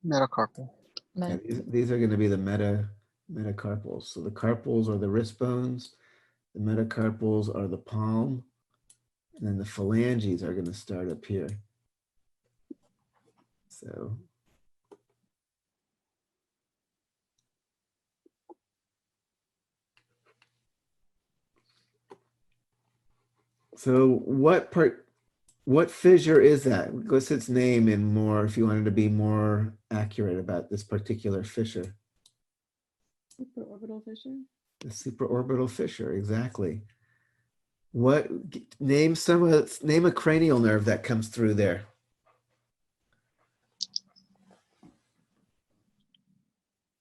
Metacarpal. Yeah, these are going to be the metacarpals. So the carpals are the wrist bones. The metacarpals are the palm. And then the phalanges are going to start up here. So what fissure is that? What's its name in more, if you wanted to be more accurate about this particular fissure? Supraorbital fissure. The supraorbital fissure, exactly. Name a cranial nerve that comes through there.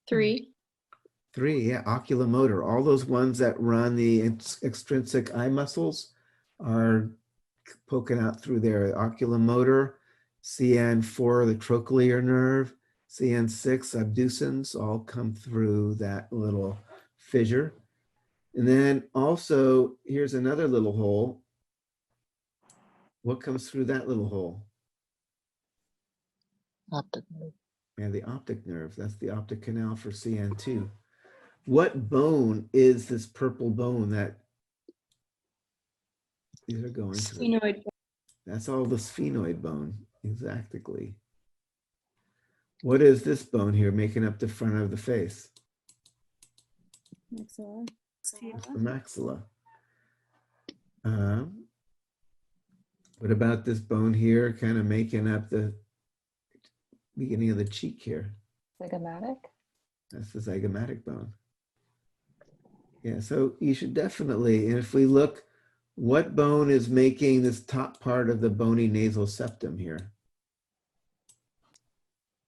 Three. Three, yeah, oculomotor. All those ones that run the extrinsic eye muscles are poking out through there. Oculomotor, CN4, the trochlear nerve, CN6, abducens, all come through that little fissure. And then also, here's another little hole. What comes through that little hole? Optic nerve. And the optic nerve. That's the optic canal for CN2. What bone is this purple bone that these are going to? Sphenoid. That's all the sphenoid bone, exactly. What is this bone here making up the front of the face? Maxilla. The maxilla. What about this bone here, kind of making up the beginning of the cheek here? Zygomatic. That's the zygomatic bone. Yeah, so you should definitely, and if we look, what bone is making this top part of the bony nasal septum here?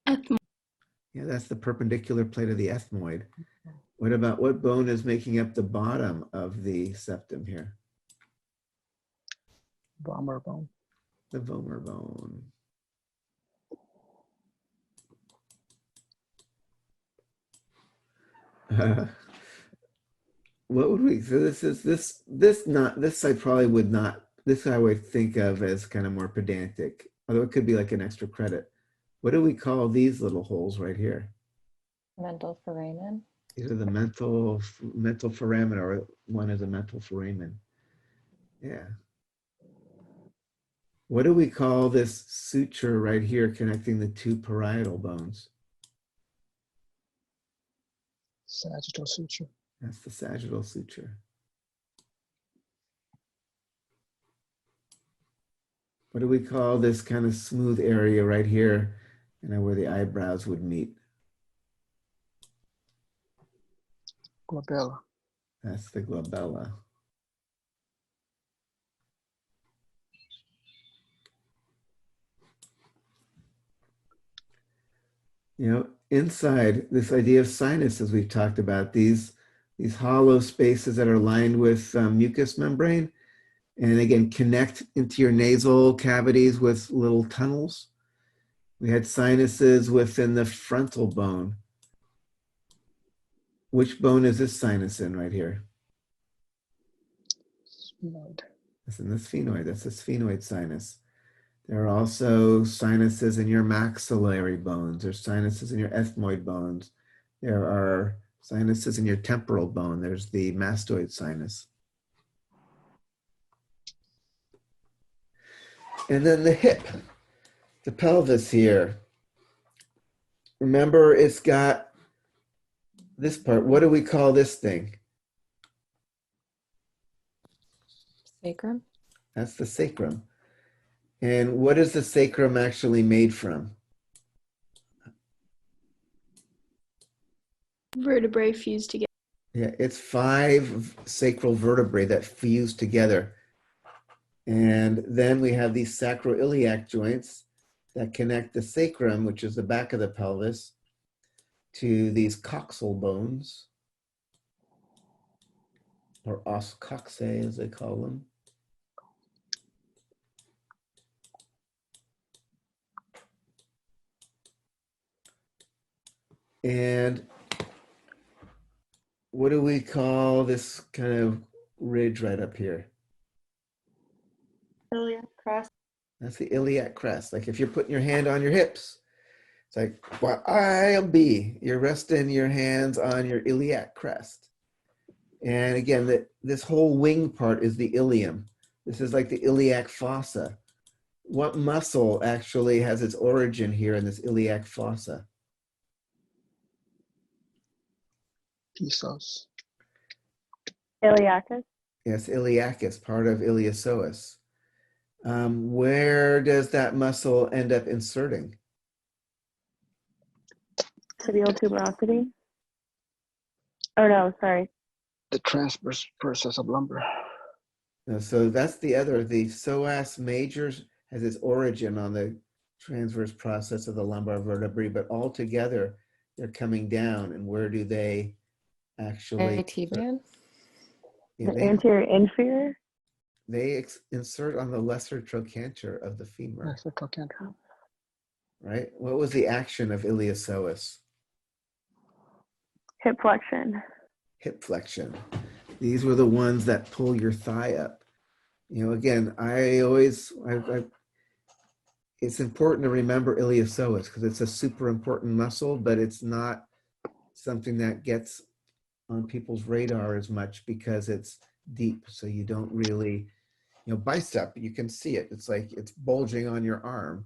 Ethmoid. Yeah, that's the perpendicular plate of the ethmoid. What about what bone is making up the bottom of the septum here? Vomer bone. The vomer bone. What would we, so this I probably would not, this I would think of as kind of more pedantic, although it could be like an extra credit. What do we call these little holes right here? Mental foramen. These are the mental foramen, or one is a mental foramen. Yeah. What do we call this suture right here connecting the two parietal bones? Sagittal suture. That's the sagittal suture. What do we call this kind of smooth area right here, where the eyebrows would meet? Glabella. That's the glabella. Inside this idea of sinuses we've talked about, these hollow spaces that are lined with mucous membrane, and again, connect into your nasal cavities with little tunnels. We had sinuses within the frontal bone. Which bone is this sinus in right here? Sphenoid. It's in the sphenoid. That's the sphenoid sinus. There are also sinuses in your maxillary bones. There's sinuses in your ethmoid bones. There are sinuses in your temporal bone. There's the mastoid sinus. And then the hip, the pelvis here. Remember, it's got this part. What do we call this thing? Sacrum. That's the sacrum. And what is the sacrum actually made from? Vertebrae fused together. Yeah, it's 5 sacral vertebrae that fuse together. And then we have these sacroiliac joints that connect the sacrum, which is the back of the pelvis, to these coxal bones, or os coxae as they call them. And what do we call this kind of ridge right up here? Iliac crest. That's the iliac crest. Like if you're putting your hand on your hips, it's like, well, I am B. You're resting your hands on your iliac crest. And again, this whole wing part is the ilium. This is like the iliac fossa. What muscle actually has its origin here in this iliac fossa? Psoas. Iliacus. Yes, iliacus, part of iliopsoas. Where does that muscle end up inserting? Tibial tuberosity. Oh no, sorry. The transverse process of lumbar. So that's the psoas major has its origin on the transverse process of the lumbar vertebrae, but all together they're coming down. And where do they actually? Tibia. Yeah, The anterior inferior. they insert on the lesser trochanter of the femur, That's the trochanter. right? What was the action of iliopsoas? Hip flexion. Hip flexion. These were the ones that pull your thigh up. Again, it's important to remember iliopsoas because it's a super important muscle, but it's not something that gets on people's radar as much because it's deep. So you don't really, bicep, you can see it. It's like it's bulging on your arm.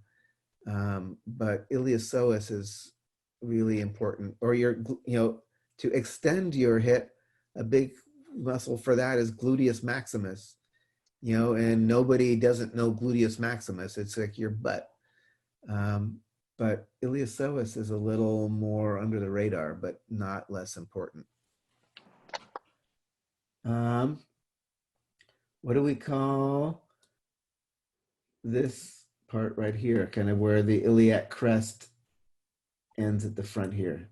But iliopsoas is really important. Or to extend your hip, a big muscle for that is gluteus maximus. And nobody doesn't know gluteus maximus. It's like your butt. But iliopsoas is a little more under the radar, but not less important. What do we call this part right here? Kind of where the iliac crest ends at the front here.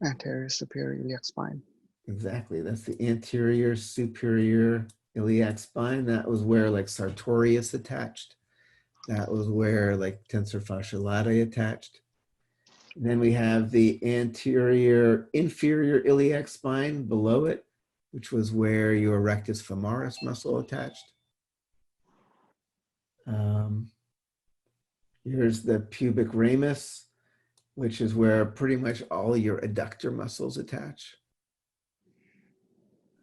Anterior superior iliac spine. Exactly. That's the anterior superior iliac spine. That was where like sartorius attached. That was where like tensor fasciolata attached. Then we have the inferior iliac spine below it, which was where your rectus femoris muscle attached. Here's the pubic ramus, which is where pretty much all your adductor muscles attach.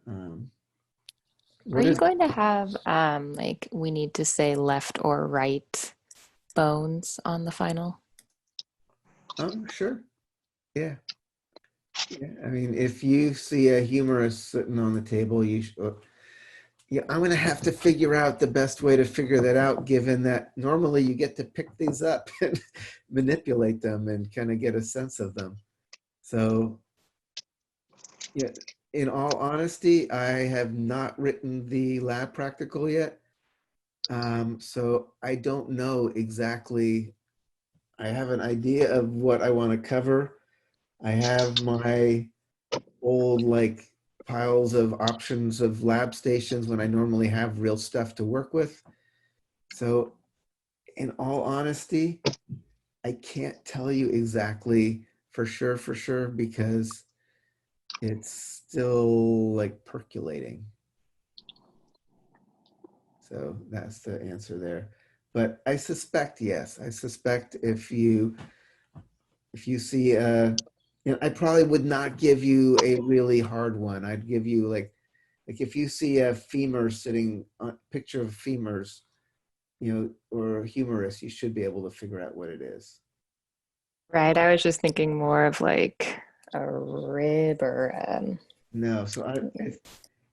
Are What you is, going to have like we need to say left or right bones on the final? sure. Yeah. Yeah. I mean, if you see a humerus sitting on the table, you should, yeah, I'm going to have to figure out the best way to figure that out, given that normally you get to pick these up and manipulate them and kind of get a sense of them. So, yeah, in all honesty, I have not written the lab practical yet. So I don't know exactly. I have an idea of what I want to cover. I have my old like piles of options of lab stations when I normally have real stuff to work with. So in all honesty, I can't tell you exactly for sure, because it's still like percolating. So that's the answer there. But I suspect, yes, I suspect if you see I probably would not give you a really hard one. I'd give you like if you see a femur sitting on picture of femurs, or a humerus, you should be able to figure out what it is. Right. I was just thinking more of like a rib or No, so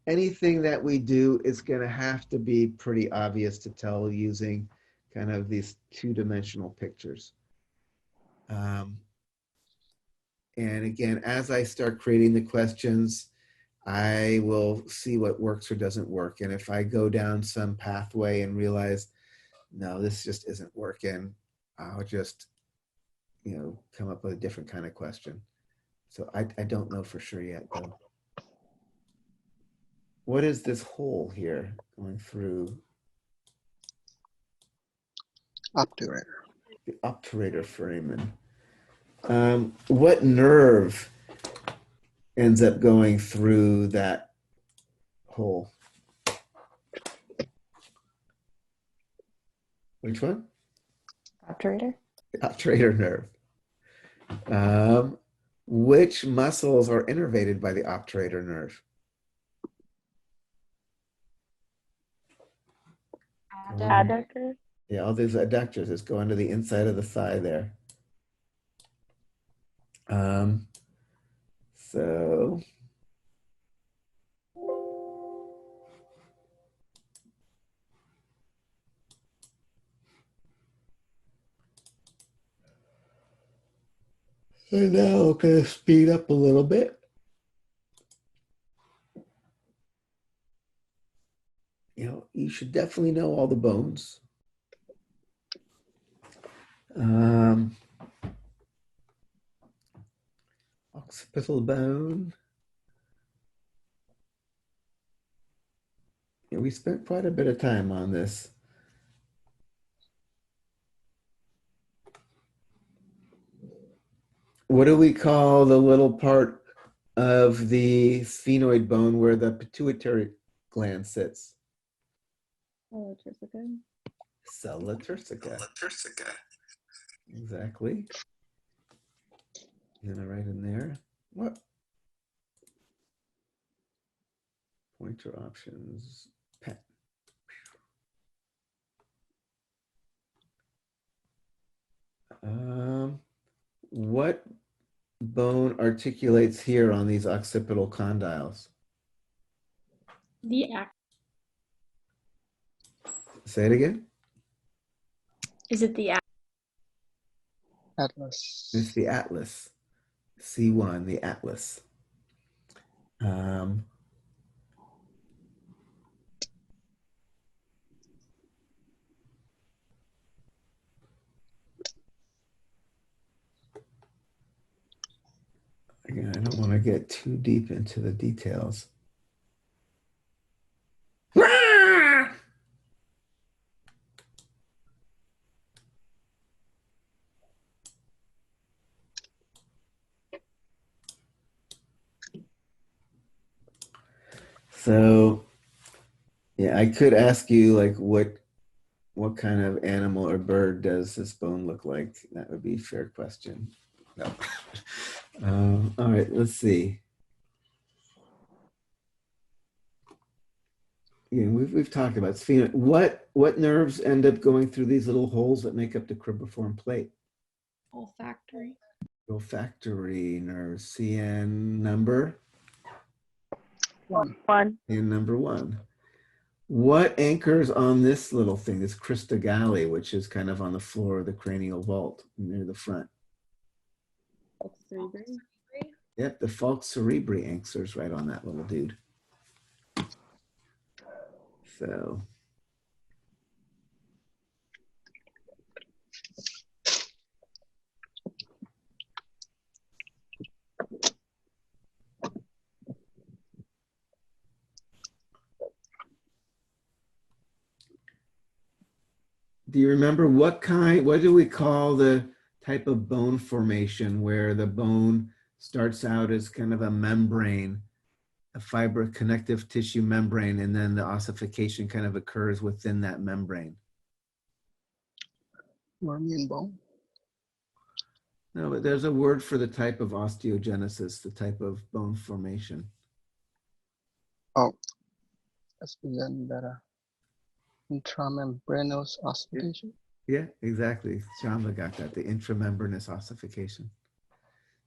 anything that we do is going to have to be pretty obvious to tell using kind of these two-dimensional pictures. And again, as I start creating the questions, I will see what works or doesn't work. And if I go down some pathway and realize, no, this just isn't working, I'll just, come up with a different kind of question. So I don't know for sure yet, though. What is this hole here going through Obturator. the obturator foramen? What nerve ends up going through that hole? Which one? obturator. The obturator nerve. Which muscles are innervated by the obturator nerve? Adductor. Yeah, all these adductors is going to the inside of the thigh there. So now I'm going to speed up a little bit. You should definitely know all the bones. Occipital bone. We spent quite a bit of time on this. What do we call the little part of the sphenoid bone where the pituitary gland sits? Sella turcica. Exactly. And right in there. What? Pointer options. Pen. What bone articulates here on these occipital condyles? The Say it again. Is it the Atlas. It's the atlas. C1, the atlas. Again, I don't want to get too deep into the details. So, yeah, I could ask you like what kind of animal or bird does this bone look like? That would be a fair question. No. All right, let's see. Yeah, we've talked about spheno. What nerves end up going through these little holes that make up the cribriform plate? Olfactory. Olfactory nerves. CN number One. and number 1. What anchors on this little thing, this crista galli, which is kind of on the floor of the cranial vault near the front? Yep, the falx cerebri anchors right on that little dude. So, do you remember what do we call the type of bone formation where the bone starts out as kind of a membrane, a fiber connective tissue membrane, and then the ossification kind of occurs within that membrane? Wormian bone. No, but there's a word for the type of osteogenesis, the type of bone formation. Oh, that's then better. Intramembranous ossification. Yeah, exactly. Shamba got that, the intramembranous ossification.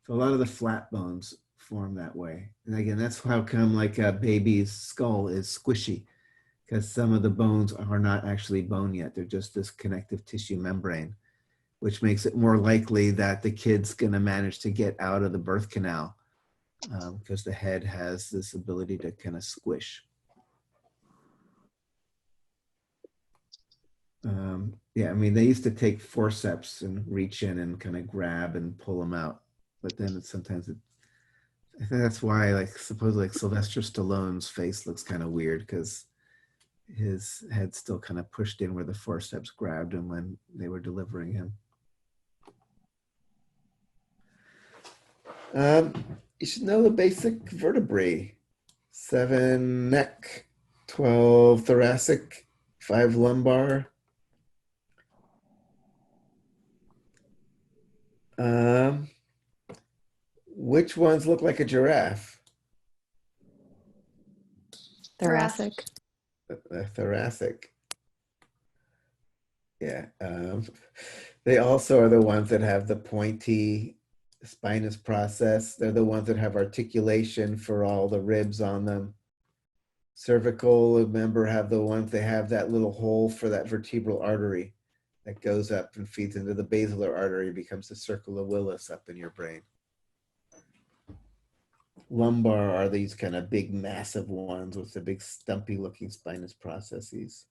So a lot of the flat bones form that way. And again, that's how come like a baby's skull is squishy, because some of the bones are not actually bone yet. They're just this connective tissue membrane, which makes it more likely that the kid's going to manage to get out of the birth canal because the head has this ability to kind of squish. Yeah, I mean, they used to take forceps and reach in and kind of grab and pull them out. But then I think that's why, like, supposedly like Sylvester Stallone's face looks kind of weird because his head's still kind of pushed in where the forceps grabbed him when they were delivering him. You should know the basic vertebrae. 7 neck, 12 thoracic, 5 lumbar. Which ones look like a giraffe? Thoracic. The thoracic. Yeah. They also are the ones that have the pointy spinous process. They're the ones that have articulation for all the ribs on them. Cervical, remember, have the ones they have that little hole for that vertebral artery that goes up and feeds into the basilar artery, becomes the circle of Willis up in your brain. Lumbar are these kind of big, massive ones with the big, stumpy looking spinous processes.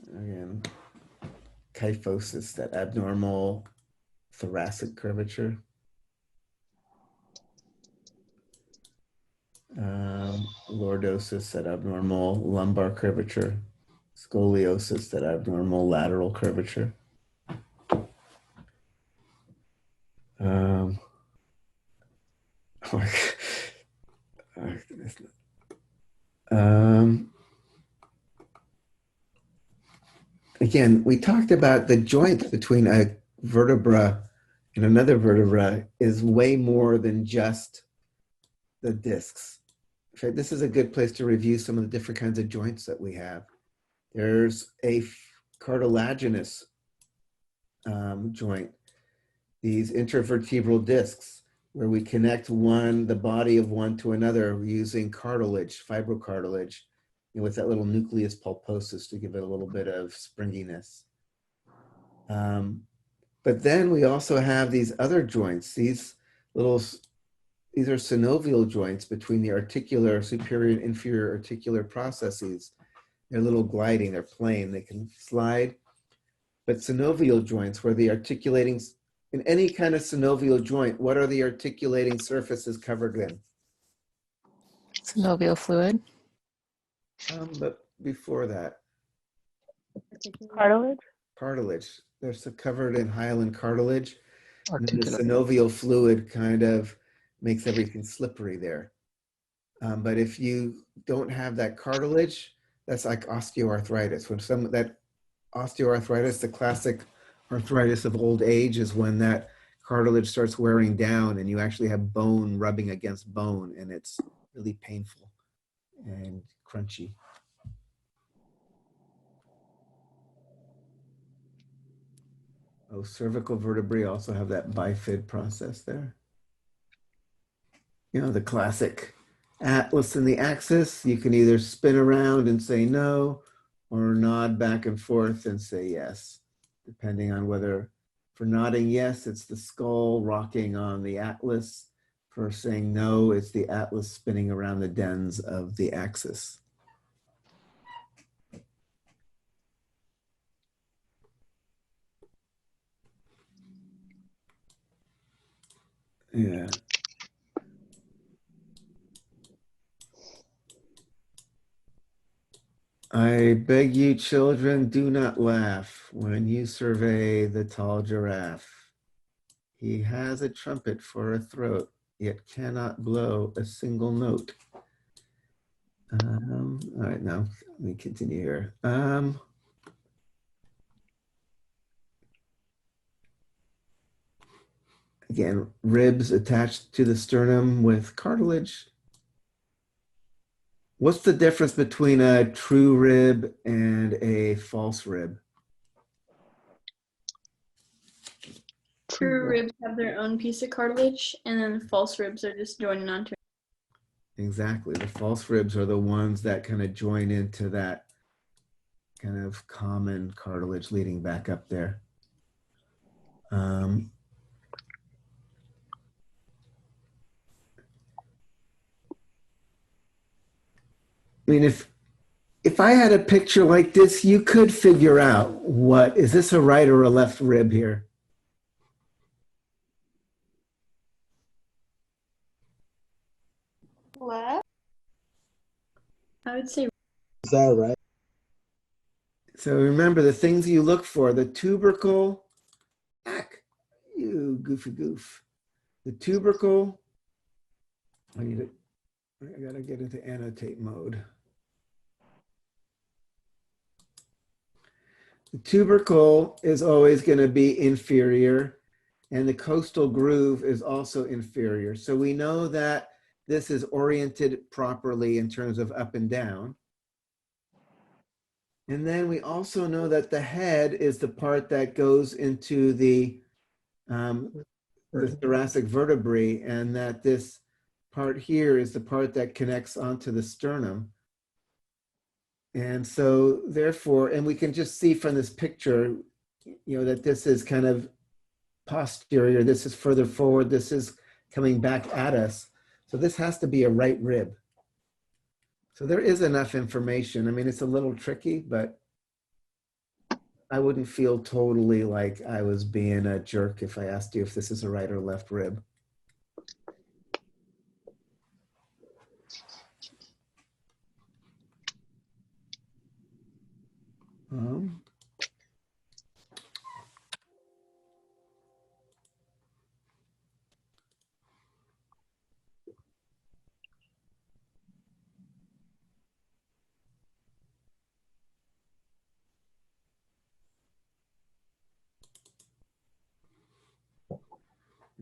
Again, kyphosis, that abnormal thoracic curvature. Lordosis, that abnormal lumbar curvature. Scoliosis, that abnormal lateral curvature. Again, we talked about the joints between a vertebra and another vertebra is way more than just the discs. In fact, this is a good place to review some of the different kinds of joints that we have. There's a cartilaginous joint, these intervertebral discs, where we connect the body of one to another using cartilage, fibrocartilage, with that little nucleus pulposus to give it a little bit of springiness. But then we also have these other joints. These are synovial joints between the articular, superior and inferior articular processes. They're little gliding, they're plane, they can slide. But synovial joints, where the articulating, in any kind of synovial joint, what are the articulating surfaces covered in? Synovial fluid. But before that, Cartilage? cartilage. They're covered in hyaline cartilage. And then the Articulate. synovial fluid kind of makes everything slippery there. But if you don't have that cartilage, that's like osteoarthritis. When that osteoarthritis, the classic arthritis of old age, is when that cartilage starts wearing down and you actually have bone rubbing against bone, and it's really painful and crunchy. Oh, cervical vertebrae also have that bifid process there. You know, the classic atlas and the axis. You can either spin around and say no, or nod back and forth and say yes, depending on whether, for nodding yes, it's the skull rocking on the atlas. For saying no, it's the atlas spinning around the dens of the axis. Yeah. I beg you, children, do not laugh when you survey the tall giraffe. He has a trumpet for a throat, yet cannot blow a single note. All right, now let me continue here. Again, ribs attached to the sternum with cartilage. What's the difference between a true rib and a false rib? True ribs have their own piece of cartilage, and then false ribs are just joining onto it. Exactly. The false ribs are the ones that kind of join into that kind of common cartilage leading back up there. I mean, if I had a picture like this, you could figure out what, is this a right or a left rib here? Left? I would say Is that right? So remember the things you look for, the tubercle, you goofy goof. The tubercle, I gotta get into annotate mode. The tubercle is always gonna be inferior, and the costal groove is also inferior. So we know that this is oriented properly in terms of up and down. And then we also know that the head is the part that goes into the thoracic vertebrae, and that this part here is the part that connects onto the sternum. And so therefore, and we can just see from this picture, you know, that this is kind of posterior, this is further forward, this is coming back at us. So this has to be a right rib. So there is enough information. I mean, it's a little tricky, but I wouldn't feel totally like I was being a jerk if I asked you if this is a right or left rib.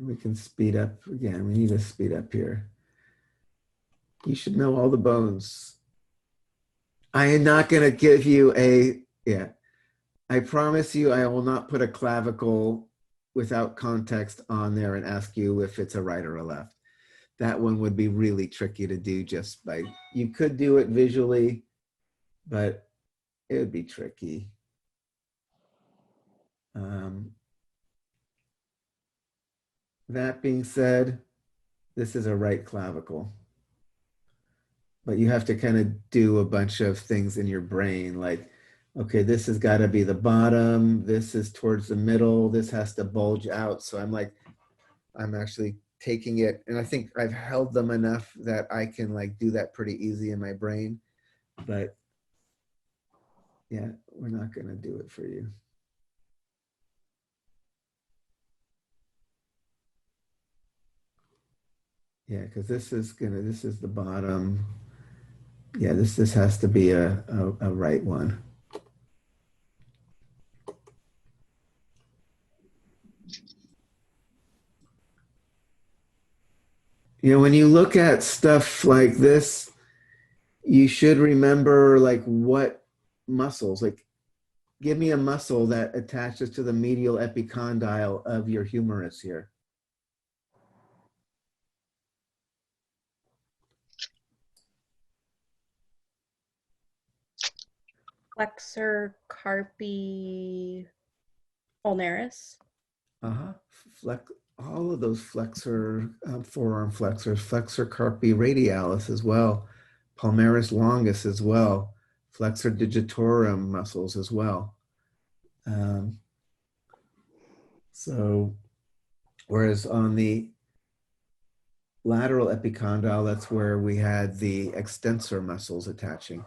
We can speed up again. We need to speed up here. You should know all the bones. I am not going to give you I promise you I will not put a clavicle without context on there and ask you if it's a right or a left. That one would be really tricky to do just by, you could do it visually, but it would be tricky. That being said, this is a right clavicle. But you have to kind of do a bunch of things in your brain, like, okay, this has got to be the bottom, this is towards the middle, this has to bulge out. So I'm actually taking it, and I think I've held them enough that I can like do that pretty easy in my brain. But yeah, we're not going to do it for you. Yeah, because this is the bottom. Yeah, this has to be a right one. You know, when you look at stuff like this, you should remember like what muscles, like give me a muscle that attaches to the medial epicondyle of your humerus here. Flexor carpi ulnaris. Uh-huh. All of those flexor, forearm flexors, flexor carpi radialis as well, palmaris longus as well, flexor digitorum muscles as well. So, whereas on the lateral epicondyle, that's where we had the extensor muscles attaching.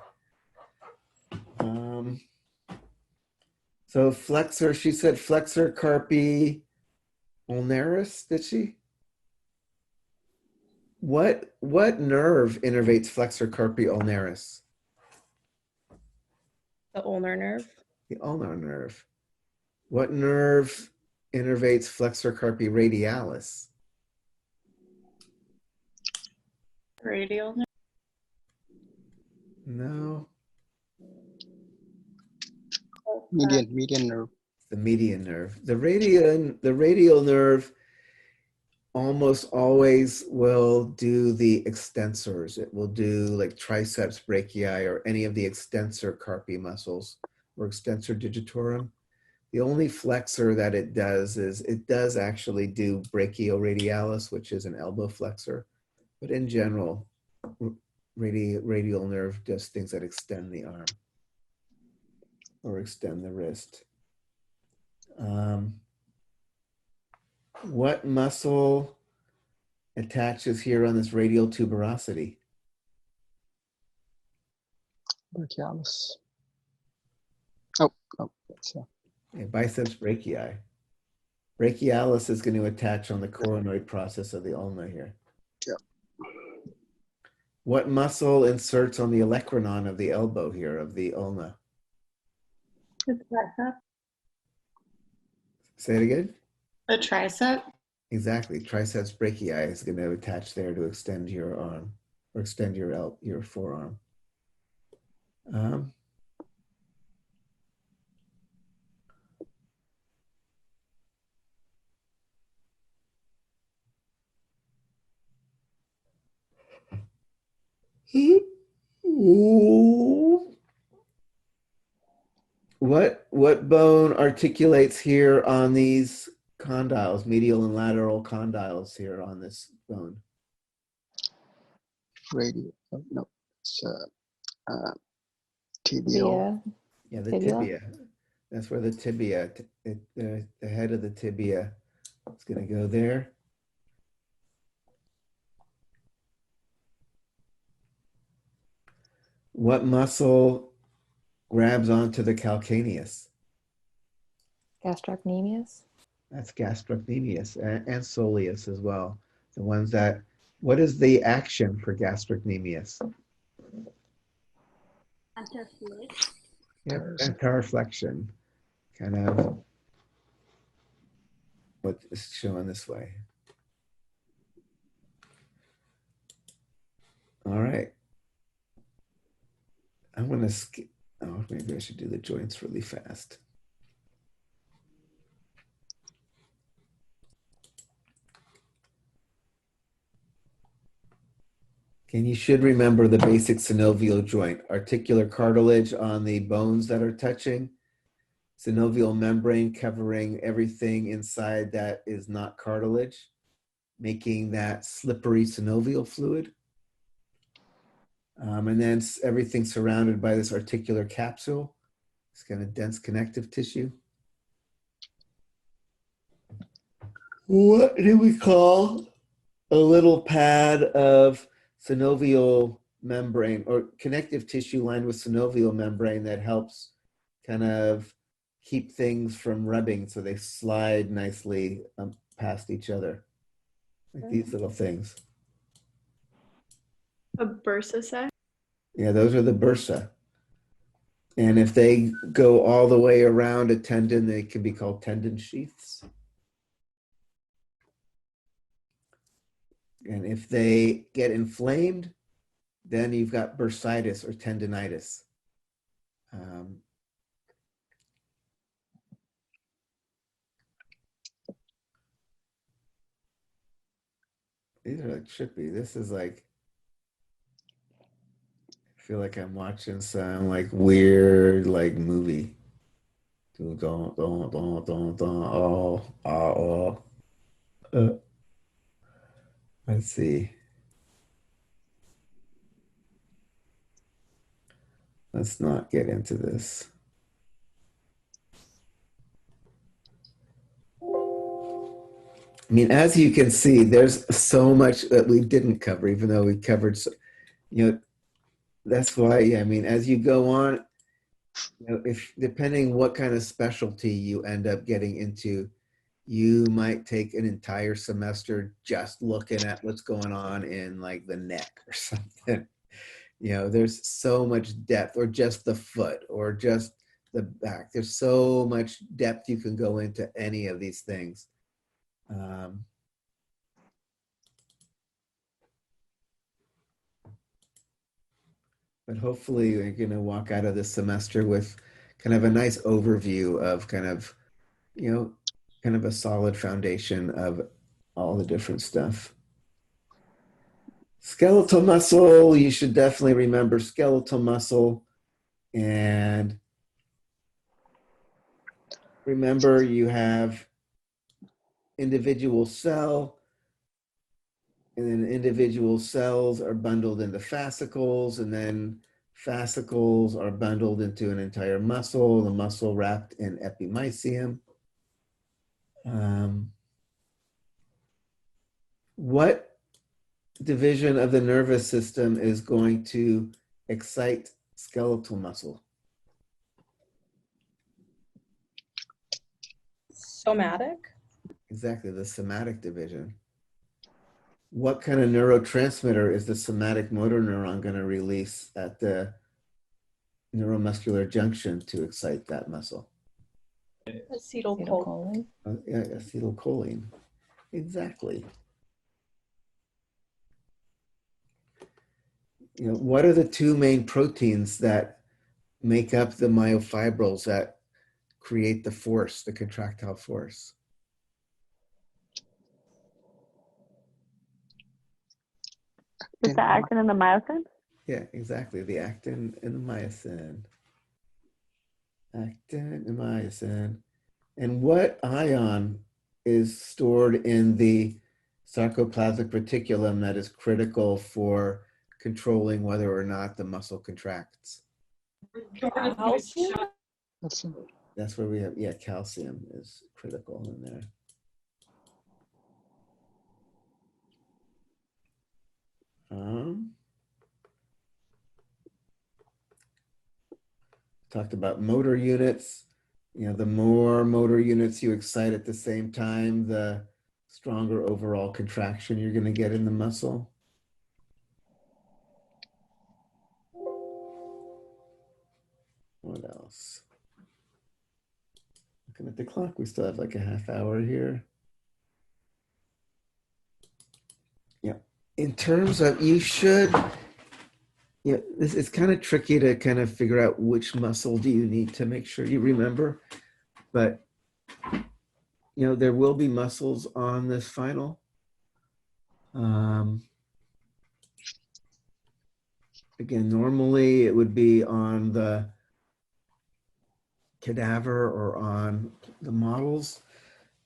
So flexor, she said flexor carpi ulnaris, did she? What nerve innervates flexor carpi ulnaris? The ulnar nerve. The ulnar nerve. What nerve innervates flexor carpi radialis? Radial nerve. No, Median nerve. the median nerve. The radial nerve almost always will do the extensors. It will do like triceps brachii or any of the extensor carpi muscles or extensor digitorum. The only flexor that it does is it does actually do brachioradialis, which is an elbow flexor. But in general, radial nerve does things that extend the arm or extend the wrist. What muscle attaches here on this radial tuberosity? Brachialis. Oh, that's Yeah, biceps brachii. Brachialis is going to attach on the coronoid process of the ulna here. Yeah. What muscle inserts on the olecranon of the elbow here, of the ulna? The tricep. Say it again? The tricep. Exactly. Triceps brachii is going to attach there to extend your arm or extend your forearm. What bone articulates here on these condyles, medial and lateral condyles here on this bone? radial. Oh, no, it's tibial. Yeah, the Tibia. tibia. That's where the tibia, the head of the tibia is going to go there. What muscle grabs onto the calcaneus? Gastrocnemius. That's gastrocnemius and soleus as well. The ones that, what is the action for gastrocnemius? Yep, antarflexion. Kind of what is shown this way. All right. I'm going to skip. Oh, maybe I should do the joints really fast. And you should remember the basic synovial joint, articular cartilage on the bones that are touching, synovial membrane covering everything inside that is not cartilage, making that slippery synovial fluid. And then everything surrounded by this articular capsule, this kind of dense connective tissue. What do we call a little pad of synovial membrane or connective tissue lined with synovial membrane that helps kind of keep things from rubbing so they slide nicely past each other, like these little things? A bursa sac. Yeah, those are the bursa. And if they go all the way around a tendon, they can be called tendon sheaths. And if they get inflamed, then you've got bursitis or tendinitis. These are like trippy. This is like, I feel like I'm watching some like weird like movie. Uh, let's see. Let's not get into this. I mean, as you can see, there's so much that we didn't cover, even though we covered, that's why, yeah, I mean, as you go on, if depending what kind of specialty you end up getting into, you might take an entire semester just looking at what's going on in like the neck or something. There's so much depth, or just the foot, or just the back. There's so much depth you can go into any of these things. But hopefully you're going to walk out of this semester with kind of a nice overview of kind of a solid foundation of all the different stuff. Skeletal muscle, you should definitely remember skeletal muscle. And remember, you have individual cell, and then individual cells are bundled into fascicles, and then fascicles are bundled into an entire muscle, the muscle wrapped in epimysium. What division of the nervous system is going to excite skeletal muscle? Somatic? Exactly, the somatic division. What kind of neurotransmitter is the somatic motor neuron going to release at the neuromuscular junction to excite that muscle? Acetylcholine. Yeah, acetylcholine. Exactly. What are the two main proteins that make up the myofibrils that create the force, the contractile force? Is the actin and the myosin? Yeah, exactly. The actin and the myosin. Actin and myosin. And what ion is stored in the sarcoplasmic reticulum that is critical for controlling whether or not the muscle contracts? Calcium? That's where we have, yeah, calcium is critical in there. Talked about motor units. The more motor units you excite at the same time, the stronger overall contraction you're going to get in the muscle. What else? Looking at the clock, we still have like a half hour here. Yeah. In terms of, this is kind of tricky to kind of figure out which muscle do you need to make sure you remember. But, there will be muscles on this final. Again, normally it would be on the cadaver or on the models.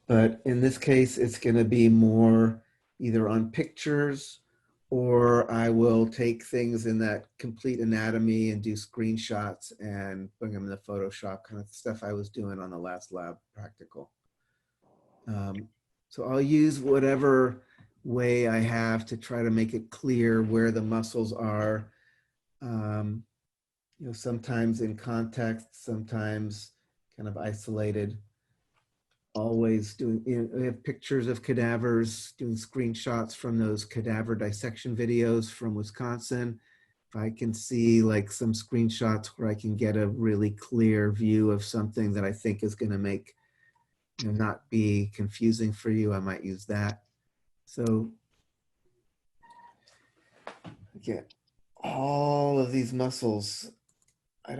But in this case, it's going to be more either on pictures, or I will take things in that complete anatomy and do screenshots and bring them into Photoshop, kind of stuff I was doing on the last lab practical. So I'll use whatever way I have to try to make it clear where the muscles are. Sometimes in context, sometimes kind of isolated. always doing, we have pictures of cadavers, doing screenshots from those cadaver dissection videos from Wisconsin. If I can see like some screenshots where I can get a really clear view of something that I think is going to make, not be confusing for you, I might use that. So again, all of these muscles, we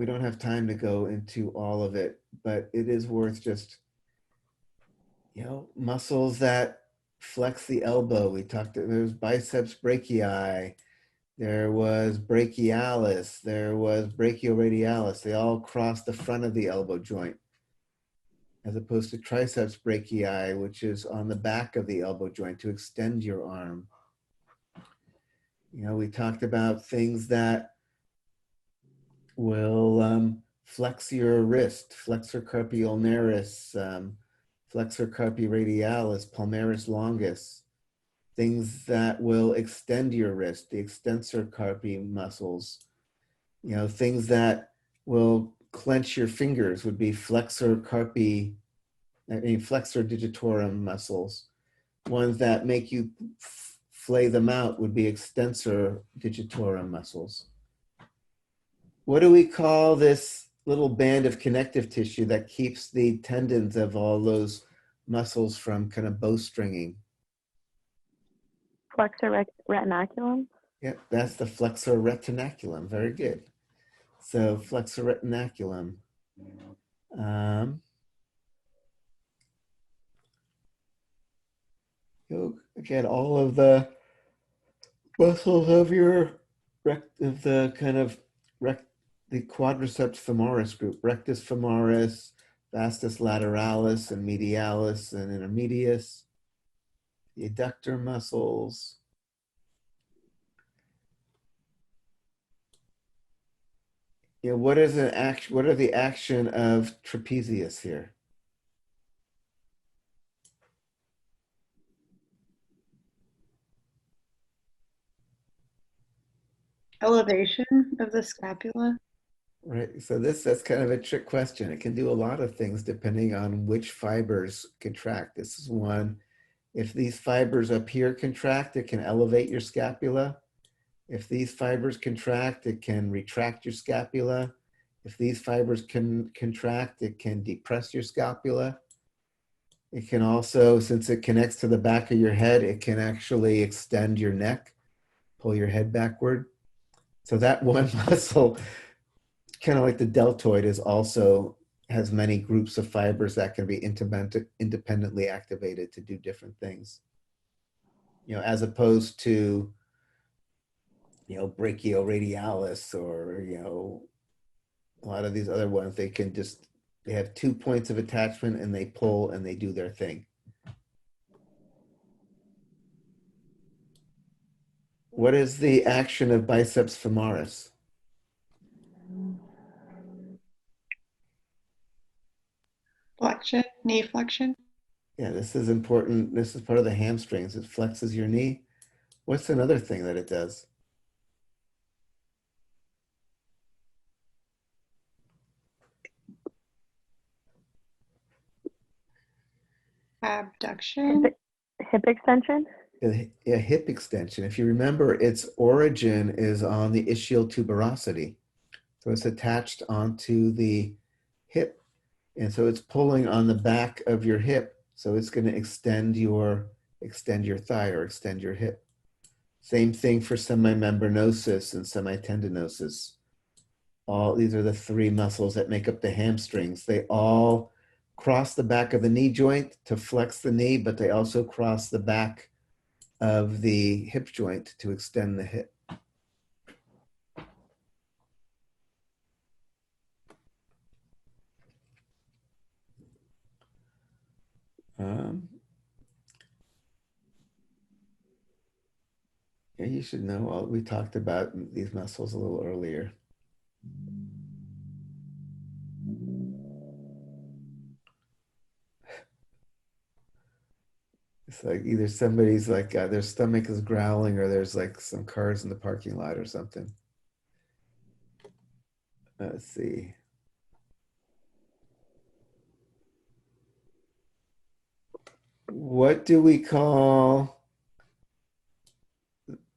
don't have time to go into all of it, but it is worth just, muscles that flex the elbow. We talked, there's biceps brachii, there was brachialis, there was brachioradialis. They all cross the front of the elbow joint, as opposed to triceps brachii, which is on the back of the elbow joint to extend your arm. We talked about things that will flex your wrist, flexor carpi ulnaris, flexor carpi radialis, palmaris longus, things that will extend your wrist, the extensor carpi muscles, things that will clench your fingers would be flexor digitorum muscles. Ones that make you flay them out would be extensor digitorum muscles. What do we call this little band of connective tissue that keeps the tendons of all those muscles from kind of bowstringing? Flexor retinaculum. Yep, that's the flexor retinaculum. Very good. So flexor retinaculum. Again, all of the muscles of the quadriceps femoris group, rectus femoris, vastus lateralis, and medialis, and intermedius, the adductor muscles. What is an action? What are the action of trapezius here? Elevation of the scapula. Right. So that's kind of a trick question. It can do a lot of things depending on which fibers contract. This is one. If these fibers up here contract, it can elevate your scapula. If these fibers contract, it can retract your scapula. If these fibers can contract, it can depress your scapula. It can also, since it connects to the back of your head, it can actually extend your neck, pull your head backward. So that one muscle, kind of like the deltoid, has many groups of fibers that can be independently activated to do different things. As opposed to, brachioradialis or, a lot of these other ones, they have 2 points of attachment and they pull and they do their thing. What is the action of biceps femoris? Flexion, knee flexion. Yeah, this is important. This is part of the hamstrings. It flexes your knee. What's another thing that it does? Abduction. Hip extension. Yeah, hip extension. If you remember, its origin is on the ischial tuberosity. So it's attached onto the hip. And so it's pulling on the back of your hip. So it's going to extend your thigh or extend your hip. Same thing for semimembranosus and semitendinosus. These are the 3 muscles that make up the hamstrings. They all cross the back of the knee joint to flex the knee, but they also cross the back of the hip joint to extend the hip. Yeah, you should know. We talked about these muscles a little earlier. It's like either somebody's like their stomach is growling or there's like some cars in the parking lot or something. Let's see. What do we call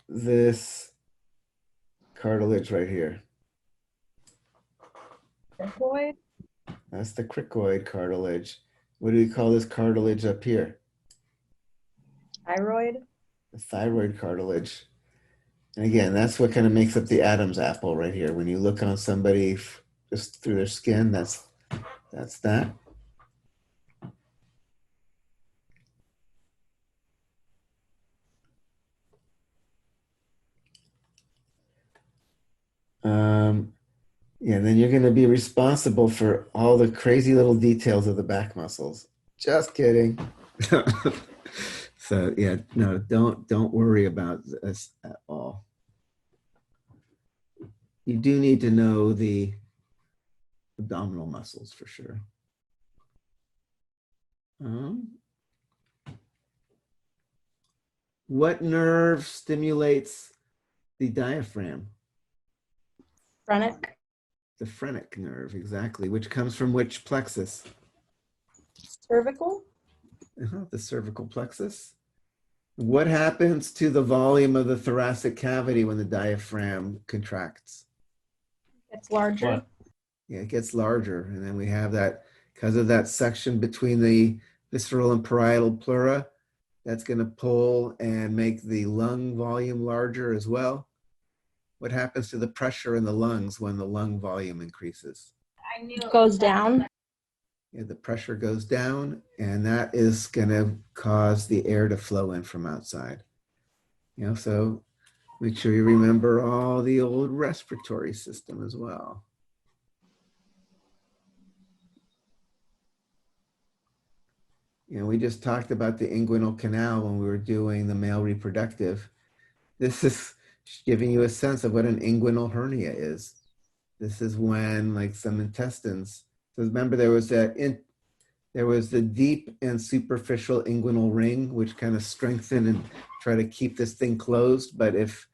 this cartilage right here? Cricoid? That's the cricoid cartilage. What do we call this cartilage up here? Thyroid? The thyroid cartilage. And again, that's what kind of makes up the Adam's apple right here. When you look on somebody just through their skin, that's that. Yeah, then you're going to be responsible for all the crazy little details of the back muscles. Just kidding. So yeah, no, don't worry about this at all. You do need to know the abdominal muscles for sure. What nerve stimulates the diaphragm? Phrenic? The phrenic nerve, exactly. Which comes from which plexus? Cervical? The cervical plexus. What happens to the volume of the thoracic cavity when the diaphragm contracts? It's larger. Yeah, it gets larger. And then we have that, because of that section between the visceral and parietal pleura, that's going to pull and make the lung volume larger as well. What happens to the pressure in the lungs when the lung volume increases? It goes down. Yeah, the pressure goes down, and that is going to cause the air to flow in from outside. You know, so make sure you remember all the old respiratory system as well. You know, we just talked about the inguinal canal when we were doing the male reproductive. This is giving you a sense of what an inguinal hernia is. This is when, like, some intestines. So remember, there was the deep and superficial inguinal ring, which kind of strengthen and try to keep this thing closed. But if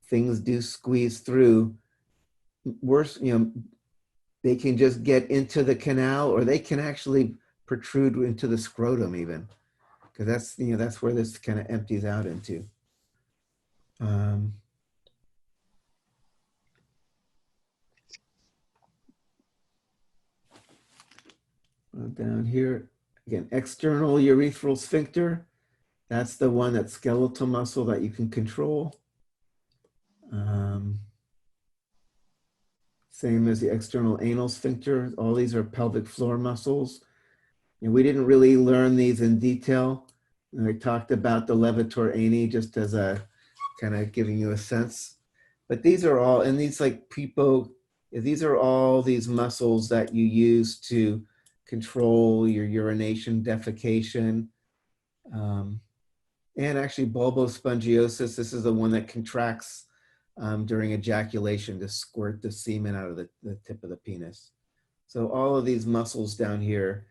things do squeeze through, worse, you know, they can just get into the canal, or they can actually protrude into the scrotum even, because that's, you know, that's where this kind of empties out into. Down here, again, external urethral sphincter. That's the one, that skeletal muscle that you can control. Same as the external anal sphincter. All these are pelvic floor muscles. And we didn't really learn these in detail. And I talked about the levator ani just as a kind of giving you a sense. But these are all, and these like these are all these muscles that you use to control your urination, defecation, and actually bulbospongiosis. This is the one that contracts during ejaculation to squirt the semen out of the tip of the penis. So all of these muscles down here,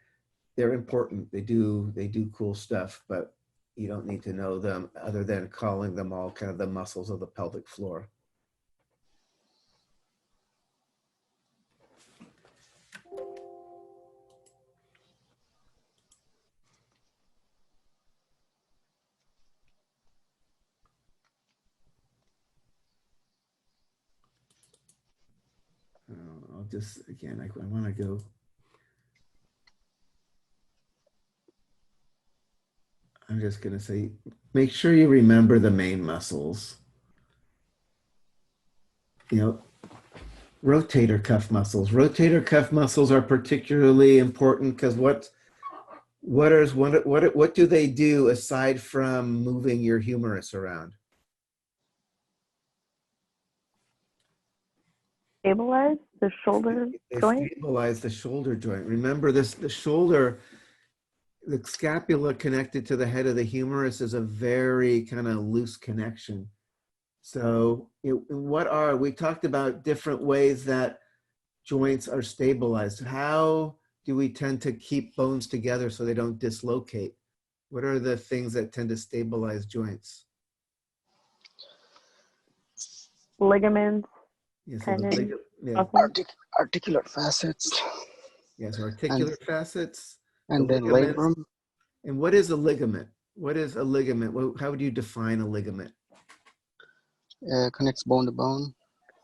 they're important. They do cool stuff, but you don't need to know them other than calling them all kind of the muscles of the pelvic floor. I'll just, again, I want to go. I'm just going to say, make sure you remember the main muscles. You know, rotator cuff muscles. Rotator cuff muscles are particularly important because what do they do aside from moving your humerus around? Stabilize the shoulder They joint. stabilize the shoulder joint. Remember this, the shoulder, the scapula connected to the head of the humerus is a very kind of loose connection. So we talked about different ways that joints are stabilized. How do we tend to keep bones together so they don't dislocate? What are the things that tend to stabilize joints? Ligaments. Yeah, so Tendons, yeah. Articular facets. Yes, articular facets. And the then ligaments, labrum. And what is a ligament? What is a ligament? How would you define a ligament? Connects bone to bone.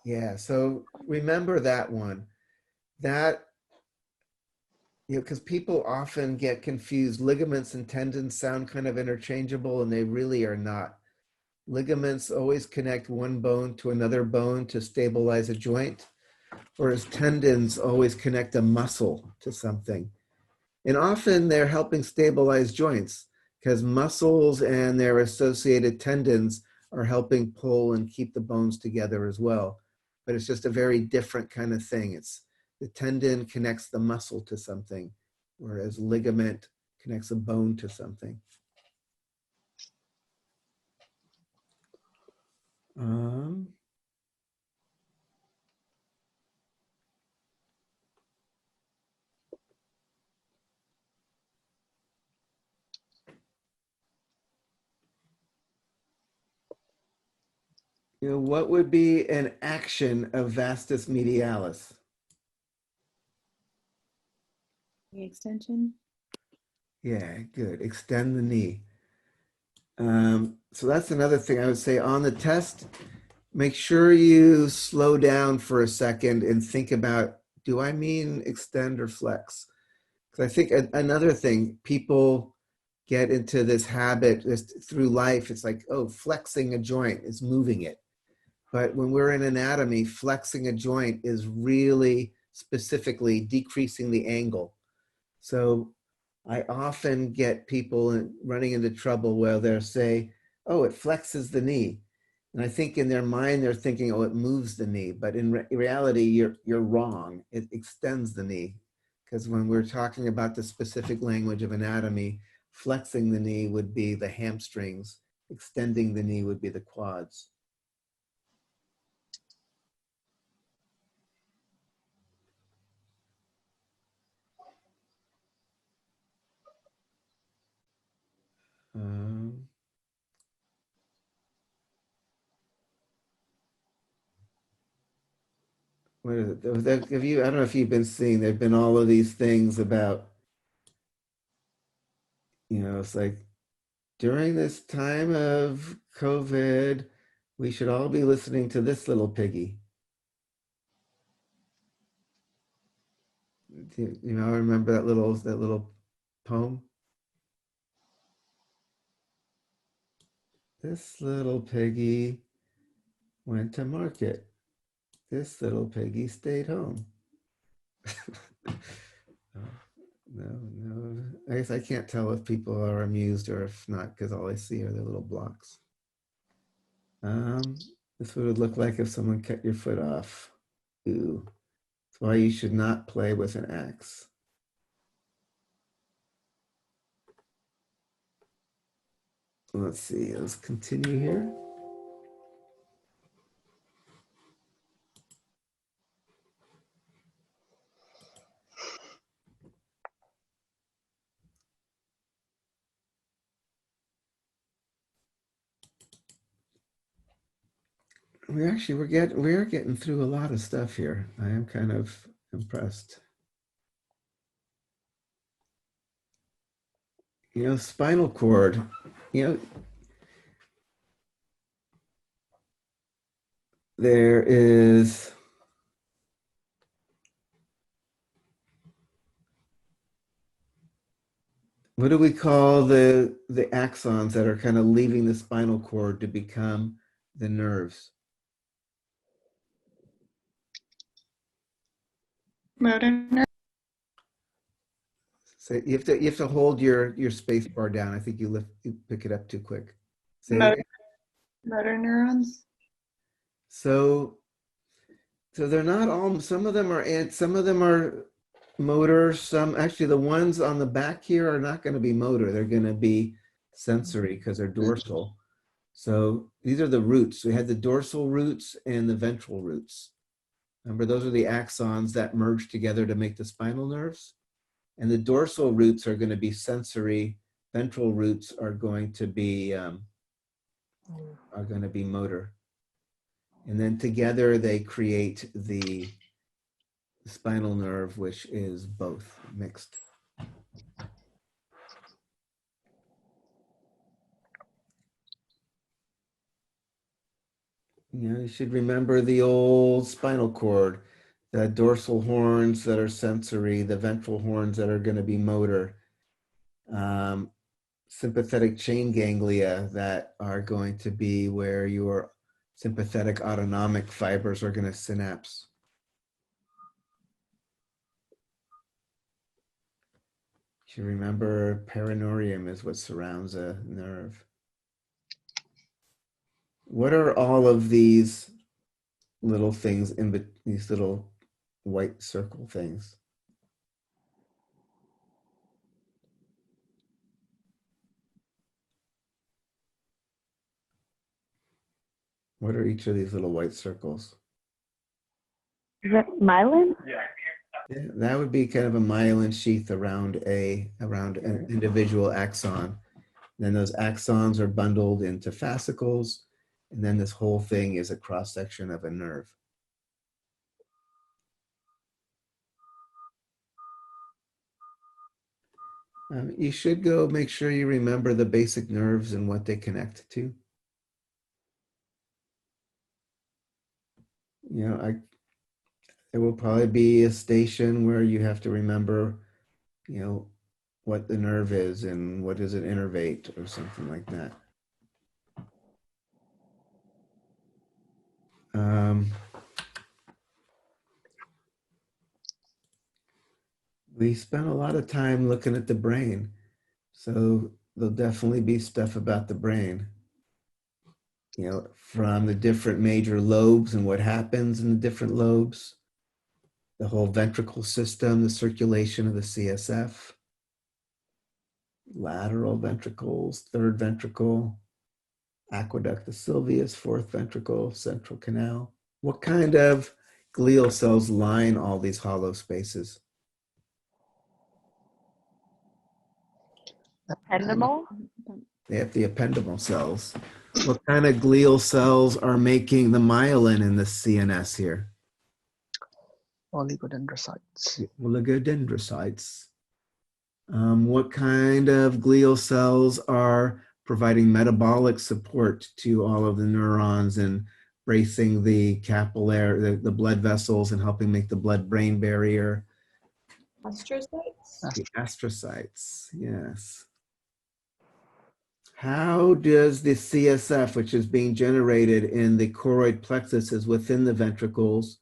Yeah, so remember that one. That, because people often get confused. Ligaments and tendons sound kind of interchangeable, and they really are not. Ligaments always connect one bone to another bone to stabilize a joint, whereas tendons always connect a muscle to something. And often they're helping stabilize joints because muscles and their associated tendons are helping pull and keep the bones together as well. But it's just a very different kind of thing. It's the tendon connects the muscle to something, whereas ligament connects a bone to something. What would be an action of vastus medialis? Knee extension. Yeah, good. Extend the knee. So that's another thing I would say on the test. Make sure you slow down for a second and think about, do I mean extend or flex? Because I think another thing, people get into this habit just through life. It's like, oh, flexing a joint is moving it. But when we're in anatomy, flexing a joint is really specifically decreasing the angle. So I often get people running into trouble where they'll say, oh, it flexes the knee. And I think in their mind, they're thinking, oh, it moves the knee. But in reality, you're wrong. It extends the knee. Because when we're talking about the specific language of anatomy, flexing the knee would be the hamstrings. Extending the knee would be the quads. What is it? Have you, I don't know if you've been seeing, there've been all of these things about, it's like during this time of COVID, we should all be listening to this little piggy. Remember that little poem? This little piggy went to market. This little piggy stayed home. No. I guess I can't tell if people are amused or if not, because all I see are the little blocks. This would look like if someone cut your foot off. Ooh. That's why you should not play with an axe. Let's see, let's continue here. We're getting through a lot of stuff here. I am kind of impressed. Spinal cord, there is what do we call the axons that are kind of leaving the spinal cord to become the nerves? Motor nerve. So you have to hold your space bar down. I think you pick it up too quick. Motor neurons. So they're not all. Some of them are motor. Some actually, the ones on the back here are not going to be motor. They're going to be sensory because they're dorsal. So these are the roots. We had the dorsal roots and the ventral roots. Remember, those are the axons that merge together to make the spinal nerves. And the dorsal roots are going to be sensory. Ventral roots are going to be motor. And then together they create the spinal nerve, which is both mixed. You should remember the old spinal cord, the dorsal horns that are sensory, the ventral horns that are going to be motor, sympathetic chain ganglia that are going to be where your sympathetic autonomic fibers are going to synapse. You should remember perineurum is what surrounds a nerve. What are all of these little things these little white circle things? What are each of these little white circles? Is it myelin? Yeah, that would be kind of a myelin sheath around an individual axon. Then those axons are bundled into fascicles, and then this whole thing is a cross section of a nerve. You should go make sure you remember the basic nerves and what they connect to. You know, there will probably be a station where you have to remember, you know, what the nerve is and what is it innervate or something like that. We spent a lot of time looking at the brain, so there'll definitely be stuff about the brain. You know, from the different major lobes and what happens in the different lobes, the whole ventricle system, the circulation of the CSF, lateral ventricles, third ventricle, aqueduct of Sylvius, fourth ventricle, central canal. What kind of glial cells line all these hollow spaces? Ependymal? They have the ependymal cells. What kind of glial cells are making the myelin in the CNS here? Oligodendrocytes. Oligodendrocytes. What kind of glial cells are providing metabolic support to all of the neurons and bracing the capillary, the blood vessels, and helping make the blood-brain barrier? Astrocytes? The astrocytes, yes. How does the CSF, which is being generated in the choroid plexuses within the ventricles,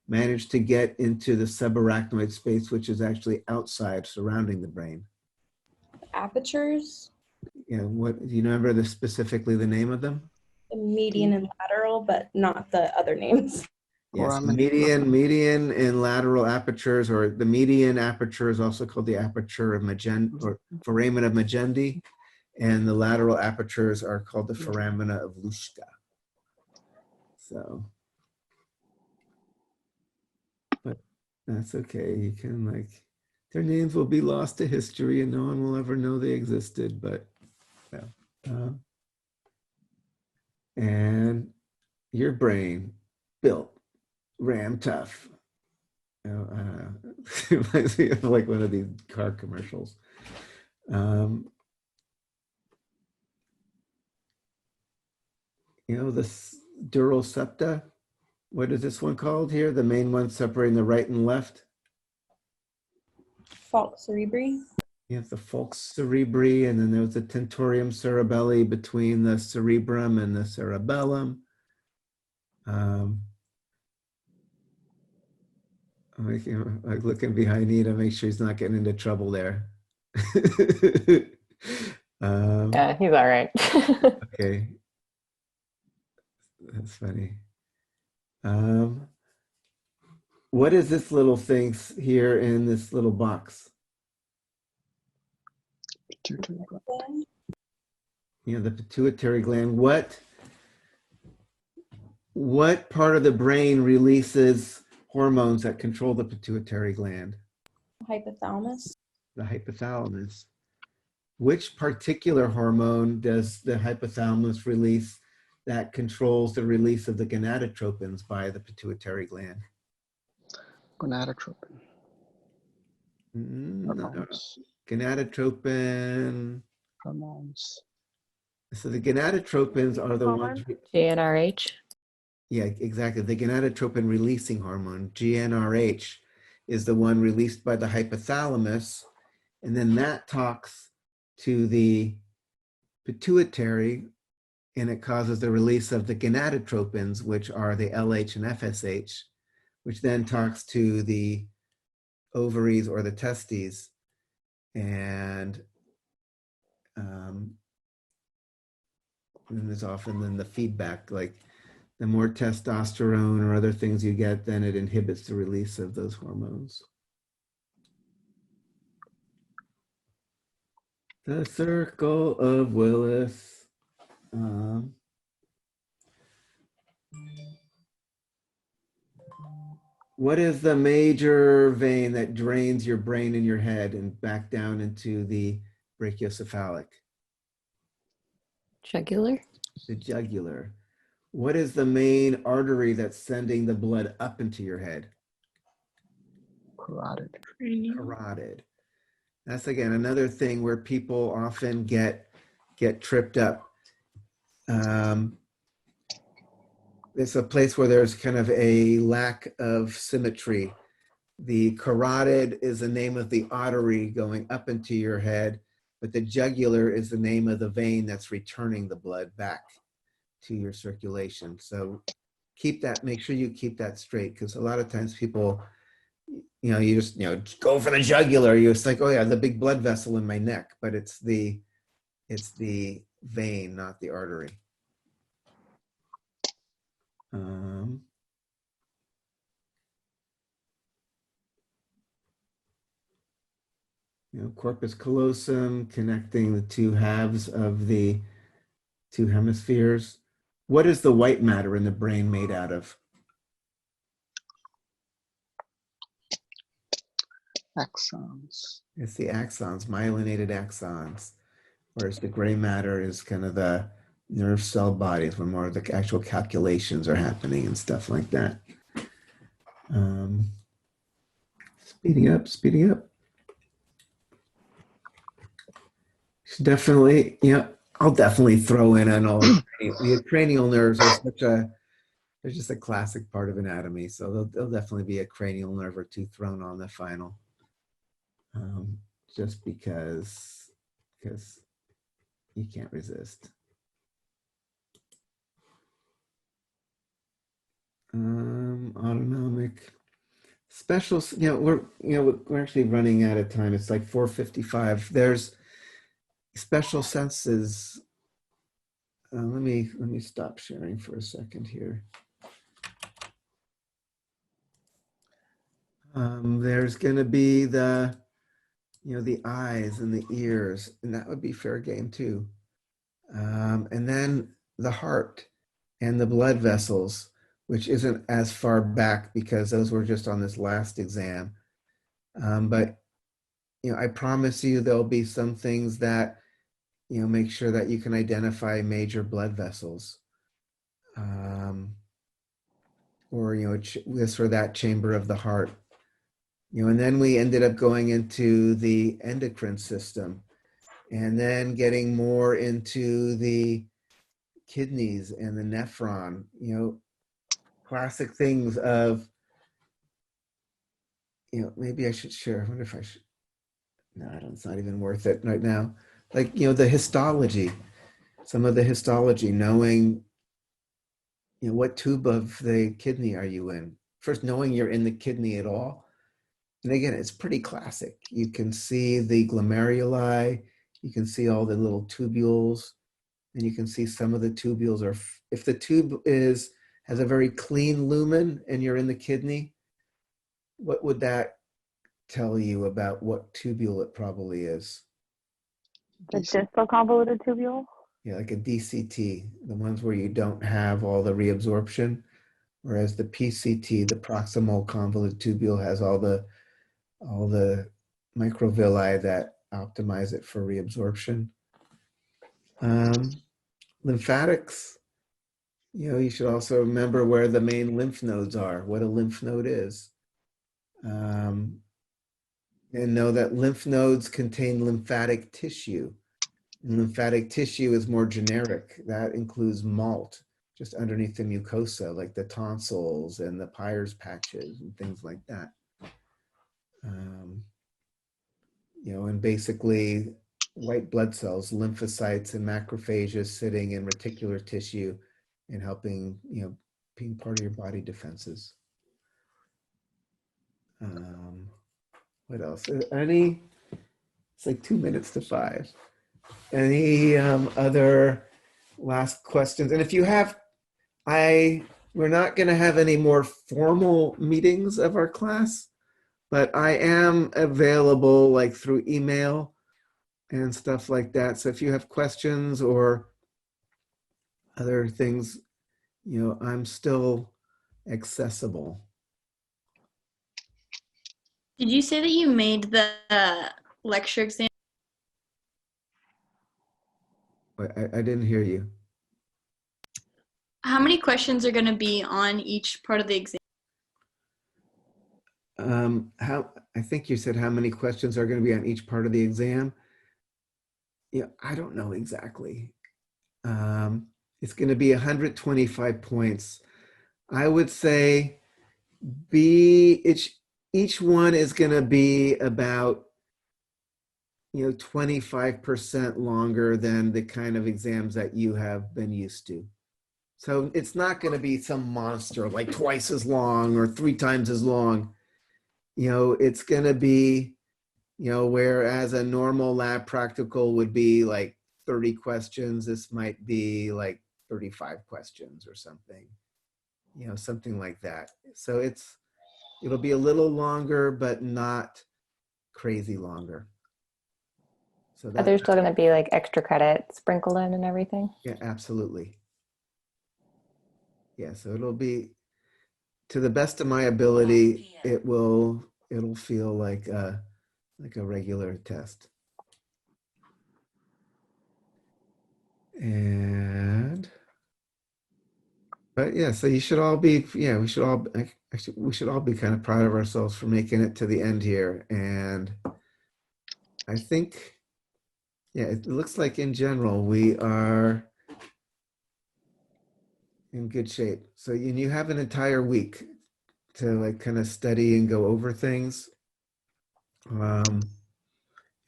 manage to get into the subarachnoid space, which is actually outside surrounding the brain? Apertures? Yeah, what do you remember specifically the name of them? The median and lateral, but not the other names. Yes, median and lateral apertures, or the median aperture is also called the aperture of Magendie, or foramen of Magendie, and the lateral apertures are called the foramina of Luschka. So, but that's okay. You can their names will be lost to history, and no one will ever know they existed. But yeah. And your brain built ram tough. Reminds me of like one of these car commercials. You know, the dural septa, what is this one called here? The main one separating the right and left? Falx cerebri? You have the falx cerebri, and then there's the tentorium cerebelli between the cerebrum and the cerebellum. I'm looking behind me to make sure he's not getting into trouble there. Yeah, he's all right. Okay. That's funny. What is this little thing here in this little box? Pituitary gland. You know, the pituitary gland. What part of the brain releases hormones that control the pituitary gland? Hypothalamus? The hypothalamus. Which particular hormone does the hypothalamus release that controls the release of the gonadotropins by the pituitary gland? Gonadotropin. No. Gonadotropin. Hormones. So the gonadotropins are the ones. GnRH. Yeah, exactly. The gonadotropin releasing hormone, GnRH, is the one released by the hypothalamus. And then that talks to the pituitary, and it causes the release of the gonadotropins, which are the LH and FSH, which then talks to the ovaries or the testes. And then there's often then the feedback, like the more testosterone or other things you get, then it inhibits the release of those hormones. The circle of Willis. What is the major vein that drains your brain and your head and back down into the brachiocephalic? Jugular? The jugular. What is the main artery that's sending the blood up into your head? Carotid. Carotid. That's again another thing where people often get tripped up. It's a place where there's kind of a lack of symmetry. The carotid is the name of the artery going up into your head, but the jugular is the name of the vein that's returning the blood back to your circulation. So make sure you keep that straight, because a lot of times people, you just go for the jugular. You're just like, oh yeah, the big blood vessel in my neck, but it's the vein, not the artery. Corpus callosum, connecting the two halves of the two hemispheres. What is the white matter in the brain made out of? Axons. It's the axons, myelinated axons, whereas the gray matter is kind of the nerve cell bodies where more of the actual calculations are happening and stuff like that. Speeding up. Definitely, I'll definitely throw in on all the cranial nerves are they're just a classic part of anatomy. So there'll definitely be a cranial nerve or two thrown on the final. Just because you can't resist. Autonomic special. We're actually running out of time. It's like 4:55. There's special senses. Let me stop sharing for a second here. There's going to be the eyes and the ears, and that would be fair game too. And then the heart and the blood vessels, which isn't as far back because those were just on this last exam. But I promise you there'll be some things that make sure that you can identify major blood vessels, or this or that chamber of the heart. And then we ended up going into the endocrine system, and then getting more into the kidneys and the nephron. Classic things of, maybe I should share. I wonder if I should. No, I don't. It's not even worth it right now. Like, the histology, some of the histology, knowing, what tube of the kidney are you in? First, knowing you're in the kidney at all. And again, it's pretty classic. You can see the glomeruli, you can see all the little tubules, and you can see some of the tubules are, if the tube has a very clean lumen and you're in the kidney, what would that tell you about what tubule it probably is? The distal convoluted tubule? Yeah, like a DCT, the ones where you don't have all the reabsorption, whereas the PCT, the proximal convoluted tubule, has all the microvilli that optimize it for reabsorption. Lymphatics, you should also remember where the main lymph nodes are, what a lymph node is. And know that lymph nodes contain lymphatic tissue. And lymphatic tissue is more generic. That includes MALT, just underneath the mucosa, like the tonsils and the Peyer's patches and things like that. And basically white blood cells, lymphocytes and macrophages sitting in reticular tissue and helping, being part of your body defenses. What else? It's like 2 minutes to 5. Any other last questions? And if you have, we're not going to have any more formal meetings of our class, but I am available like through email and stuff like that. So if you have questions or other things, I'm still accessible. Did you say that you made the lecture exam? I didn't hear you. How many questions are going to be on each part of the exam? I think you said how many questions are going to be on each part of the exam. I don't know exactly. It's going to be 125 points. I would say each one is going to be about 25% longer than the kind of exams that you have been used to. So it's not going to be some monster like twice as long or 3 times as long. It's going to be, whereas a normal lab practical would be like 30 questions, this might be like 35 questions or something, something like that. So it'll be a little longer, but not crazy longer. So Are there still going to be like extra credit sprinkled in and everything? Yeah, absolutely. Yeah, so it'll be, to the best of my ability, it'll feel like a regular test. But yeah, so you should all be, we should all be kind of proud of ourselves for making it to the end here. And I think, it looks like in general, we are in good shape. So you have an entire week to like kind of study and go over things. And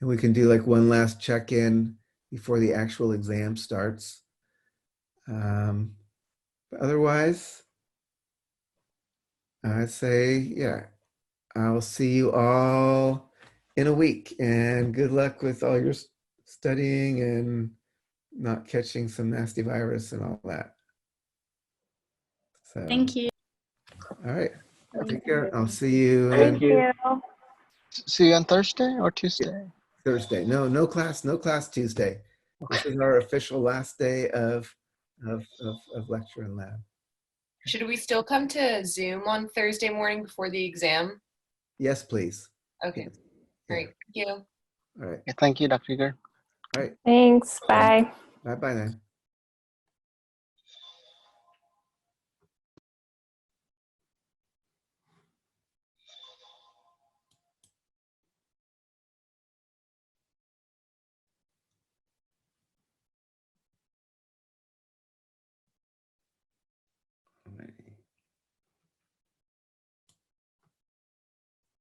we can do like one last check-in before the actual exam starts. But otherwise, I'd say, I'll see you all in a week, and good luck with all your studying and not catching some nasty virus and all that. So, Thank you. all right. Take care. I'll see you. Thank you. See you on Thursday or Tuesday? Thursday. No class Tuesday. This is our official last day of lecture and lab. Should we still come to Zoom on Thursday morning before the exam? Yes, please. Okay. Yes. Great. Thank you. All right. Thank you, Dr. Eager. All right. Thanks. Bye. Bye-bye then.